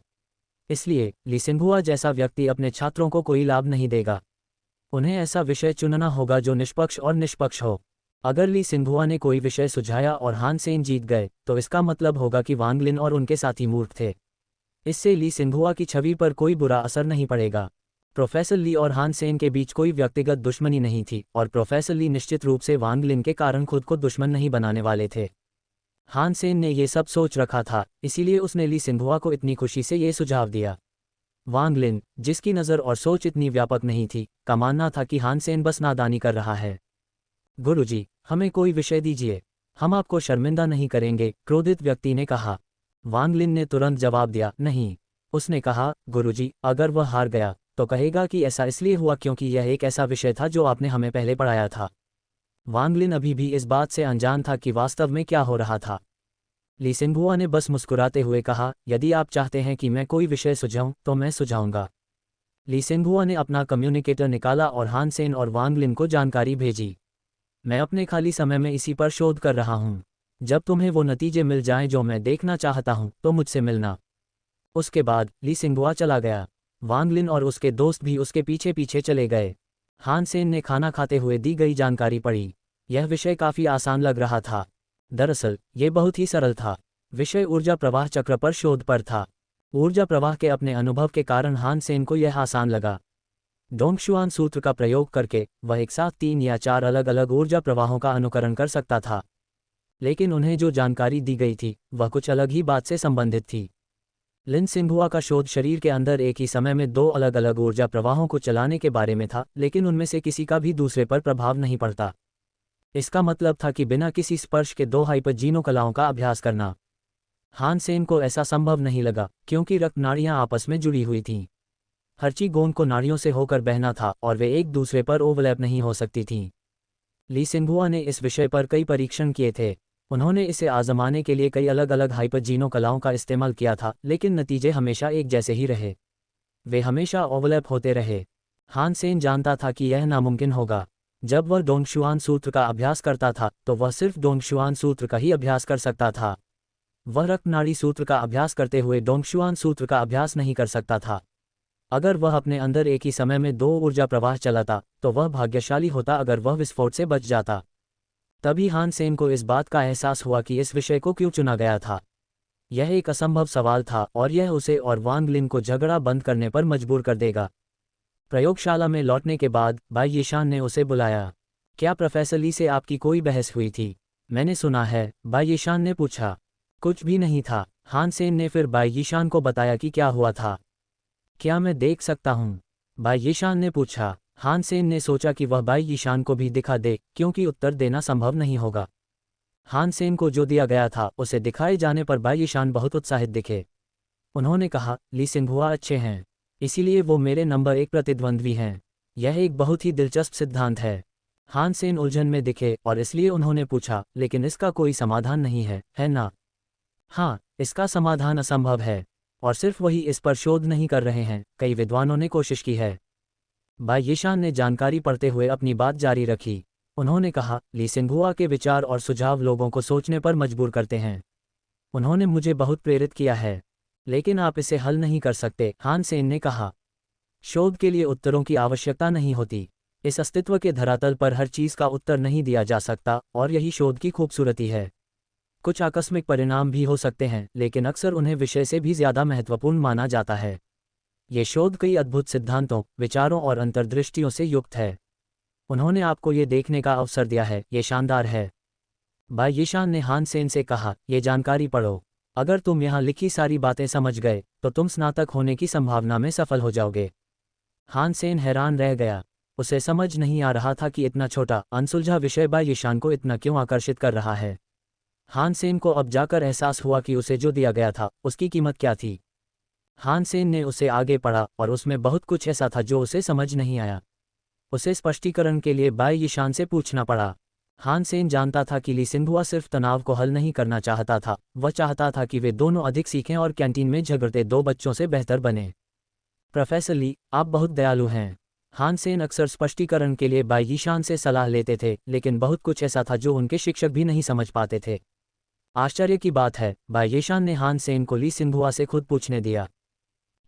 इसलिए ली सिंघुआ जैसा व्यक्ति अपने छात्रों को कोई लाभ नहीं देगा। उन्हें ऐसा विषय चुनना होगा जो निष्पक्ष और निष्पक्ष हो। अगर ली सिंघुआ ने कोई विषय सुझाया और हान सेन जीत गए तो इसका मतलब होगा कि वांग लिन और उनके साथी मूर्ख थे। इससे ली सिंघुआ की छवि पर कोई बुरा असर नहीं पड़ेगा। प्रोफेसर ली और हान सेन के बीच कोई व्यक्तिगत दुश्मनी नहीं थी, और प्रोफेसर ली निश्चित रूप से वांग लिन के कारण खुद को दुश्मन नहीं बनाने वाले थे। हान सेन ने ये सब सोच रखा था, इसीलिए उसने ली सिंघुआ को इतनी खुशी से ये सुझाव दिया। वांग लिन, जिसकी नज़र और सोच इतनी व्यापक नहीं थी, का मानना था कि हान सेन बस नादानी कर रहा है। गुरुजी, हमें कोई विषय दीजिए, हम आपको शर्मिंदा नहीं करेंगे, क्रोधित व्यक्ति ने कहा। वांग लिन ने तुरंत जवाब दिया, नहीं। उसने कहा, गुरुजी, अगर वह हार गया तो कहेगा कि ऐसा इसलिए हुआ क्योंकि यह एक ऐसा विषय था जो आपने हमें पहले पढ़ाया था। वांग लिन अभी भी इस बात से अनजान था कि वास्तव में क्या हो रहा था। ली सिंघुआ ने बस मुस्कुराते हुए कहा, यदि आप चाहते हैं कि मैं कोई विषय सुझाऊं तो मैं सुझाऊंगा। ली सिंघुआ ने अपना कम्युनिकेटर निकाला और हान सेन और वांग लिन को जानकारी भेजी। मैं अपने खाली समय में इसी पर शोध कर रहा हूं। जब तुम्हें वो नतीजे मिल जाएं जो मैं देखना चाहता हूं तो मुझसे मिलना। उसके बाद ली सिंघुआ चला गया। वांग लिन और उसके दोस्त भी उसके पीछे पीछे चले गए। हान सेन ने खाना खाते हुए दी गई जानकारी पढ़ी। यह विषय काफ़ी आसान लग रहा था। दरअसल ये बहुत ही सरल था। विषय ऊर्जा प्रवाह चक्र पर शोध पर था। ऊर्जा प्रवाह के अपने अनुभव के कारण हान सेन को यह आसान लगा। डोंगशुआन सूत्र का प्रयोग करके वह एक साथ 3 या 4 अलग अलग ऊर्जा प्रवाहों का अनुकरण कर सकता था। लेकिन उन्हें जो जानकारी दी गई थी वह कुछ अलग ही बात से संबंधित थी। लिन सिंघुआ का शोध शरीर के अंदर एक ही समय में 2 अलग अलग ऊर्जा प्रवाहों को चलाने के बारे में था, लेकिन उनमें से किसी का भी दूसरे पर प्रभाव नहीं पड़ता। इसका मतलब था कि बिना किसी स्पर्श के दो हाइपरजीनो कलाओं का अभ्यास करना। हान सेन को ऐसा संभव नहीं लगा, क्योंकि रक्त नाड़ियां आपस में जुड़ी हुई थीं। हर्ची गोंद को नाड़ियों से होकर बहना था और वे एक दूसरे पर ओवरलैप नहीं हो सकती थीं। ली सिंघुआ ने इस विषय पर कई परीक्षण किए थे। उन्होंने इसे आजमाने के लिए कई अलग अलग हाइपरजीनो कलाओं का इस्तेमाल किया था, लेकिन नतीजे हमेशा एक जैसे ही रहे। वे हमेशा ओवरलैप होते रहे। हान सेन जानता था कि यह नामुमकिन होगा। जब वह डोंगशुआन सूत्र का अभ्यास करता था तो वह सिर्फ डोंगशुआन सूत्र का ही अभ्यास कर सकता था। वह रक्तनाड़ी सूत्र का अभ्यास करते हुए डोंगशुआन सूत्र का अभ्यास नहीं कर सकता था। अगर वह अपने अंदर एक ही समय में दो ऊर्जा प्रवाह चलाता तो वह भाग्यशाली होता अगर वह विस्फोट से बच जाता। तभी हान सेन को इस बात का एहसास हुआ कि इस विषय को क्यों चुना गया था। यह एक असंभव सवाल था और यह उसे और वांग लिन को झगड़ा बंद करने पर मजबूर कर देगा। प्रयोगशाला में लौटने के बाद बाई यीशान ने उसे बुलाया। क्या प्रोफेसर ली से आपकी कोई बहस हुई थी? मैंने सुना है, बाई यीशान ने पूछा। कुछ भी नहीं था। हान सेन ने फिर बाई यीशान को बताया कि क्या हुआ था। क्या मैं देख सकता हूँ? बाई यीशान ने पूछा। हान सेन ने सोचा कि वह बाई यीशान को भी दिखा दे, क्योंकि उत्तर देना संभव नहीं होगा। हान सेन को जो दिया गया था उसे दिखाए जाने पर बाई यीशान बहुत उत्साहित दिखे। उन्होंने कहा, ली सिंघुआ अच्छे हैं, इसीलिए वो मेरे नंबर 1 प्रतिद्वंद्वी हैं। यह एक बहुत ही दिलचस्प सिद्धांत है। हान सेन उलझन में दिखे और इसलिए उन्होंने पूछा, लेकिन इसका कोई समाधान नहीं है ना? हाँ, इसका समाधान असंभव है, और सिर्फ वही इस पर शोध नहीं कर रहे हैं, कई विद्वानों ने कोशिश की है। बाई यीशान ने जानकारी पढ़ते हुए अपनी बात जारी रखी। उन्होंने कहा, ली सिंघुआ के विचार और सुझाव लोगों को सोचने पर मजबूर करते हैं। उन्होंने मुझे बहुत प्रेरित किया है, लेकिन आप इसे हल नहीं कर सकते, हान सेन ने कहा। शोध के लिए उत्तरों की आवश्यकता नहीं होती। इस अस्तित्व के धरातल पर हर चीज़ का उत्तर नहीं दिया जा सकता, और यही शोध की खूबसूरती है। कुछ आकस्मिक परिणाम भी हो सकते हैं, लेकिन अक्सर उन्हें विषय से भी ज़्यादा महत्वपूर्ण माना जाता है। ये शोध कई अद्भुत सिद्धांतों, विचारों और अंतर्दृष्टियों से युक्त है। उन्होंने आपको ये देखने का अवसर दिया है, ये शानदार है। बाई यीशान ने हान सेन से कहा, ये जानकारी पढ़ो। अगर तुम यहाँ लिखी सारी बातें समझ गए तो तुम स्नातक होने की संभावना में सफल हो जाओगे। हान सेन हैरान रह गया। उसे समझ नहीं आ रहा था कि इतना छोटा, अनसुलझा विषय बाई यीशान को इतना क्यों आकर्षित कर रहा है। हान सेन को अब जाकर एहसास हुआ कि उसे जो दिया गया था उसकी कीमत क्या थी। हान सेन ने उसे आगे पढ़ा और उसमें बहुत कुछ ऐसा था जो उसे समझ नहीं आया। उसे स्पष्टीकरण के लिए बाई यीशान से पूछना पड़ा। हान सेन जानता था कि ली सिंघुआ सिर्फ तनाव को हल नहीं करना चाहता था, वह चाहता था कि वे दोनों अधिक सीखें और कैंटीन में झगड़ते दो बच्चों से बेहतर बने। प्रोफेसर ली, आप बहुत दयालु हैं। हान सेन अक्सर स्पष्टीकरण के लिए बाई यीशान से सलाह लेते थे, लेकिन बहुत कुछ ऐसा था जो उनके शिक्षक भी नहीं समझ पाते थे। आश्चर्य की बात है, बाई यीशान ने हान सेन को ली सिंघुआ से खुद पूछने दिया।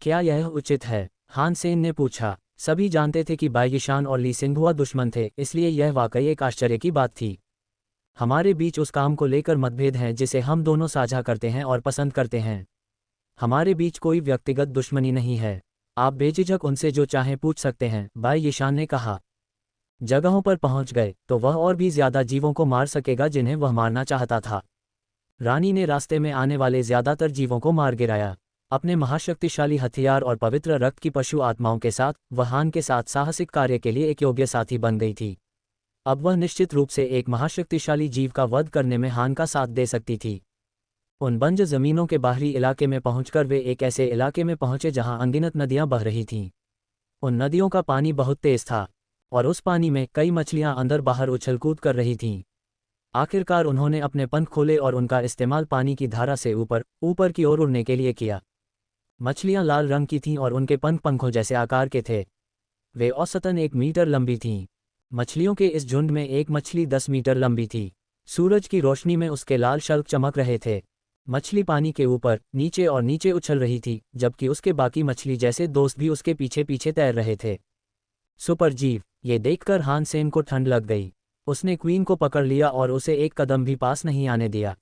क्या यह उचित है? हान सेन ने पूछा। सभी जानते थे कि बाई यीशान और ली सिंघुआ दुश्मन थे, इसलिए यह वाकई एक आश्चर्य की बात थी। हमारे बीच उस काम को लेकर मतभेद हैं जिसे हम दोनों साझा करते हैं और पसंद करते हैं। हमारे बीच कोई व्यक्तिगत दुश्मनी नहीं है। आप बेझिझक उनसे जो चाहें पूछ सकते हैं, बाई यीशान ने कहा। जगहों पर पहुंच गए तो वह और भी ज्यादा जीवों को मार सकेगा जिन्हें वह मारना चाहता था। रानी ने रास्ते में आने वाले ज्यादातर जीवों को मार गिराया। अपने महाशक्तिशाली हथियार और पवित्र रक्त की पशु आत्माओं के साथ वह हान के साथ साहसिक कार्य के लिए एक योग्य साथी बन गई थी। अब वह निश्चित रूप से एक महाशक्तिशाली जीव का वध करने में हान का साथ दे सकती थी। उन बंज जमीनों के बाहरी इलाके में पहुंचकर वे एक ऐसे इलाके में पहुंचे जहां अनगिनत नदियां बह रही थीं। उन नदियों का पानी बहुत तेज था, और उस पानी में कई मछलियां अंदर बाहर उछल-कूद कर रही थीं। आखिरकार उन्होंने अपने पंख खोले और उनका इस्तेमाल पानी की धारा से ऊपर ऊपर की ओर उड़ने के लिए किया। मछलियां लाल रंग की थीं और उनके पंख पंखों जैसे आकार के थे। वे औसतन 1 मीटर लंबी थीं। मछलियों के इस झुंड में एक मछली 10 मीटर लंबी थी। सूरज की रोशनी में उसके लाल शल्क चमक रहे थे। मछली पानी के ऊपर, नीचे और नीचे उछल रही थी, जबकि उसके बाकी मछली जैसे दोस्त भी उसके पीछे पीछे तैर रहे थे। सुपर जीव, ये देखकर हान सेन को ठंड लग गई। उसने क्वीन को पकड़ लिया और उसे एक कदम भी पास नहीं आने दिया।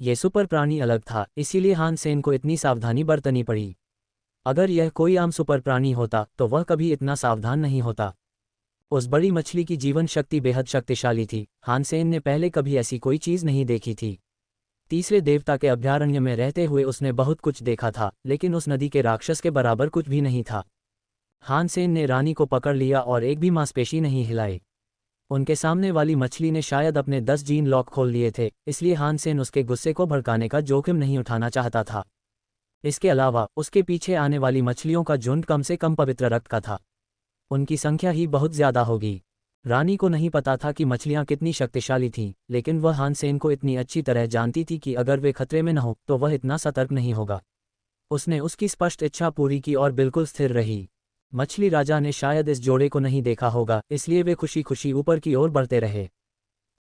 ये सुपर प्राणी अलग था, इसीलिए हान सेन को इतनी सावधानी बरतनी पड़ी। अगर यह कोई आम सुपर प्राणी होता तो वह कभी इतना सावधान नहीं होता। उस बड़ी मछली की जीवन शक्ति बेहद शक्तिशाली थी। हान सेन ने पहले कभी ऐसी कोई चीज़ नहीं देखी थी। तीसरे देवता के अभयारण्य में रहते हुए उसने बहुत कुछ देखा था, लेकिन उस नदी के राक्षस के बराबर कुछ भी नहीं था। हान सेन ने रानी को पकड़ लिया और एक भी मांसपेशी नहीं हिलाई। उनके सामने वाली मछली ने शायद अपने 10 जीन लॉक खोल लिए थे, इसलिए हान सेन उसके गुस्से को भड़काने का जोखिम नहीं उठाना चाहता था। इसके अलावा उसके पीछे आने वाली मछलियों का झुंड कम से कम पवित्र रक्त का था। उनकी संख्या ही बहुत ज्यादा होगी। रानी को नहीं पता था कि मछलियां कितनी शक्तिशाली थीं, लेकिन वह हान सेन को इतनी अच्छी तरह जानती थी कि अगर वे खतरे में न हो तो वह इतना सतर्क नहीं होगा। उसने उसकी स्पष्ट इच्छा पूरी की और बिल्कुल स्थिर रही। मछली राजा ने शायद इस जोड़े को नहीं देखा होगा, इसलिए वे खुशी खुशी ऊपर की ओर बढ़ते रहे।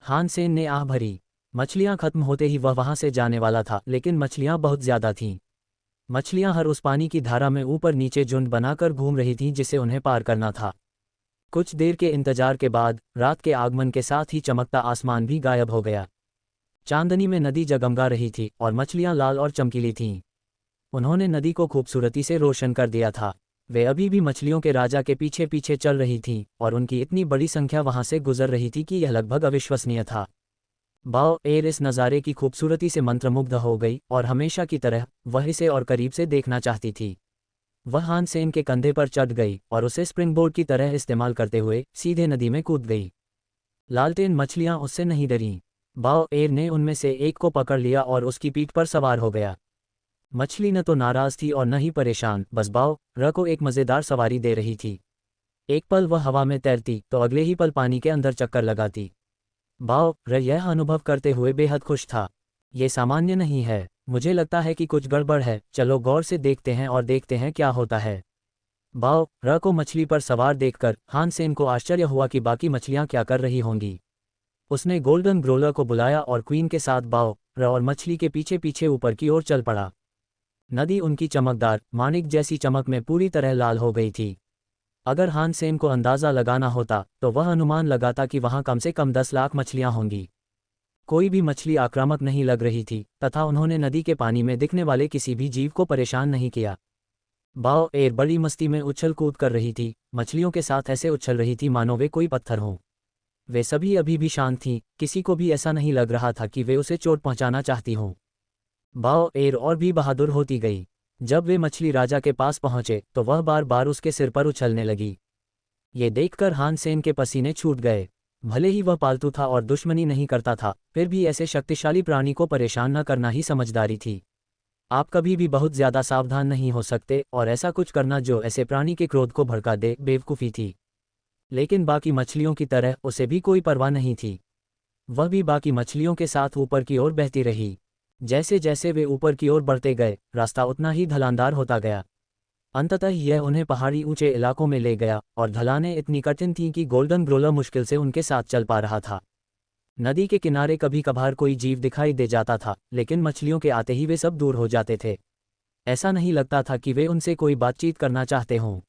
हान सेन ने आह भरी। मछलियां खत्म होते ही वह वहां से जाने वाला था, लेकिन मछलियां बहुत ज्यादा थीं। मछलियां हर उस पानी की धारा में ऊपर नीचे झुंड बनाकर घूम रही थीं जिसे उन्हें पार करना था। कुछ देर के इंतजार के बाद रात के आगमन के साथ ही चमकता आसमान भी गायब हो गया। चांदनी में नदी जगमगा रही थी और मछलियां लाल और चमकीली थीं। उन्होंने नदी को खूबसूरती से रोशन कर दिया था। वे अभी भी मछलियों के राजा के पीछे पीछे चल रही थीं और उनकी इतनी बड़ी संख्या वहां से गुजर रही थी कि यह लगभग अविश्वसनीय था। बाओ एर इस नज़ारे की खूबसूरती से मंत्रमुग्ध हो गई और हमेशा की तरह वह इसे और करीब से देखना चाहती थी। वह हान सेन के कंधे पर चढ़ गई और उसे स्प्रिंगबोर्ड की तरह इस्तेमाल करते हुए सीधे नदी में कूद गई। लालटेन मछलियां उससे नहीं डरीं। बाओ एर ने उनमें से एक को पकड़ लिया और उसकी पीठ पर सवार हो गया। मछली न तो नाराज थी और न ही परेशान, बस बाओ र को एक मज़ेदार सवारी दे रही थी। एक पल वह हवा में तैरती तो अगले ही पल पानी के अंदर चक्कर लगाती। बाओ र यह अनुभव करते हुए बेहद खुश था। ये सामान्य नहीं है, मुझे लगता है कि कुछ गड़बड़ है, चलो गौर से देखते हैं और देखते हैं क्या होता है। बाओ र को मछली पर सवार देखकर हान सेन को आश्चर्य हुआ कि बाकी मछलियां क्या कर रही होंगी। उसने गोल्डन ग्रोलर को बुलाया और क्वीन के साथ बाओ र और मछली के पीछे पीछे ऊपर की ओर चल पड़ा। नदी उनकी चमकदार माणिक जैसी चमक में पूरी तरह लाल हो गई थी। अगर हान सेन को अंदाज़ा लगाना होता तो वह अनुमान लगाता कि वहां कम से कम 10 लाख मछलियां होंगी। कोई भी मछली आक्रामक नहीं लग रही थी तथा उन्होंने नदी के पानी में दिखने वाले किसी भी जीव को परेशान नहीं किया। बाओ एर बड़ी मस्ती में उछल कूद कर रही थी, मछलियों के साथ ऐसे उछल रही थी मानो वे कोई पत्थर हों। वे सभी अभी भी शांत थीं, किसी को भी ऐसा नहीं लग रहा था कि वे उसे चोट पहुंचाना चाहती हों। बाओ एर और भी बहादुर होती गई। जब वे मछली राजा के पास पहुंचे तो वह बार बार उसके सिर पर उछलने लगी। ये देखकर हान सेन के पसीने छूट गए। भले ही वह पालतू था और दुश्मनी नहीं करता था, फिर भी ऐसे शक्तिशाली प्राणी को परेशान न करना ही समझदारी थी। आप कभी भी बहुत ज्यादा सावधान नहीं हो सकते और ऐसा कुछ करना जो ऐसे प्राणी के क्रोध को भड़का दे बेवकूफ़ी थी। लेकिन बाकी मछलियों की तरह उसे भी कोई परवाह नहीं थी। वह भी बाकी मछलियों के साथ ऊपर की ओर बहती रही। जैसे जैसे वे ऊपर की ओर बढ़ते गए, रास्ता उतना ही ढलानदार होता गया। अंततः यह उन्हें पहाड़ी ऊंचे इलाकों में ले गया और ढलानें इतनी कठिन थीं कि गोल्डन ग्रोलर मुश्किल से उनके साथ चल पा रहा था। नदी के किनारे कभी कभार कोई जीव दिखाई दे जाता था, लेकिन मछलियों के आते ही वे सब दूर हो जाते थे। ऐसा नहीं लगता था कि वे उनसे कोई बातचीत करना चाहते हों।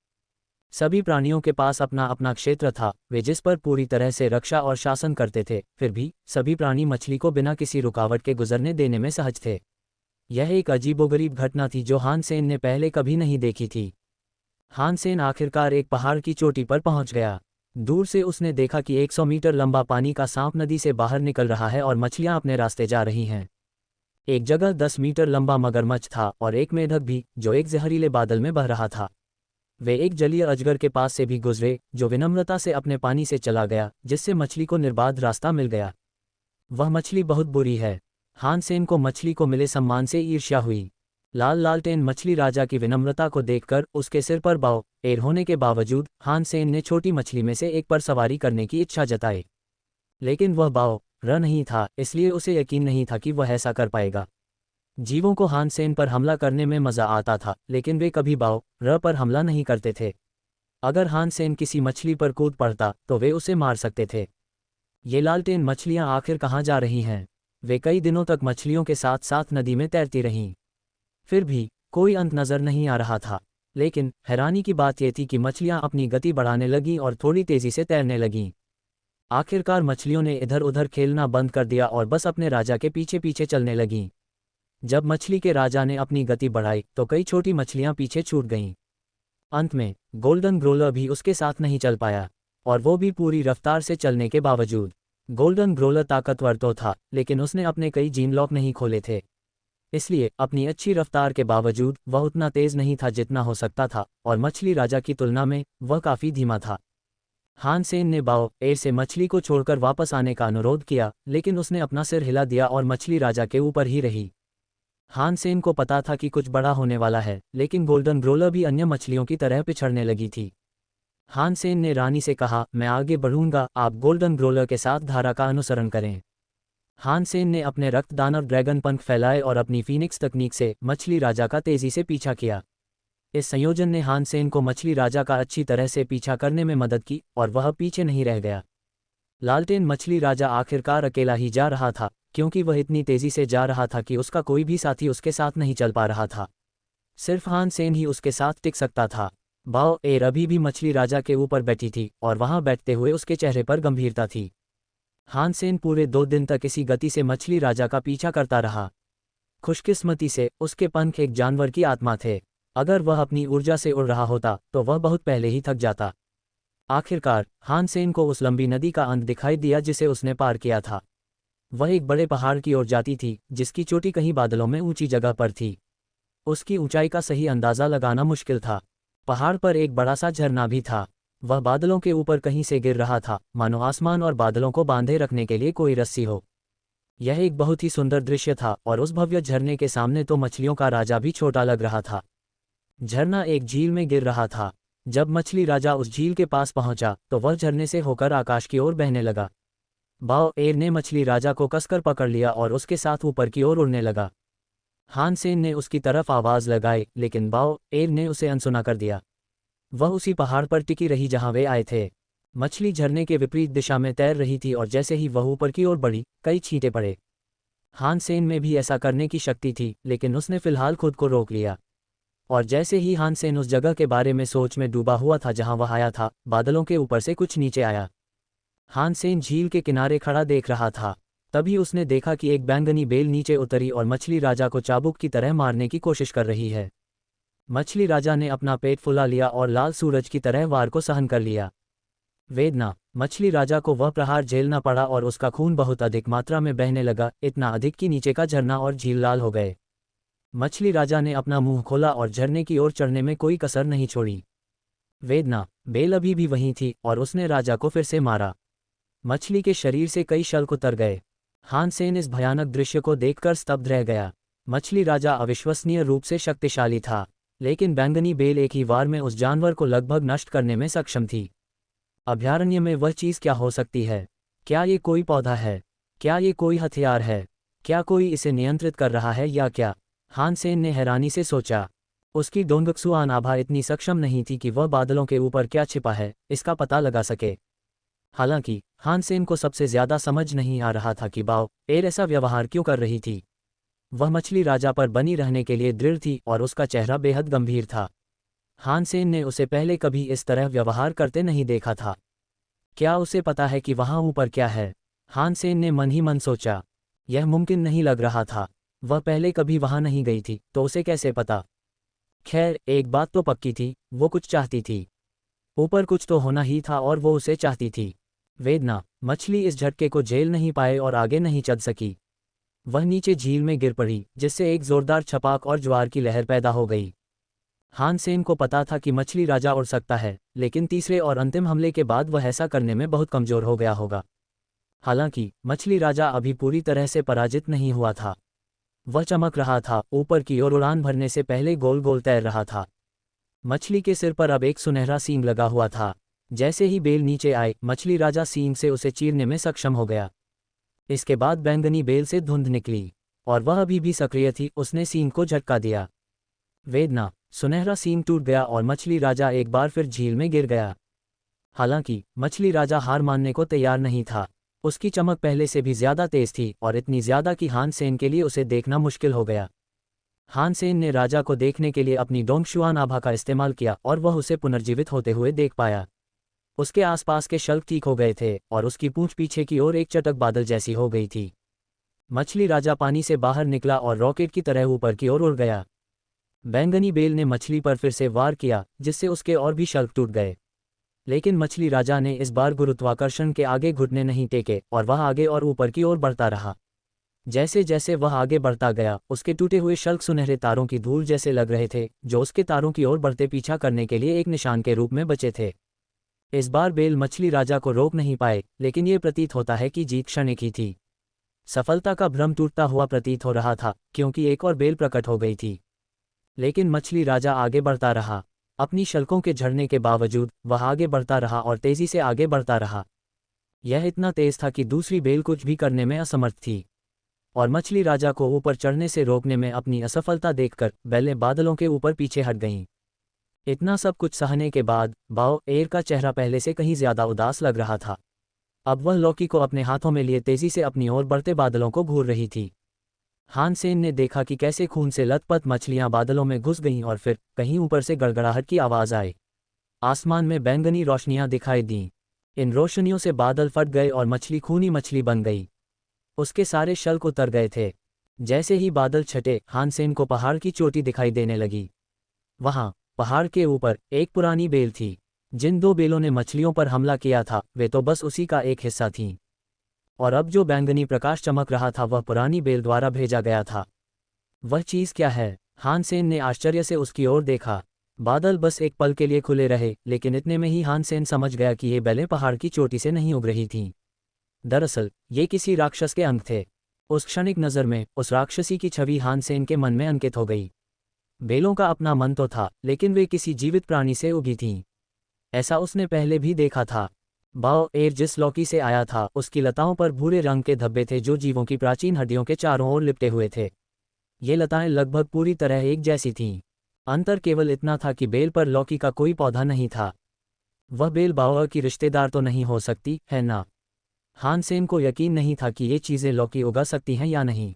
सभी प्राणियों के पास अपना अपना क्षेत्र था, वे जिस पर पूरी तरह से रक्षा और शासन करते थे। फिर भी सभी प्राणी मछली को बिना किसी रुकावट के गुजरने देने में सहज थे। यह एक अजीबोगरीब घटना थी जो हान सेन ने पहले कभी नहीं देखी थी। हान सेन आखिरकार एक पहाड़ की चोटी पर पहुंच गया। दूर से उसने देखा कि 100 मीटर लंबा पानी का सांप नदी से बाहर निकल रहा है और मछलियां अपने रास्ते जा रही हैं। एक जगह 10 मीटर लंबा मगरमच्छ था और एक मेढक भी, जो एक जहरीले बादल में बह रहा था। वे एक जलीय अजगर के पास से भी गुजरे, जो विनम्रता से अपने पानी से चला गया, जिससे मछली को निर्बाध रास्ता मिल गया। वह मछली बहुत बुरी है। हान सेन को मछली को मिले सम्मान से ईर्ष्या हुई। लाल लालटेन मछली राजा की विनम्रता को देखकर उसके सिर पर बाओ एर होने के बावजूद हान सेन ने छोटी मछली में से एक पर सवारी करने की इच्छा जताई। लेकिन वह बाओ र नहीं था, इसलिए उसे यकीन नहीं था कि वह ऐसा कर पाएगा। जीवों को हान सेन पर हमला करने में मजा आता था, लेकिन वे कभी बाओ र पर हमला नहीं करते थे। अगर हान सेन किसी मछली पर कूद पड़ता तो वे उसे मार सकते थे। ये लालटेन मछलियां आखिर कहाँ जा रही हैं? वे कई दिनों तक मछलियों के साथ साथ नदी में तैरती रहीं। फिर भी कोई अंत नजर नहीं आ रहा था। लेकिन हैरानी की बात यह थी कि मछलियां अपनी गति बढ़ाने लगीं और थोड़ी तेजी से तैरने लगीं। आखिरकार मछलियों ने इधर उधर खेलना बंद कर दिया और बस अपने राजा के पीछे पीछे चलने लगीं। जब मछली के राजा ने अपनी गति बढ़ाई तो कई छोटी मछलियां पीछे छूट गईं। अंत में गोल्डन ग्रोलर भी उसके साथ नहीं चल पाया, और वो भी पूरी रफ्तार से चलने के बावजूद। गोल्डन ग्रोलर ताकतवर तो था, लेकिन उसने अपने कई जीन लॉक नहीं खोले थे। इसलिए अपनी अच्छी रफ्तार के बावजूद वह उतना तेज नहीं था जितना हो सकता था, और मछली राजा की तुलना में वह काफ़ी धीमा था। हान सेन ने बाओ एर से मछली को छोड़कर वापस आने का अनुरोध किया, लेकिन उसने अपना सिर हिला दिया और मछली राजा के ऊपर ही रही। हान सेन को पता था कि कुछ बड़ा होने वाला है, लेकिन गोल्डन ग्रोलर भी अन्य मछलियों की तरह पिछड़ने लगी थी। हान सेन ने रानी से कहा, मैं आगे बढ़ूंगा, आप गोल्डन ग्रोलर के साथ धारा का अनुसरण करें। हान सेन ने अपने रक्त दानव ड्रैगन पंख फैलाए और अपनी फीनिक्स तकनीक से मछली राजा का तेजी से पीछा किया। इस संयोजन ने हान सेन को मछली राजा का अच्छी तरह से पीछा करने में मदद की और वह पीछे नहीं रह गया। लालटेन मछली राजा आखिरकार अकेला ही जा रहा था, क्योंकि वह इतनी तेजी से जा रहा था कि उसका कोई भी साथी उसके साथ नहीं चल पा रहा था। सिर्फ हान सेन ही उसके साथ टिक सकता था। बाओ एर अभी भी मछली राजा के ऊपर बैठी थी और वहां बैठते हुए उसके चेहरे पर गंभीरता थी। हान सेन पूरे 2 दिन तक इसी गति से मछली राजा का पीछा करता रहा। खुशकिस्मती से उसके पंख एक जानवर की आत्मा थे। अगर वह अपनी ऊर्जा से उड़ रहा होता तो वह बहुत पहले ही थक जाता। आखिरकार हान सेन को उस लंबी नदी का अंत दिखाई दिया जिसे उसने पार किया था। वह एक बड़े पहाड़ की ओर जाती थी, जिसकी चोटी कहीं बादलों में ऊंची जगह पर थी। उसकी ऊंचाई का सही अंदाजा लगाना मुश्किल था। पहाड़ पर एक बड़ा सा झरना भी था। वह बादलों के ऊपर कहीं से गिर रहा था, मानो आसमान और बादलों को बांधे रखने के लिए कोई रस्सी हो। यह एक बहुत ही सुंदर दृश्य था और उस भव्य झरने के सामने तो मछलियों का राजा भी छोटा लग रहा था। झरना एक झील में गिर रहा था। जब मछली राजा उस झील के पास पहुंचा तो वह झरने से होकर आकाश की ओर बहने लगा। बाओ एर ने मछली राजा को कसकर पकड़ लिया और उसके साथ ऊपर की ओर उड़ने लगा। हान सेन ने उसकी तरफ आवाज लगाई, लेकिन बाओ एर ने उसे अनसुना कर दिया। वह उसी पहाड़ पर टिकी रही जहां वे आए थे। मछली झरने के विपरीत दिशा में तैर रही थी और जैसे ही वह ऊपर की ओर बढ़ी, कई छींटे पड़े। हान सेन में भी ऐसा करने की शक्ति थी, लेकिन उसने फिलहाल खुद को रोक लिया। और जैसे ही हान सेन उस जगह के बारे में सोच में डूबा हुआ था जहां वह आया था, बादलों के ऊपर से कुछ नीचे आया। हान सेन झील के किनारे खड़ा देख रहा था। तभी उसने देखा कि एक बैंगनी बेल नीचे उतरी और मछली राजा को चाबुक की तरह मारने की कोशिश कर रही है। मछली राजा ने अपना पेट फुला लिया और लाल सूरज की तरह वार को सहन कर लिया। वेदना, मछली राजा को वह प्रहार झेलना पड़ा और उसका खून बहुत अधिक मात्रा में बहने लगा, इतना अधिक कि नीचे का झरना और झील लाल हो गए। मछली राजा ने अपना मुंह खोला और झरने की ओर चढ़ने में कोई कसर नहीं छोड़ी। वेदना, बेल अभी भी वहीं थी और उसने राजा को फिर से मारा। मछली के शरीर से कई शल्क उतर गए। हान सेन इस भयानक दृश्य को देखकर स्तब्ध रह गया। मछली राजा अविश्वसनीय रूप से शक्तिशाली था, लेकिन बैंगनी बेल एक ही वार में उस जानवर को लगभग नष्ट करने में सक्षम थी। अभयारण्य में वह चीज़ क्या हो सकती है? क्या ये कोई पौधा है? क्या ये कोई हथियार है? क्या कोई इसे नियंत्रित कर रहा है या क्या? हान सेन ने हैरानी से सोचा। उसकी डोंगक्सुआन आभा इतनी सक्षम नहीं थी कि वह बादलों के ऊपर क्या छिपा है इसका पता लगा सके। हालांकि हान सेन को सबसे ज्यादा समझ नहीं आ रहा था कि बाओ एर ऐसा व्यवहार क्यों कर रही थी। वह मछली राजा पर बनी रहने के लिए दृढ़ थी और उसका चेहरा बेहद गंभीर था। हान सेन ने उसे पहले कभी इस तरह व्यवहार करते नहीं देखा था। क्या उसे पता है कि वहां ऊपर क्या है? हान सेन ने मन ही मन सोचा। यह मुमकिन नहीं लग रहा था। वह पहले कभी वहां नहीं गई थी, तो उसे कैसे पता? खैर, एक बात तो पक्की थी, वो कुछ चाहती थी। ऊपर कुछ तो होना ही था और वो उसे चाहती थी। वेदना, मछली इस झटके को झेल नहीं पाए और आगे नहीं चल सकी। वह नीचे झील में गिर पड़ी, जिससे एक जोरदार छपाक और ज्वार की लहर पैदा हो गई। हान सेन को पता था कि मछली राजा उड़ सकता है, लेकिन तीसरे और अंतिम हमले के बाद वह ऐसा करने में बहुत कमजोर हो गया होगा। हालांकि मछली राजा अभी पूरी तरह से पराजित नहीं हुआ था। वह चमक रहा था, ऊपर की ओर उड़ान भरने से पहले गोल गोल तैर रहा था। मछली के सिर पर अब एक सुनहरा सींग लगा हुआ था। जैसे ही बेल नीचे आए, मछली राजा सींग से उसे चीरने में सक्षम हो गया। इसके बाद बैंगनी बेल से धुंध निकली और वह अभी भी सक्रिय थी। उसने सींग को झटका दिया। वेदना, सुनहरा सींग टूट गया और मछली राजा एक बार फिर झील में गिर गया। हालांकि मछली राजा हार मानने को तैयार नहीं था। उसकी चमक पहले से भी ज्यादा तेज थी और इतनी ज्यादा कि हान सेन के लिए उसे देखना मुश्किल हो गया। हान सेन ने राजा को देखने के लिए अपनी डोंगशुआन आभा का इस्तेमाल किया और वह उसे पुनर्जीवित होते हुए देख पाया। उसके आसपास के शल्क ठीक हो गए थे और उसकी पूंछ पीछे की ओर एक चटक बादल जैसी हो गई थी। मछली राजा पानी से बाहर निकला और रॉकेट की तरह ऊपर की ओर उड़ गया। बैंगनी बेल ने मछली पर फिर से वार किया, जिससे उसके और भी शल्क टूट गए। लेकिन मछली राजा ने इस बार गुरुत्वाकर्षण के आगे घुटने नहीं टेके और वह आगे और ऊपर की ओर बढ़ता रहा। जैसे जैसे वह आगे बढ़ता गया, उसके टूटे हुए शल्क सुनहरे तारों की धूल जैसे लग रहे थे, जो उसके तारों की ओर बढ़ते पीछा करने के लिए एक निशान के रूप में बचे थे। इस बार बेल मछली राजा को रोक नहीं पाए, लेकिन ये प्रतीत होता है कि जीत क्षणिक ही थी। सफलता का भ्रम टूटता हुआ प्रतीत हो रहा था, क्योंकि एक और बेल प्रकट हो गई थी। लेकिन मछली राजा आगे बढ़ता रहा। अपनी शल्कों के झड़ने के बावजूद वह आगे बढ़ता रहा और तेजी से आगे बढ़ता रहा। यह इतना तेज था कि दूसरी बेल कुछ भी करने में असमर्थ थी, और मछली राजा को ऊपर चढ़ने से रोकने में अपनी असफलता देखकर बेलें बादलों के ऊपर पीछे हट गईं। इतना सब कुछ सहने के बाद बाओ एर का चेहरा पहले से कहीं ज्यादा उदास लग रहा था। अब वह लौकी को अपने हाथों में लिए तेजी से अपनी ओर बढ़ते बादलों को घूर रही थी। हान सेन ने देखा कि कैसे खून से लथपथ मछलियां बादलों में घुस गईं और फिर कहीं ऊपर से गड़गड़ाहट की आवाज आई। आसमान में बैंगनी रोशनियां दिखाई दीं। इन रोशनियों से बादल फट गए और मछली खूनी मछली बन गई। उसके सारे शल्क उतर गए थे। जैसे ही बादल छटे, हान सेन को पहाड़ की चोटी दिखाई देने लगी। वहां पहाड़ के ऊपर एक पुरानी बेल थी। जिन दो बेलों ने मछलियों पर हमला किया था वे तो बस उसी का एक हिस्सा थीं। और अब जो बैंगनी प्रकाश चमक रहा था वह पुरानी बेल द्वारा भेजा गया था। वह चीज क्या है? हान सेन ने आश्चर्य से उसकी ओर देखा। बादल बस एक पल के लिए खुले रहे, लेकिन इतने में ही हान सेन समझ गया कि ये बेलें पहाड़ की चोटी से नहीं उग रही थीं। दरअसल ये किसी राक्षस के अंग थे। उस क्षणिक नज़र में उस राक्षसी की छवि हान सेन के मन में अंकित हो गई। बेलों का अपना मन तो था, लेकिन वे किसी जीवित प्राणी से उगी थीं। ऐसा उसने पहले भी देखा था। बाओ एर जिस लौकी से आया था उसकी लताओं पर भूरे रंग के धब्बे थे जो जीवों की प्राचीन हड्डियों के चारों ओर लिपटे हुए थे। ये लताएं लगभग पूरी तरह एक जैसी थीं। अंतर केवल इतना था कि बेल पर लौकी का कोई पौधा नहीं था। वह बेल बाओ की रिश्तेदार तो नहीं हो सकती है ना? हान सेन को यकीन नहीं था कि ये चीज़ें लौकी उगा सकती हैं या नहीं।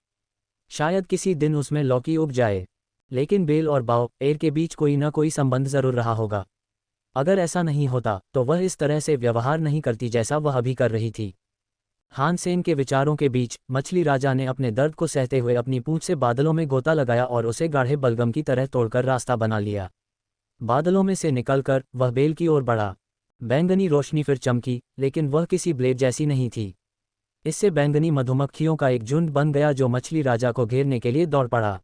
शायद किसी दिन उसमें लौकी उग जाए, लेकिन बेल और बाओ एर के बीच कोई न कोई संबंध जरूर रहा होगा। अगर ऐसा नहीं होता तो वह इस तरह से व्यवहार नहीं करती जैसा वह अभी कर रही थी। हान सेन के विचारों के बीच मछली राजा ने अपने दर्द को सहते हुए अपनी पूंछ से बादलों में गोता लगाया और उसे गाढ़े बलगम की तरह तोड़कर रास्ता बना लिया। बादलों में से निकलकर वह बेल की ओर बढ़ा। बैंगनी रोशनी फिर चमकी, लेकिन वह किसी ब्लेड जैसी नहीं थी। इससे बैंगनी मधुमक्खियों का एक झुंड बन गया जो मछली राजा को घेरने के लिए दौड़ पड़ा।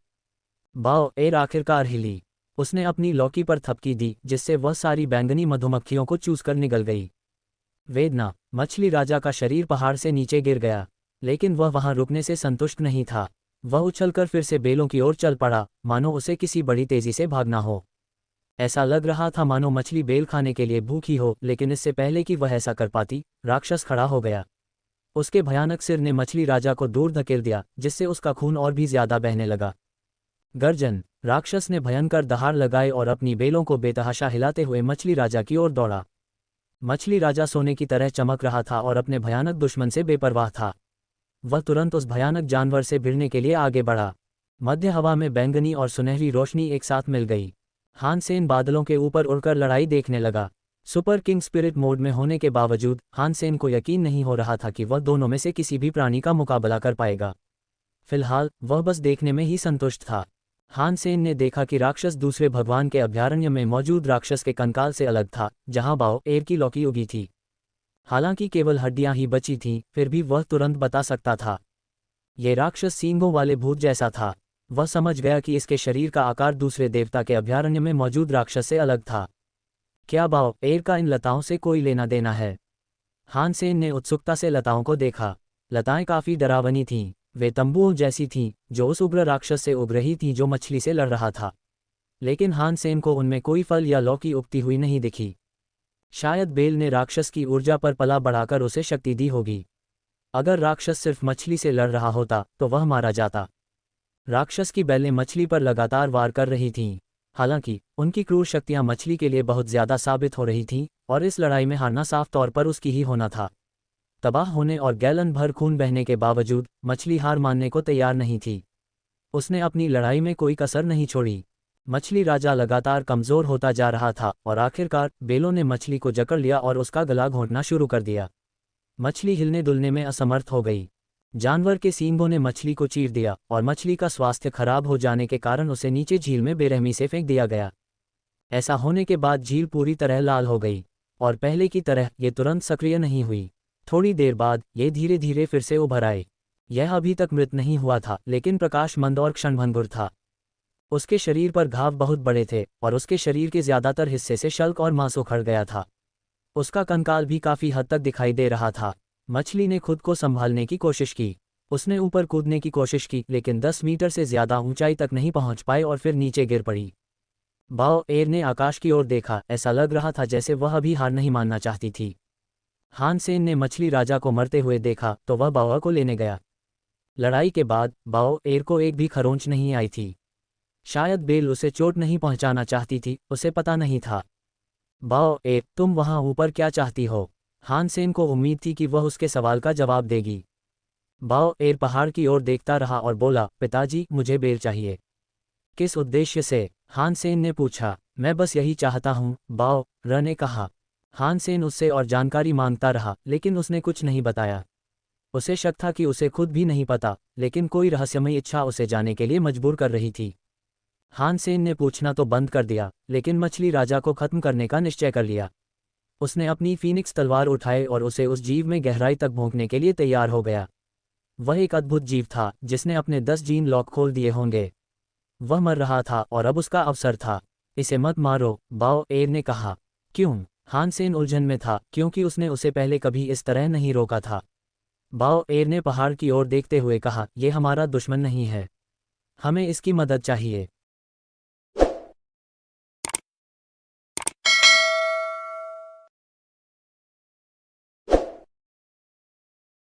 बाओ एर आखिरकार हिली। उसने अपनी लौकी पर थपकी दी, जिससे वह सारी बैंगनी मधुमक्खियों को चूसकर निगल गई। वेदना। मछली राजा का शरीर पहाड़ से नीचे गिर गया, लेकिन वह वहां रुकने से संतुष्ट नहीं था। वह उछलकर फिर से बेलों की ओर चल पड़ा, मानो उसे किसी बड़ी तेजी से भागना हो। ऐसा लग रहा था मानो मछली बेल खाने के लिए भूखी हो, लेकिन इससे पहले कि वह ऐसा कर पाती, राक्षस खड़ा हो गया। उसके भयानक सिर ने मछली राजा को दूर धकेल दिया, जिससे उसका खून और भी ज्यादा बहने लगा। गर्जन। राक्षस ने भयंकर दहाड़ लगाए और अपनी बेलों को बेतहाशा हिलाते हुए मछली राजा की ओर दौड़ा। मछली राजा सोने की तरह चमक रहा था और अपने भयानक दुश्मन से बेपरवाह था। वह तुरंत उस भयानक जानवर से भिड़ने के लिए आगे बढ़ा। मध्य हवा में बैंगनी और सुनहरी रोशनी एक साथ मिल गई। हान सेन बादलों के ऊपर उड़कर लड़ाई देखने लगा। सुपर किंग स्पिरिट मोड में होने के बावजूद हान सेन को यकीन नहीं हो रहा था कि वह दोनों में से किसी भी प्राणी का मुकाबला कर पाएगा। फिलहाल वह बस देखने में ही संतुष्ट था। हान सेन ने देखा कि राक्षस दूसरे भगवान के अभयारण्य में मौजूद राक्षस के कंकाल से अलग था, जहां बाओ एर की लौकी उगी थी। हालांकि केवल हड्डियां ही बची थीं, फिर भी वह तुरंत बता सकता था। ये राक्षस सींगों वाले भूत जैसा था। वह समझ गया कि इसके शरीर का आकार दूसरे देवता के अभयारण्य में मौजूद राक्षस से अलग था। क्या बाओ एर का इन लताओं से कोई लेना देना है? हान सेन ने उत्सुकता से लताओं को देखा। लताएं काफी डरावनी थीं। वे तंबुओं जैसी थीं, जो उस उग्र राक्षस से उग रही थीं जो मछली से लड़ रहा था। लेकिन हान सेन को उनमें कोई फल या लौकी उगती हुई नहीं दिखी। शायद बेल ने राक्षस की ऊर्जा पर पला बढ़ाकर उसे शक्ति दी होगी। अगर राक्षस सिर्फ मछली से लड़ रहा होता तो वह मारा जाता। राक्षस की बेलें मछली पर लगातार वार कर रही थीं। हालांकि उनकी क्रूर शक्तियां मछली के लिए बहुत ज्यादा साबित हो रही थीं, और इस लड़ाई में हारना साफ तौर पर उसकी ही होना था। तबाह होने और गैलन भर खून बहने के बावजूद मछली हार मानने को तैयार नहीं थी। उसने अपनी लड़ाई में कोई कसर नहीं छोड़ी। मछली राजा लगातार कमजोर होता जा रहा था और आखिरकार बेलों ने मछली को जकड़ लिया और उसका गला घोंटना शुरू कर दिया। मछली हिलने डुलने में असमर्थ हो गई। जानवर के सींगों ने मछली को चीर दिया और मछली का स्वास्थ्य खराब हो जाने के कारण उसे नीचे झील में बेरहमी से फेंक दिया गया। ऐसा होने के बाद झील पूरी तरह लाल हो गई, और पहले की तरह ये तुरंत सक्रिय नहीं हुई। थोड़ी देर बाद ये धीरे धीरे फिर से उभर आए। यह अभी तक मृत नहीं हुआ था, लेकिन प्रकाश मंद और क्षणभंगुर था। उसके शरीर पर घाव बहुत बड़े थे और उसके शरीर के ज्यादातर हिस्से से शल्क और मांस उखड़ गया था। उसका कंकाल भी काफी हद तक दिखाई दे रहा था। मछली ने खुद को संभालने की कोशिश की। उसने ऊपर कूदने की कोशिश की, लेकिन 10 मीटर से ज्यादा ऊंचाई तक नहीं पहुंच पाई और फिर नीचे गिर पड़ी। बाओ एर ने आकाश की ओर देखा, ऐसा लग रहा था जैसे वह अभी हार नहीं मानना चाहती थी। हान सेन ने मछली राजा को मरते हुए देखा तो वह बाओ को लेने गया। लड़ाई के बाद बाओ एर को एक भी खरोंच नहीं आई थी। शायद बेल उसे चोट नहीं पहुंचाना चाहती थी, उसे पता नहीं था। बाओ एर, तुम वहां ऊपर क्या चाहती हो? हान सेन को उम्मीद थी कि वह उसके सवाल का जवाब देगी। बाओ एर पहाड़ की ओर देखता रहा और बोला, पिताजी, मुझे बेल चाहिए। किस उद्देश्य से? हान सेन ने पूछा। मैं बस यही चाहता हूँ, बाओ र ने कहा। हान सेन उससे और जानकारी मांगता रहा, लेकिन उसने कुछ नहीं बताया। उसे शक था कि उसे खुद भी नहीं पता, लेकिन कोई रहस्यमयी इच्छा उसे जाने के लिए मजबूर कर रही थी। हान सेन ने पूछना तो बंद कर दिया, लेकिन मछली राजा को खत्म करने का निश्चय कर लिया। उसने अपनी फीनिक्स तलवार उठाई और उसे उस जीव में गहराई तक भोंकने के लिए तैयार हो गया। वह एक अद्भुत जीव था जिसने अपने 10 जीन लॉक खोल दिए होंगे। वह मर रहा था और अब उसका अवसर था। इसे मत मारो, बाओ एर ने कहा। क्यों? हान सेन उलझन में था, क्योंकि उसने उसे पहले कभी इस तरह नहीं रोका था। बाओ एर ने पहाड़ की ओर देखते हुए कहा, यह हमारा दुश्मन नहीं है। हमें इसकी मदद चाहिए।